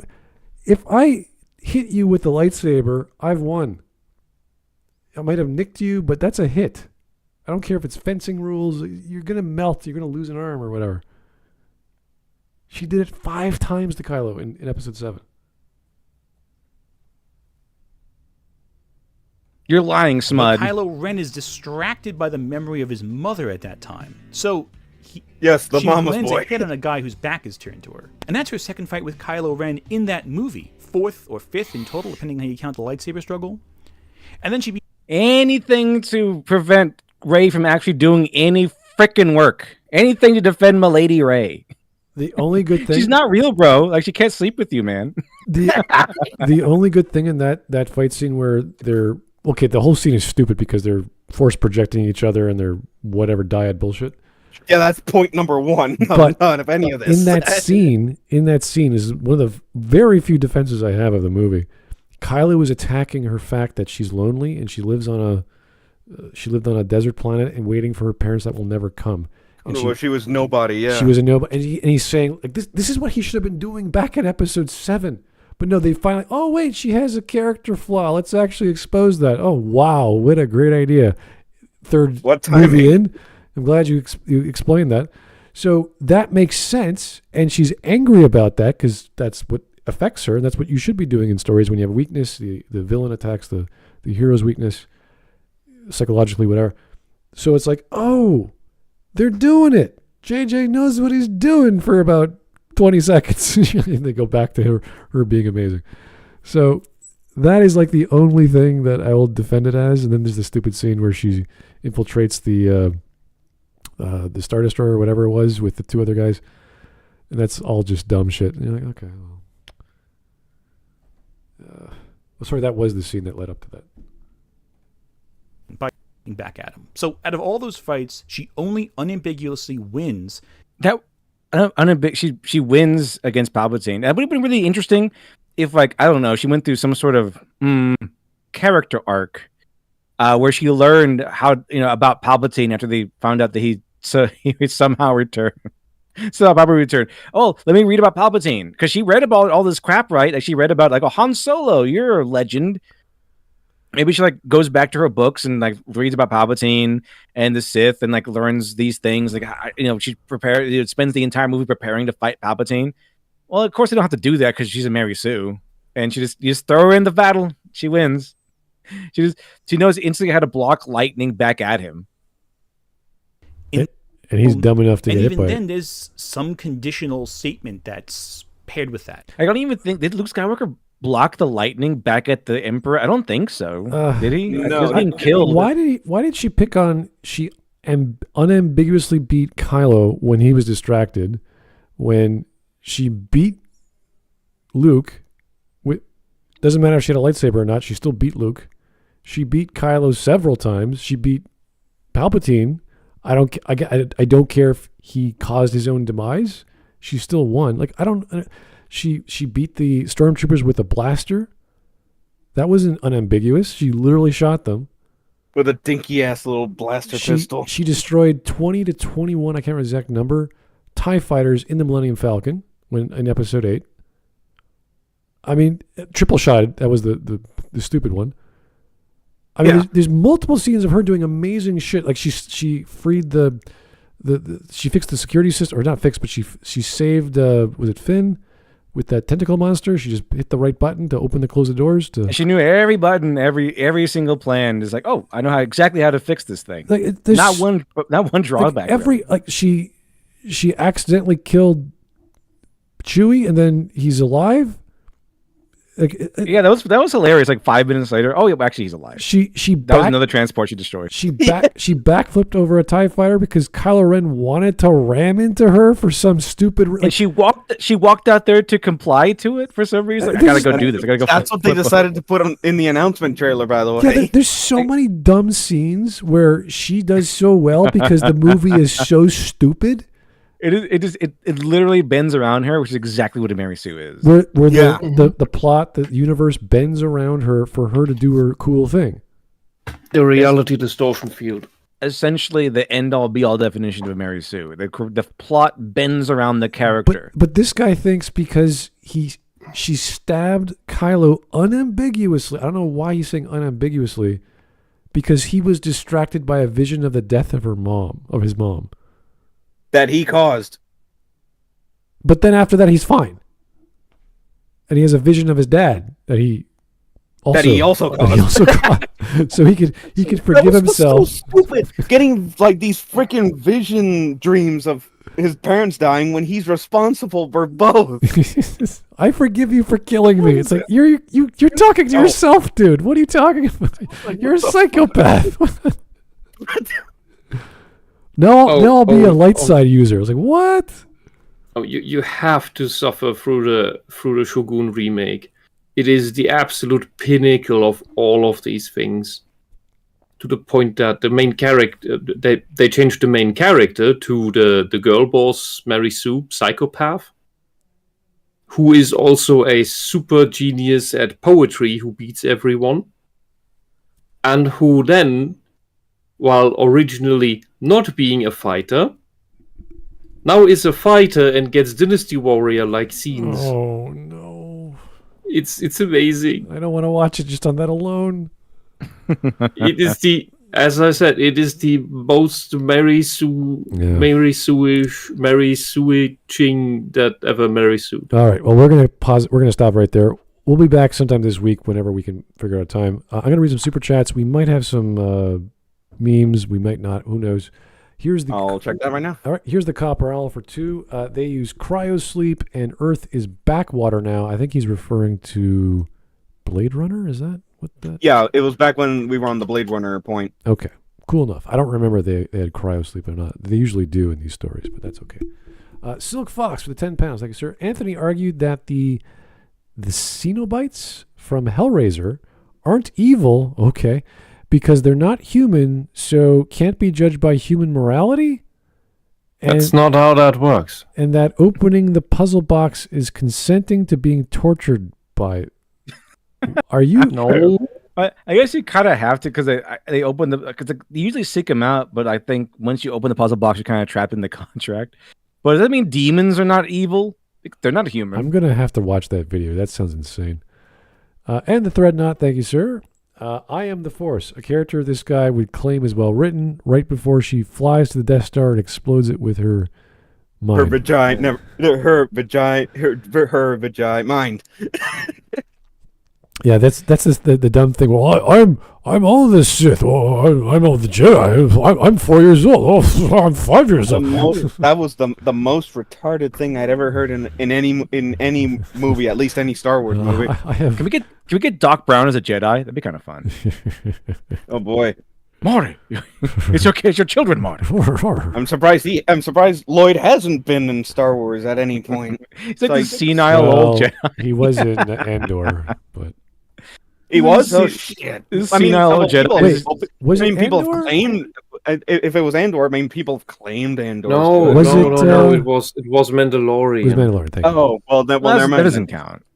if I hit you with the lightsaber, I've won. I might have nicked you, but that's a hit. I don't care if it's fencing rules. You're gonna melt. You're gonna lose an arm or whatever. She did it 5 times to Kylo in episode 7. You're lying, Smud. Kylo Ren is distracted by the memory of his mother at that time. So, the she mama's lands boy. a hit on a guy whose back is turned to her. And that's her second fight with Kylo Ren in that movie. 4th or 5th in total, depending on how you count the lightsaber struggle. And then she... Anything to prevent Rey from actually doing any frickin' work. Anything to defend Milady Rey. The only good thing... She's not real, bro. Like, she can't sleep with you, man. The only good thing in that fight scene where they're... Okay, the whole scene is stupid because they're force projecting each other and they're whatever dyad bullshit. Yeah, that's point number 1 of any of this. In that scene is one of the very few defenses I have of the movie. Kylo is attacking her fact that she's lonely and she lived on a desert planet and waiting for her parents that will never come. And she was nobody. Yeah, she was a nobody, and he's saying like this is what he should have been doing back in episode 7. But no, they finally, oh, wait, she has a character flaw. Let's actually expose that. Oh, wow. What a great idea. Third movie in. I'm glad you explained that. So that makes sense. And she's angry about that because that's what affects her. And that's what you should be doing in stories when you have a weakness. The villain attacks the hero's weakness, psychologically, whatever. So it's like, oh, they're doing it. JJ knows what he's doing for about 20 seconds. And they go back to her being amazing. So that is like the only thing that I will defend it as. And then there's the stupid scene where she infiltrates the Star Destroyer or whatever it was with the 2 other guys. And that's all just dumb shit. And you're like, okay. Well, sorry, that was the scene that led up to that. Back at him. So out of all those fights, she only unambiguously wins. She wins against Palpatine. That would have been really interesting if, like, I don't know, she went through some sort of character arc where she learned how, about Palpatine after they found out that he would somehow return. So Palpatine returned. Oh, let me read about Palpatine, because she read about all this crap, right? Like, she read about like, oh, Han Solo, you're a legend. Maybe she like goes back to her books and like reads about Palpatine and the Sith and like learns these things. Like, she spends the entire movie preparing to fight Palpatine. Well, of course they don't have to do that because she's a Mary Sue, and you just throw her in the battle. She wins. She knows instantly how to block lightning back at him. And he's dumb enough to get hit by it. And even then, there's some conditional statement that's paired with that. I don't even think did Luke Skywalker block the lightning back at the Emperor? I don't think so. Did he? No. He was being killed. Why did she pick on? She unambiguously beat Kylo when he was distracted. When she beat Luke, doesn't matter if she had a lightsaber or not. She still beat Luke. She beat Kylo several times. She beat Palpatine. I don't care if he caused his own demise. She still won. Like, I don't. She beat the stormtroopers with a blaster. That wasn't unambiguous. She literally shot them with a dinky ass little blaster pistol. She destroyed 20 to 21. I can't remember the exact number. TIE fighters in the Millennium Falcon in episode 8. I mean, triple shot. That was the stupid one. I mean, there's multiple scenes of her doing amazing shit. Like she freed she fixed the security system, or not fixed, but she saved was it Finn with that tentacle monster? She just hit the right button to open close the doors. And she knew every button, every single plan. Is like, oh, I know exactly how to fix this thing. Like, not one drawback. Like, she accidentally killed Chewie, and then he's alive. Like, yeah, that was hilarious. Like 5 minutes later, oh, yeah, actually he's alive. That was another transport she destroyed. She backflipped over a TIE fighter because Kylo Ren wanted to ram into her for some stupid. And she walked out there to comply to it for some reason. I gotta go do this. I gotta go. That's what they decided to put in the announcement trailer, by the way. Yeah, there's so many dumb scenes where she does so well because the movie is so stupid. It literally bends around her, which is exactly what a Mary Sue is. Where the plot, the universe bends around her for her to do her cool thing. The reality distortion field. Essentially, the end-all, be-all definition of a Mary Sue. The plot bends around the character. But this guy thinks because she stabbed Kylo unambiguously. I don't know why he's saying unambiguously, because he was distracted by a vision of the death of his mom. That he caused. But then after that, he's fine. And he has a vision of his dad that he also caused. So he could forgive himself. So stupid. Getting like these freaking vision dreams of his parents dying when he's responsible for both. I forgive you for killing me. It's like you're talking to yourself, dude. What are you talking about? You're a psychopath. No, I'll be a light side user. I was like, what? Oh, you have to suffer through the Shogun remake. It is the absolute pinnacle of all of these things. To the point that the main character, they changed the main character to the girl boss, Mary Sue, psychopath, who is also a super genius at poetry who beats everyone, and who then, while originally not being a fighter, now is a fighter and gets Dynasty Warrior-like scenes. Oh, no. It's amazing. I don't want to watch it just on that alone. It is as I said, it is the most Mary Sue-ching that ever Mary Sue. All right. Well, we're going to pause. We're going to stop right there. We'll be back sometime this week whenever we can figure out time. I'm going to read some super chats. We might have some memes. We might not. Who knows? I'll check that right now. All right. Here's the Copper Owl for 2. They use cryosleep and Earth is backwater now. I think he's referring to Blade Runner. Is that what that? Yeah, it was back when we were on the Blade Runner point. Okay. Cool enough. I don't remember they had cryosleep or not. They usually do in these stories, but that's okay. Silk Fox for the 10 pounds. Thank you, sir. Anthony argued that the Cenobites from Hellraiser aren't evil, okay, because they're not human, so can't be judged by human morality? That's not how that works. And that opening the puzzle box is consenting to being tortured by... Are you... No. I guess you kind of have to, because they open because they usually seek them out, but I think once you open the puzzle box, you're kind of trapped in the contract. But does that mean demons are not evil? They're not human. I'm going to have to watch that video. That sounds insane. And the Threadnought, thank you, sir. I am the Force, a character this guy would claim is well written right before she flies to the Death Star and explodes it with her mind. Her vagina, her vagina mind. Yeah, that's the dumb thing. Well, I'm all the Sith. Oh, I'm all the Jedi. I'm 4 years old. Oh, I'm 5 years old. That was the most retarded thing I'd ever heard in any movie, at least any Star Wars movie. Can we get Doc Brown as a Jedi? That'd be kind of fun. Oh boy, Marty, it's okay. It's your children, Marty. I'm surprised Lloyd hasn't been in Star Wars at any point. He's like the senile old Jedi. He was in Andor, but. He was? Oh, shit. I mean, people have claimed... If it was Andor, I mean, people have claimed Andor. No, it was Mandalorian. It was Mandalorian, thank you. Oh, well, never mind. That doesn't count.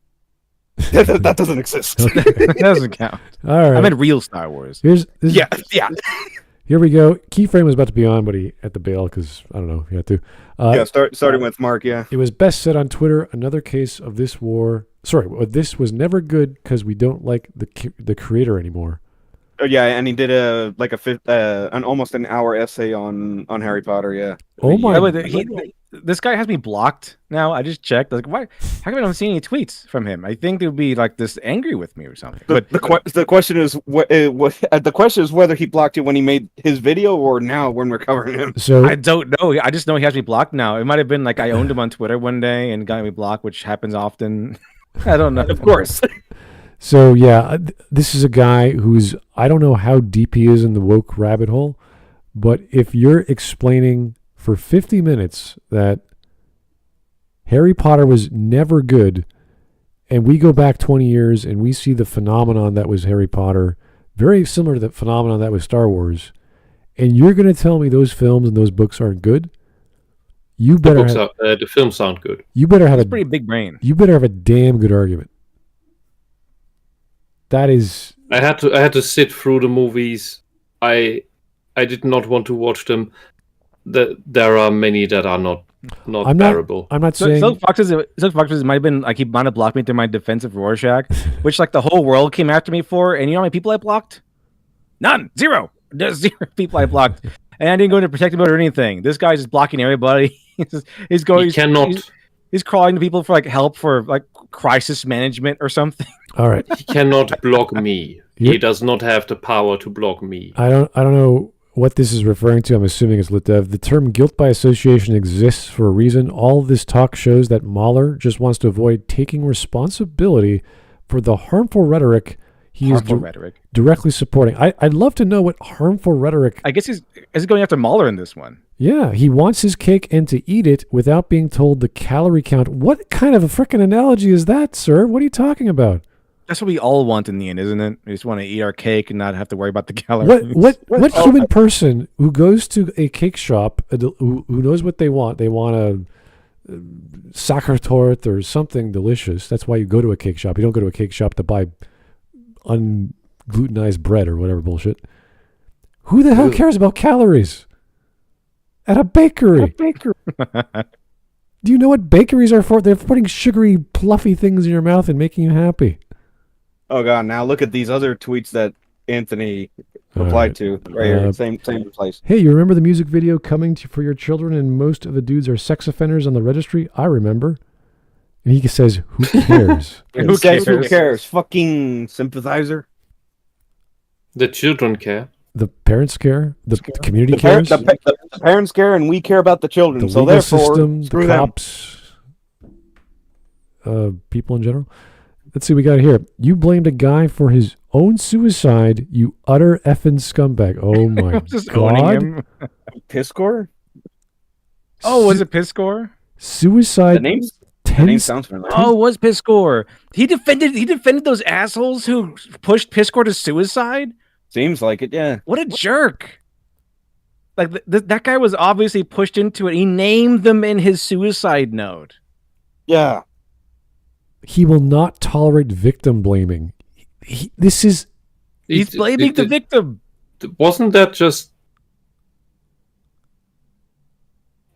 That doesn't exist. Okay. That doesn't count. All right. I meant real Star Wars. Yeah. Here we go. Keyframe was about to be on, but he had to bail because, I don't know, he had to. Starting with Mark, yeah. It was best said on Twitter, another case of this war... Sorry, this was never good because we don't like the creator anymore. Yeah, and he did an almost an hour essay on Harry Potter. Yeah. Oh my! This guy has me blocked now. I just checked. Like, why? How come I don't see any tweets from him? I think they would be like this angry with me or something. But the question is the question is whether he blocked you when he made his video or now when we're covering him. So I don't know. I just know he has me blocked now. It might have been like I owned him on Twitter one day and got me blocked, which happens often. I don't know. Of course. So yeah, this is a guy who's, I don't know how deep he is in the woke rabbit hole, but if you're explaining for 50 minutes that Harry Potter was never good, and we go back 20 years and we see the phenomenon that was Harry Potter, very similar to the phenomenon that was Star Wars, and you're going to tell me those films and those books aren't good? You better the films sound good. You better have a pretty big brain. You better have a damn good argument. That is. I had to sit through the movies. I did not want to watch them. There are many that are not bearable. I'm not saying. Silk Foxes might have been like he might have blocked me through my defense of Rorschach, which like the whole world came after me for. And you know how many people I blocked? None. Zero. There's 0 people I blocked. And I didn't go into protective mode or anything. This guy's just blocking everybody. He's crawling to people for like help for like crisis management or something. All right. He cannot block me. He does not have the power to block me. I don't know what this is referring to. I'm assuming it's LitDev. The term guilt by association exists for a reason. All of this talk shows that Mahler just wants to avoid taking responsibility for the harmful rhetoric he is directly supporting. I'd love to know what harmful rhetoric... I guess is he going after Mahler in this one? Yeah, he wants his cake and to eat it without being told the calorie count. What kind of a frickin' analogy is that, sir? What are you talking about? That's what we all want in the end, isn't it? We just want to eat our cake and not have to worry about the calories. What human person who goes to a cake shop, who knows what they want a Sachertorte or something delicious. That's why you go to a cake shop. You don't go to a cake shop to buy unglutenized bread or whatever bullshit. Who the hell cares about calories? At a bakery. Do you know what bakeries are for? They're putting sugary, fluffy things in your mouth and making you happy. Oh god! Now look at these other tweets that Anthony replied to right here, same place. Hey, you remember the music video "Coming for Your Children" and most of the dudes are sex offenders on the registry? I remember. And he says, "Who cares?" Who cares? Fucking sympathizer. The children care. The parents care. The community cares. The parents care, and we care about the children. The so legal therefore, system, screw the cops, people in general. Let's see, we got here. You blamed a guy for his own suicide, you utter effing scumbag. Oh my god. Piscor? Oh, was it Piscor? Suicide. The name sounds familiar. Oh, it was Piscor. He defended those assholes who pushed Piscor to suicide? Seems like it, yeah. What a jerk. Like, that guy was obviously pushed into it. He named them in his suicide note. Yeah. He will not tolerate victim blaming. He's blaming the victim. Wasn't that just...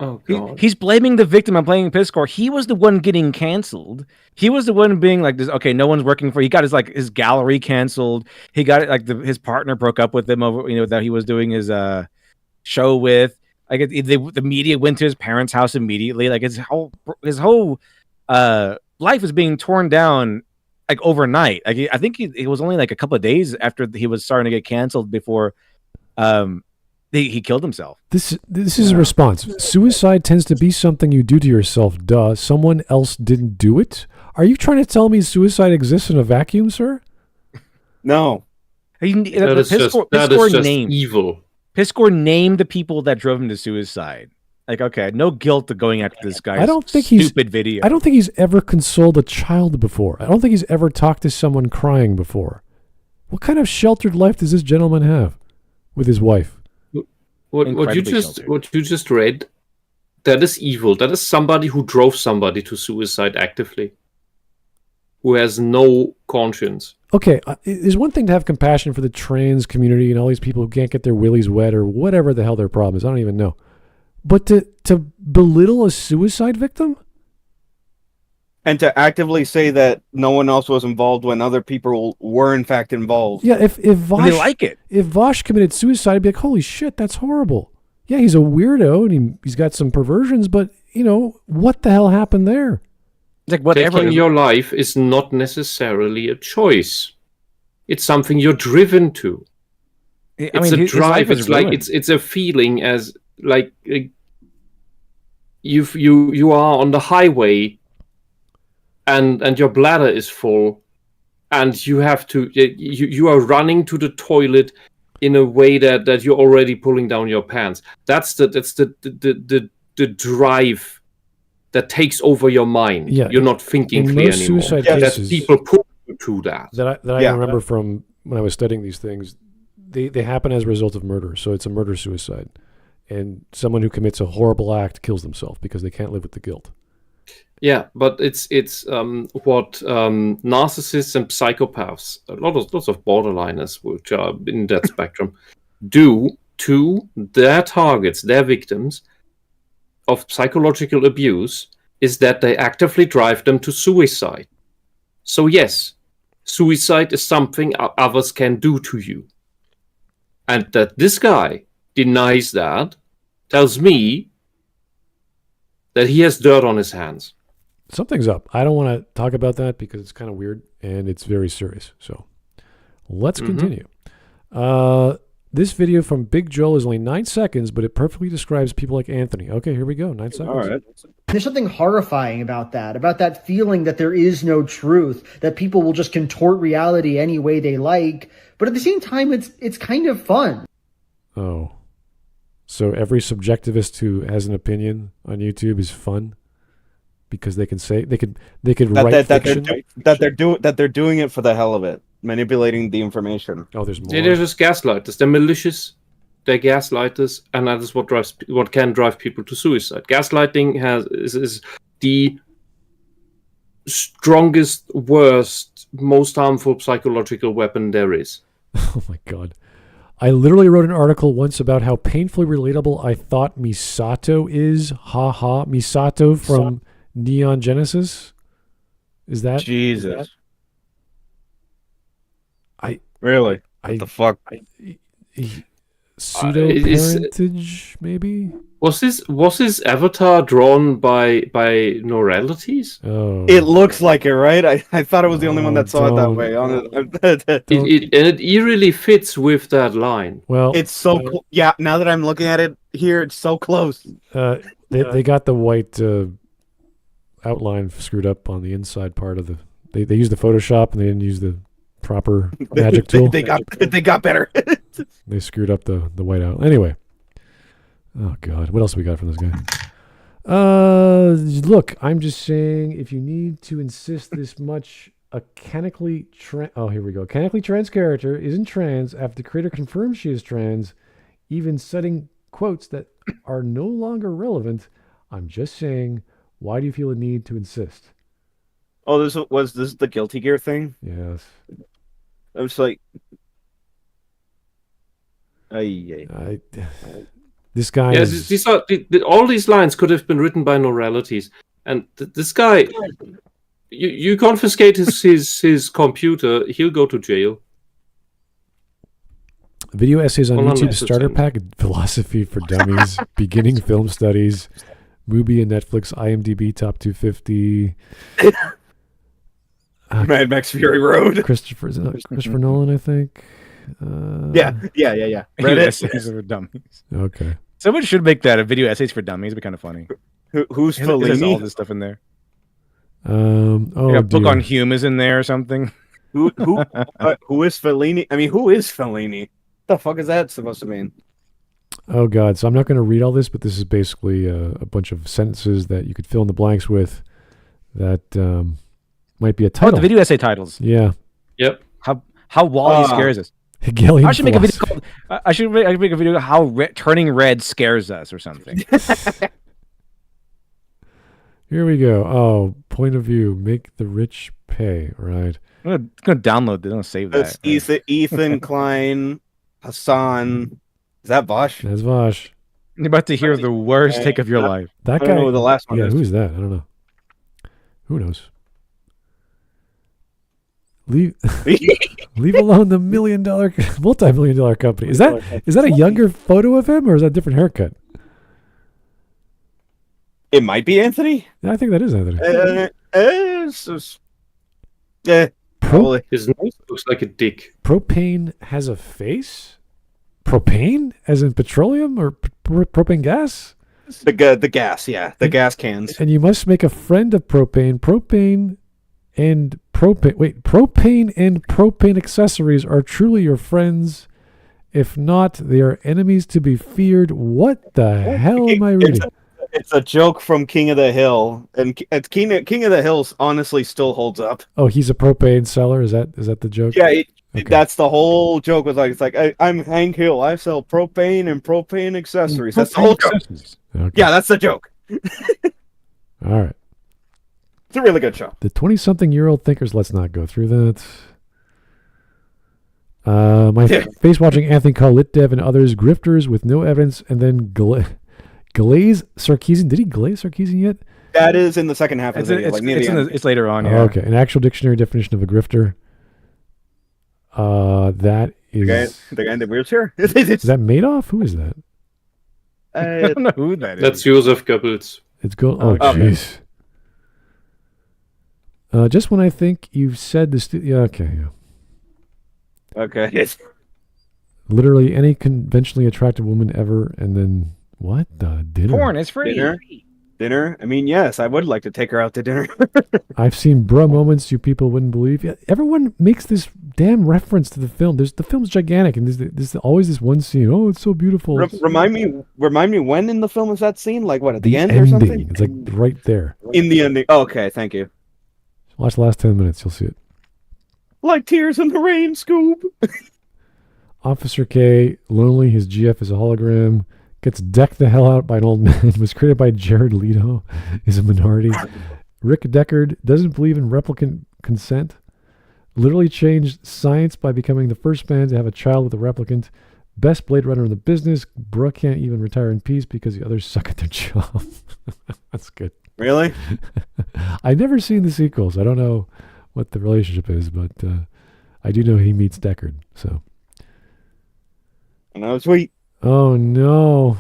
Oh, God. He's blaming the victim. I'm blaming Piscor. He was the one getting canceled. He was the one being like, "This, okay, no one's working for." He got his gallery canceled. He got it his partner broke up with him over that he was doing his show with. Like the media went to his parents' house immediately. Like his whole life was being torn down like overnight. Like I think it was only like a couple of days after he was starting to get canceled before he killed himself. This is a response. Suicide tends to be something you do to yourself. Duh. Someone else didn't do it. Are you trying to tell me suicide exists in a vacuum, sir? No. That is just evil. Piscor named the people that drove him to suicide. Like, okay, no guilt to going after this guy's stupid video. I don't think he's ever consoled a child before. I don't think he's ever talked to someone crying before. What kind of sheltered life does this gentleman have with his wife? What you just read, that is evil. That is somebody who drove somebody to suicide actively, who has no conscience. Okay, there's one thing to have compassion for the trans community and all these people who can't get their willies wet or whatever the hell their problem is. I don't even know. But to belittle a suicide victim? And to actively say that no one else was involved when other people were in fact involved. Yeah, if Vosh, they like it. If Vosh committed suicide, I'd be like, holy shit, that's horrible. Yeah, he's a weirdo and he's got some perversions, but what the hell happened there? Like whatever. Taking your life is not necessarily a choice. It's something you're driven to. It's a drive. It's like it's a feeling as like you are on the highway. And your bladder is full, and you have to. You are running to the toilet in a way that you're already pulling down your pants. That's the drive that takes over your mind. Yeah, you're not thinking clearly anymore. Suicide cases, that people push you to that. That I remember from when I was studying these things. They happen as a result of murder, so it's a murder suicide, and someone who commits a horrible act kills themselves because they can't live with the guilt. Yeah, but it's what narcissists and psychopaths, lots of borderliners, which are in that spectrum, do to their targets, their victims of psychological abuse, is that they actively drive them to suicide. So yes, suicide is something others can do to you. And that this guy denies that tells me that he has dirt on his hands. Something's up. I don't want to talk about that because it's kind of weird and it's very serious. So let's continue. This video from Big Joel is only 9 seconds, but it perfectly describes people like Anthony. Okay, here we go. 9 seconds. All right. There's something horrifying about that feeling that there is no truth, that people will just contort reality any way they like. But at the same time, it's kind of fun. Oh. So every subjectivist who has an opinion on YouTube is fun? Because they can say they could write fiction that they're doing it for the hell of it, manipulating the information. Oh, there's more. They're just gaslighters. They're malicious. They're gaslighters, and that is what can drive people to suicide. Gaslighting is the strongest, worst, most harmful psychological weapon there is. Oh my god. I literally wrote an article once about how painfully relatable I thought Misato is. Ha ha. Misato from Neon Genesis? Is that Jesus? What the fuck? Pseudo parentage, maybe? Was his avatar drawn by Noralities? Oh, it looks like it, right? I thought I was the only one that saw it that way. It eerily fits with that line. Well, it's so yeah. Now that I'm looking at it here, it's so close. They got the white outline screwed up on the inside part of the. They used the Photoshop and they didn't use the proper magic tool. They got better. They screwed up the whiteout. Anyway. Oh God, what else we got from this guy? Look, I'm just saying, if you need to insist this much, a canonically trans character isn't trans after the creator confirms she is trans, even citing quotes that are no longer relevant. I'm just saying, why do you feel a need to insist? Oh, this is the Guilty Gear thing? Yes. I was like, this guy. Yeah, all these lines could have been written by Noralities, and this guy, you confiscate his computer, he'll go to jail. Video essays on YouTube starter pack, philosophy for dummies, beginning film studies, Mubi and Netflix, IMDb top 250. Mad Max Fury Road. Christopher Nolan, I think. Yeah. Video essays for dummies. Okay. Someone should make that a video essays for dummies. It'd be kind of funny. Who's There's Fellini? all this stuff in there. A book on Hume is in there or something. Who is Fellini? I mean, who is Fellini? The fuck is that supposed to mean? Oh God! So I'm not going to read all this, but this is basically a bunch of sentences that you could fill in the blanks with. That might be a title. The video essay titles. Yeah. Yep. How Wally scares us. Hegelian I should make a video called. I should make a video how turning red scares us or something. Here we go. Oh, point of view. Make the rich pay. Right. I'm gonna download this. I'm gonna save that. That's Ethan Klein, Hassan. Is that Vosh? That's Vosh. You're about to hear the worst take of your life. That guy. I don't know who the last one is. Who's that? I don't know. Who knows? Leave alone the multi-million-dollar company. Is that a younger photo of him, or is that a different haircut? It might be Anthony. Yeah, I think that is Anthony. Probably. His nose looks like a dick. Propane has a face? Propane? As in petroleum or propane gas? The gas, yeah. The gas cans. And you must make a friend of propane. Propane and propane accessories are truly your friends. If not, they are enemies to be feared. What the hell am I reading? It's a joke from King of the Hill, and King of the Hill honestly still holds up. Oh, he's a propane seller. Is that the joke? Yeah, that's the whole joke. It's like I'm Hank Hill. I sell propane and propane accessories. That's the whole joke. Okay. Yeah, that's the joke. All right. It's a really good show. The 20-something-year-old thinkers. Let's not go through that. My face watching Anthony call LitDev and others grifters with no evidence, and then glaze Sarkeesian. Did he glaze Sarkeesian yet? That is in the second half of the video. It's later on. Yeah. Oh, okay. An actual dictionary definition of a grifter. That is the guy in the wheelchair. Is that Madoff? Who is that? I don't know who that is. That's Joseph Goebbels. It's go. Oh, jeez. Just when I think you've said this. Yeah. Okay. Yeah. Okay. Literally any conventionally attractive woman ever, and then what? Dinner. Porn is free. Dinner. I mean, yes, I would like to take her out to dinner. I've seen bruh moments you people wouldn't believe. Yeah, everyone makes this damn reference to the film. The film's gigantic, and there's always this one scene. Oh, it's so beautiful. Remind me when in the film is that scene? Like what, at the end ending. Or something? It's like right there. In the ending. Oh, okay, thank you. Watch the last 10 minutes. You'll see it. Like tears in the rain, Scoob. Officer K, lonely. His GF is a hologram. Gets decked the hell out by an old man. Was created by Jared Leto. Is a minority. Rick Deckard doesn't believe in replicant consent. Literally changed science by becoming the first man to have a child with a replicant. Best Blade Runner in the business. Brooke can't even retire in peace because the others suck at their job. That's good. Really? I've never seen the sequels. I don't know what the relationship is, but I do know he meets Deckard. So. And that was sweet. Oh no.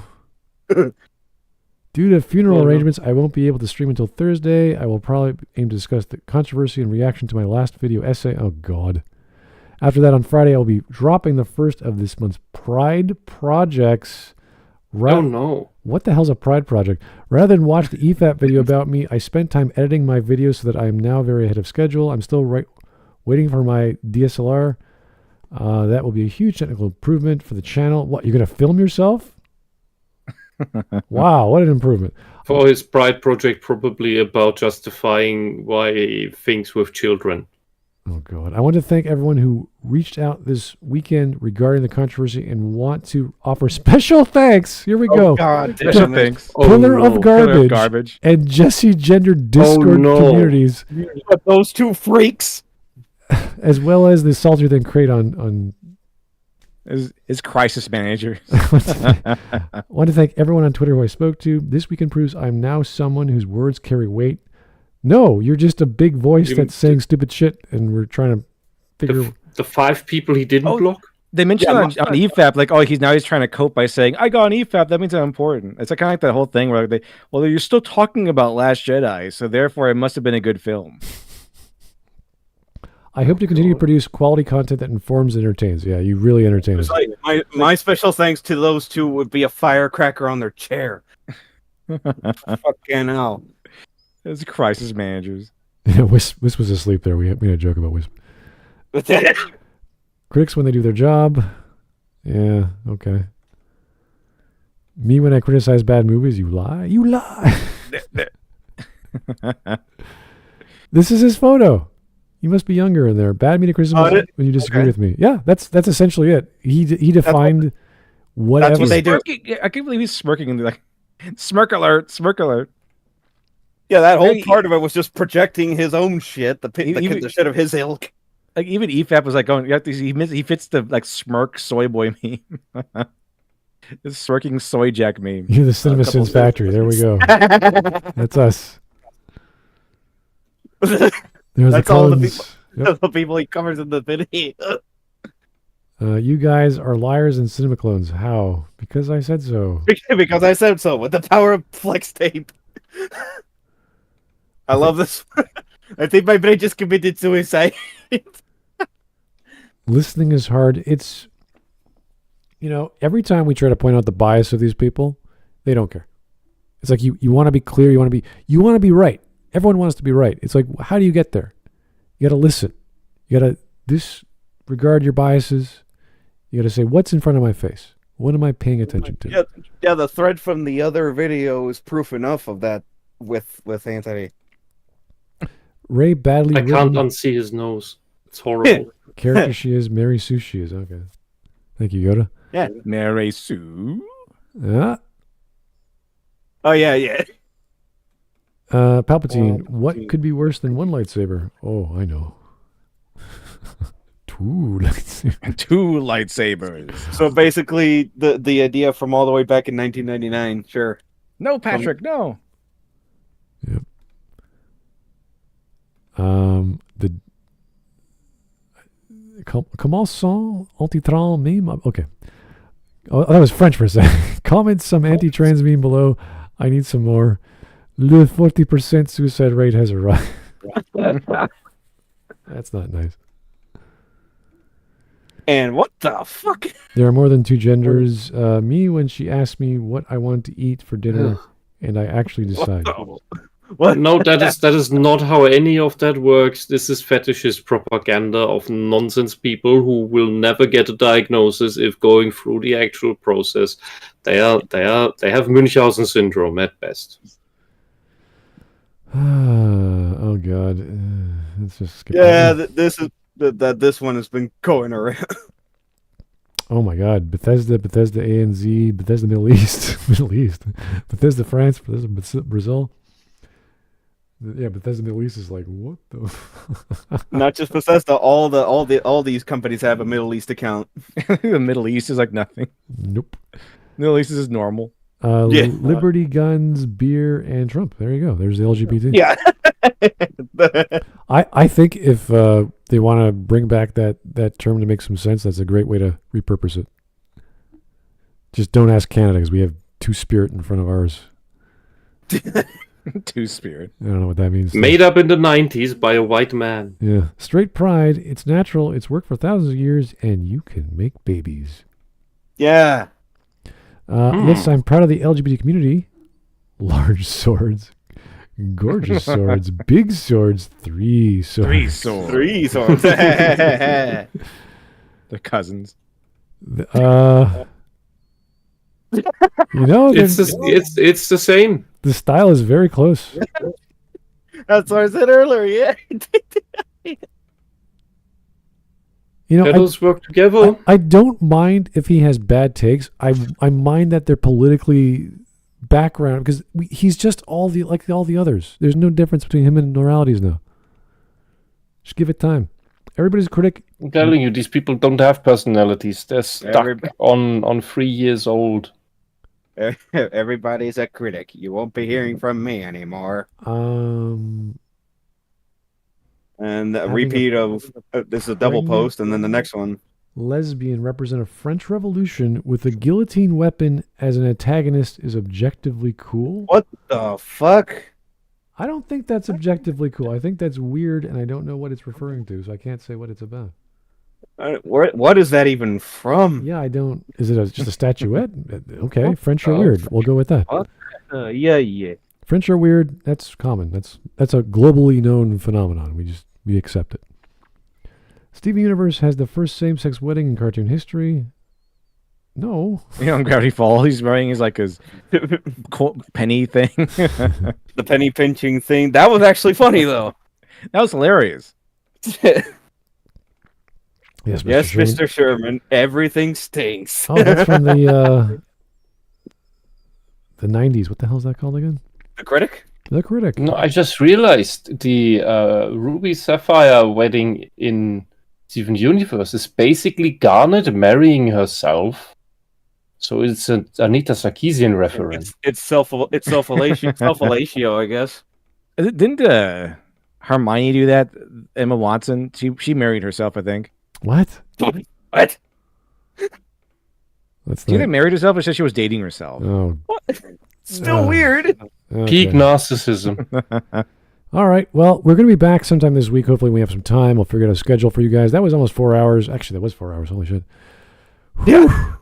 Due to funeral arrangements, I won't be able to stream until Thursday. I will probably aim to discuss the controversy in reaction to my last video essay. Oh God. After that, on Friday, I will be dropping the first of this month's Pride projects. Oh no. What the hell's a Pride project? Rather than watch the EFAP video about me, I spent time editing my videos so that I am now very ahead of schedule. I'm still waiting for my DSLR. That will be a huge technical improvement for the channel. What, you're going to film yourself? Wow, what an improvement. For his Pride project, probably about justifying why he thinks with children. Oh, God. I want to thank everyone who reached out this weekend regarding the controversy and want to offer special thanks. Here we go. Oh, God. Special thanks. Pillar of Garbage and Jesse Gender Discord communities. Those two freaks. As well as the Saltier Than Crate on is crisis manager. I want to thank everyone on Twitter who I spoke to. This weekend proves I'm now someone whose words carry weight. No, you're just a big voice that's saying stupid shit, and we're trying to figure... The 5 people he didn't block? They mentioned on EFAP, like, oh, he's trying to cope by saying, I got an EFAP, that means I'm important. It's like, kind of like that whole thing where you're still talking about Last Jedi, so therefore it must have been a good film. I hope to continue to produce quality content that informs and entertains. Yeah, you really entertain us. Like, my special thanks to those two would be a firecracker on their chair. Fucking hell. It's crisis managers. Yeah, Wisp was asleep there. We had a joke about Wisp. Critics when they do their job. Yeah, okay. Me when I criticize bad movies, you lie. You lie. This is his photo. You must be younger in there. Bad media criticism when you disagree with me. Yeah, that's essentially it. He defined whatever. That's what they do. I can't believe he's smirking and like, smirk alert, smirk alert. Yeah, that whole part of it was just projecting his own shit, the shit of his ilk. Like even EFAP was like going, he fits the like smirk soy boy meme. The smirking soy jack meme. You're the CinemaSins factory. There we go. That's us. That's all the people he covers in the video. You guys are liars and cinema clones. How? Because I said so. Because I said so. With the power of flex tape. I love this. I think my brain just committed suicide. Listening is hard. It's, every time we try to point out the bias of these people, they don't care. It's like you want to be clear. You want to be right. Everyone wants to be right. It's like, how do you get there? You got to listen. You got to disregard your biases. You got to say, what's in front of my face? What am I paying attention to? Yeah, the thread from the other video is proof enough of that with Anthony. Ray badly I can't unsee his nose. It's horrible. Character she is, Mary Sue she is. Okay. Thank you, Yoda. Yeah, Mary Sue. Yeah. Oh, yeah. Palpatine, what could be worse than one lightsaber? Oh, I know. Two lightsabers. So basically, the idea from all the way back in 1999. Sure. No, Patrick, no. Yep. Comment sont anti-trans meme? Okay. Oh, that was French for a second. Comment some anti-trans meme below. I need some more. Le 40% suicide rate has arrived. That's not nice. And what the fuck? There are more than two genders. Me when she asked me what I want to eat for dinner, and I actually decide. What? No, that is not how any of that works. This is fetishist propaganda of nonsense people who will never get a diagnosis if going through the actual process. They have Münchhausen syndrome at best. Oh God, let's just skip. Yeah, this one has been going around. Oh my God, Bethesda ANZ, Bethesda Middle East, Bethesda France, Bethesda Brazil. Yeah, Bethesda Middle East is like, what the? Not just Bethesda. All these companies have a Middle East account. The Middle East is like nothing. Nope. Middle East is normal. Liberty, guns, beer, and Trump. There you go. There's the LGBT. Yeah. I think if they want to bring back that term to make some sense, that's a great way to repurpose it. Just don't ask Canada because we have Two-Spirit in front of ours. Two-Spirit. I don't know what that means. Made up in the 90s by a white man. Yeah. Straight pride. It's natural. It's worked for thousands of years, and you can make babies. Yeah. Yes, I'm proud of the LGBT community. Large swords. Gorgeous swords. Big swords. 3 swords. 3 swords. They're cousins. It's the same. The style is very close. That's what I said earlier. Yeah. Those work together. I don't mind if he has bad takes. I mind that they're politically background because he's just all the others. There's no difference between him and Noralities now. Just give it time. Everybody's a critic. I'm telling you, these people don't have personalities. They're stuck on 3 years old. Everybody's a critic. You won't be hearing from me anymore. And a repeat of this is a double post, and then the next one. Lesbian represent a French Revolution with a guillotine weapon as an antagonist is objectively cool. What the fuck? I don't think that's objectively cool. I think that's weird, and I don't know what it's referring to, so I can't say what it's about. What is that even from? Yeah, I don't. Is it just a statuette? Okay, French are weird. We'll go with that. Yeah. French are weird. That's common. That's a globally known phenomenon. We accept it. Steven Universe has the first same-sex wedding in cartoon history. No. On Gravity Falls, he's wearing his penny thing. The penny pinching thing. That was actually funny, though. That was hilarious. Yes, Mr. Sherman. Everything stinks. Oh, that's from the 90s. What the hell is that called again? The Critic? The Critic. No, I just realized the Ruby Sapphire wedding in Steven Universe is basically Garnet marrying herself. So it's an Anita Sarkeesian reference. It's self-fellatio, I guess. Didn't Hermione do that? Emma Watson? She married herself, I think. What? What? She either married herself or said she was dating herself. Oh. What? Still weird. Peak narcissism. All right. Well, we're going to be back sometime this week. Hopefully we have some time. We'll figure out a schedule for you guys. That was almost 4 hours. Actually, that was 4 hours. Holy shit. Yeah.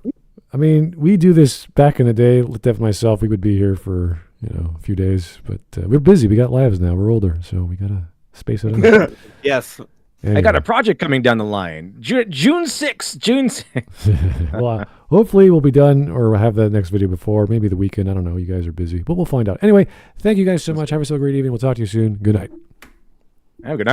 I mean, we do this back in the day. Dev myself, we would be here for, a few days. But we're busy. We got lives now. We're older. So we got to space it out. Yes. Anyway. I got a project coming down the line. June 6th. Well, hopefully we'll be done or we'll have that next video before. Maybe the weekend. I don't know. You guys are busy. But we'll find out. Anyway, thank you guys so much. Have yourself a great evening. We'll talk to you soon. Good night. Have a good night.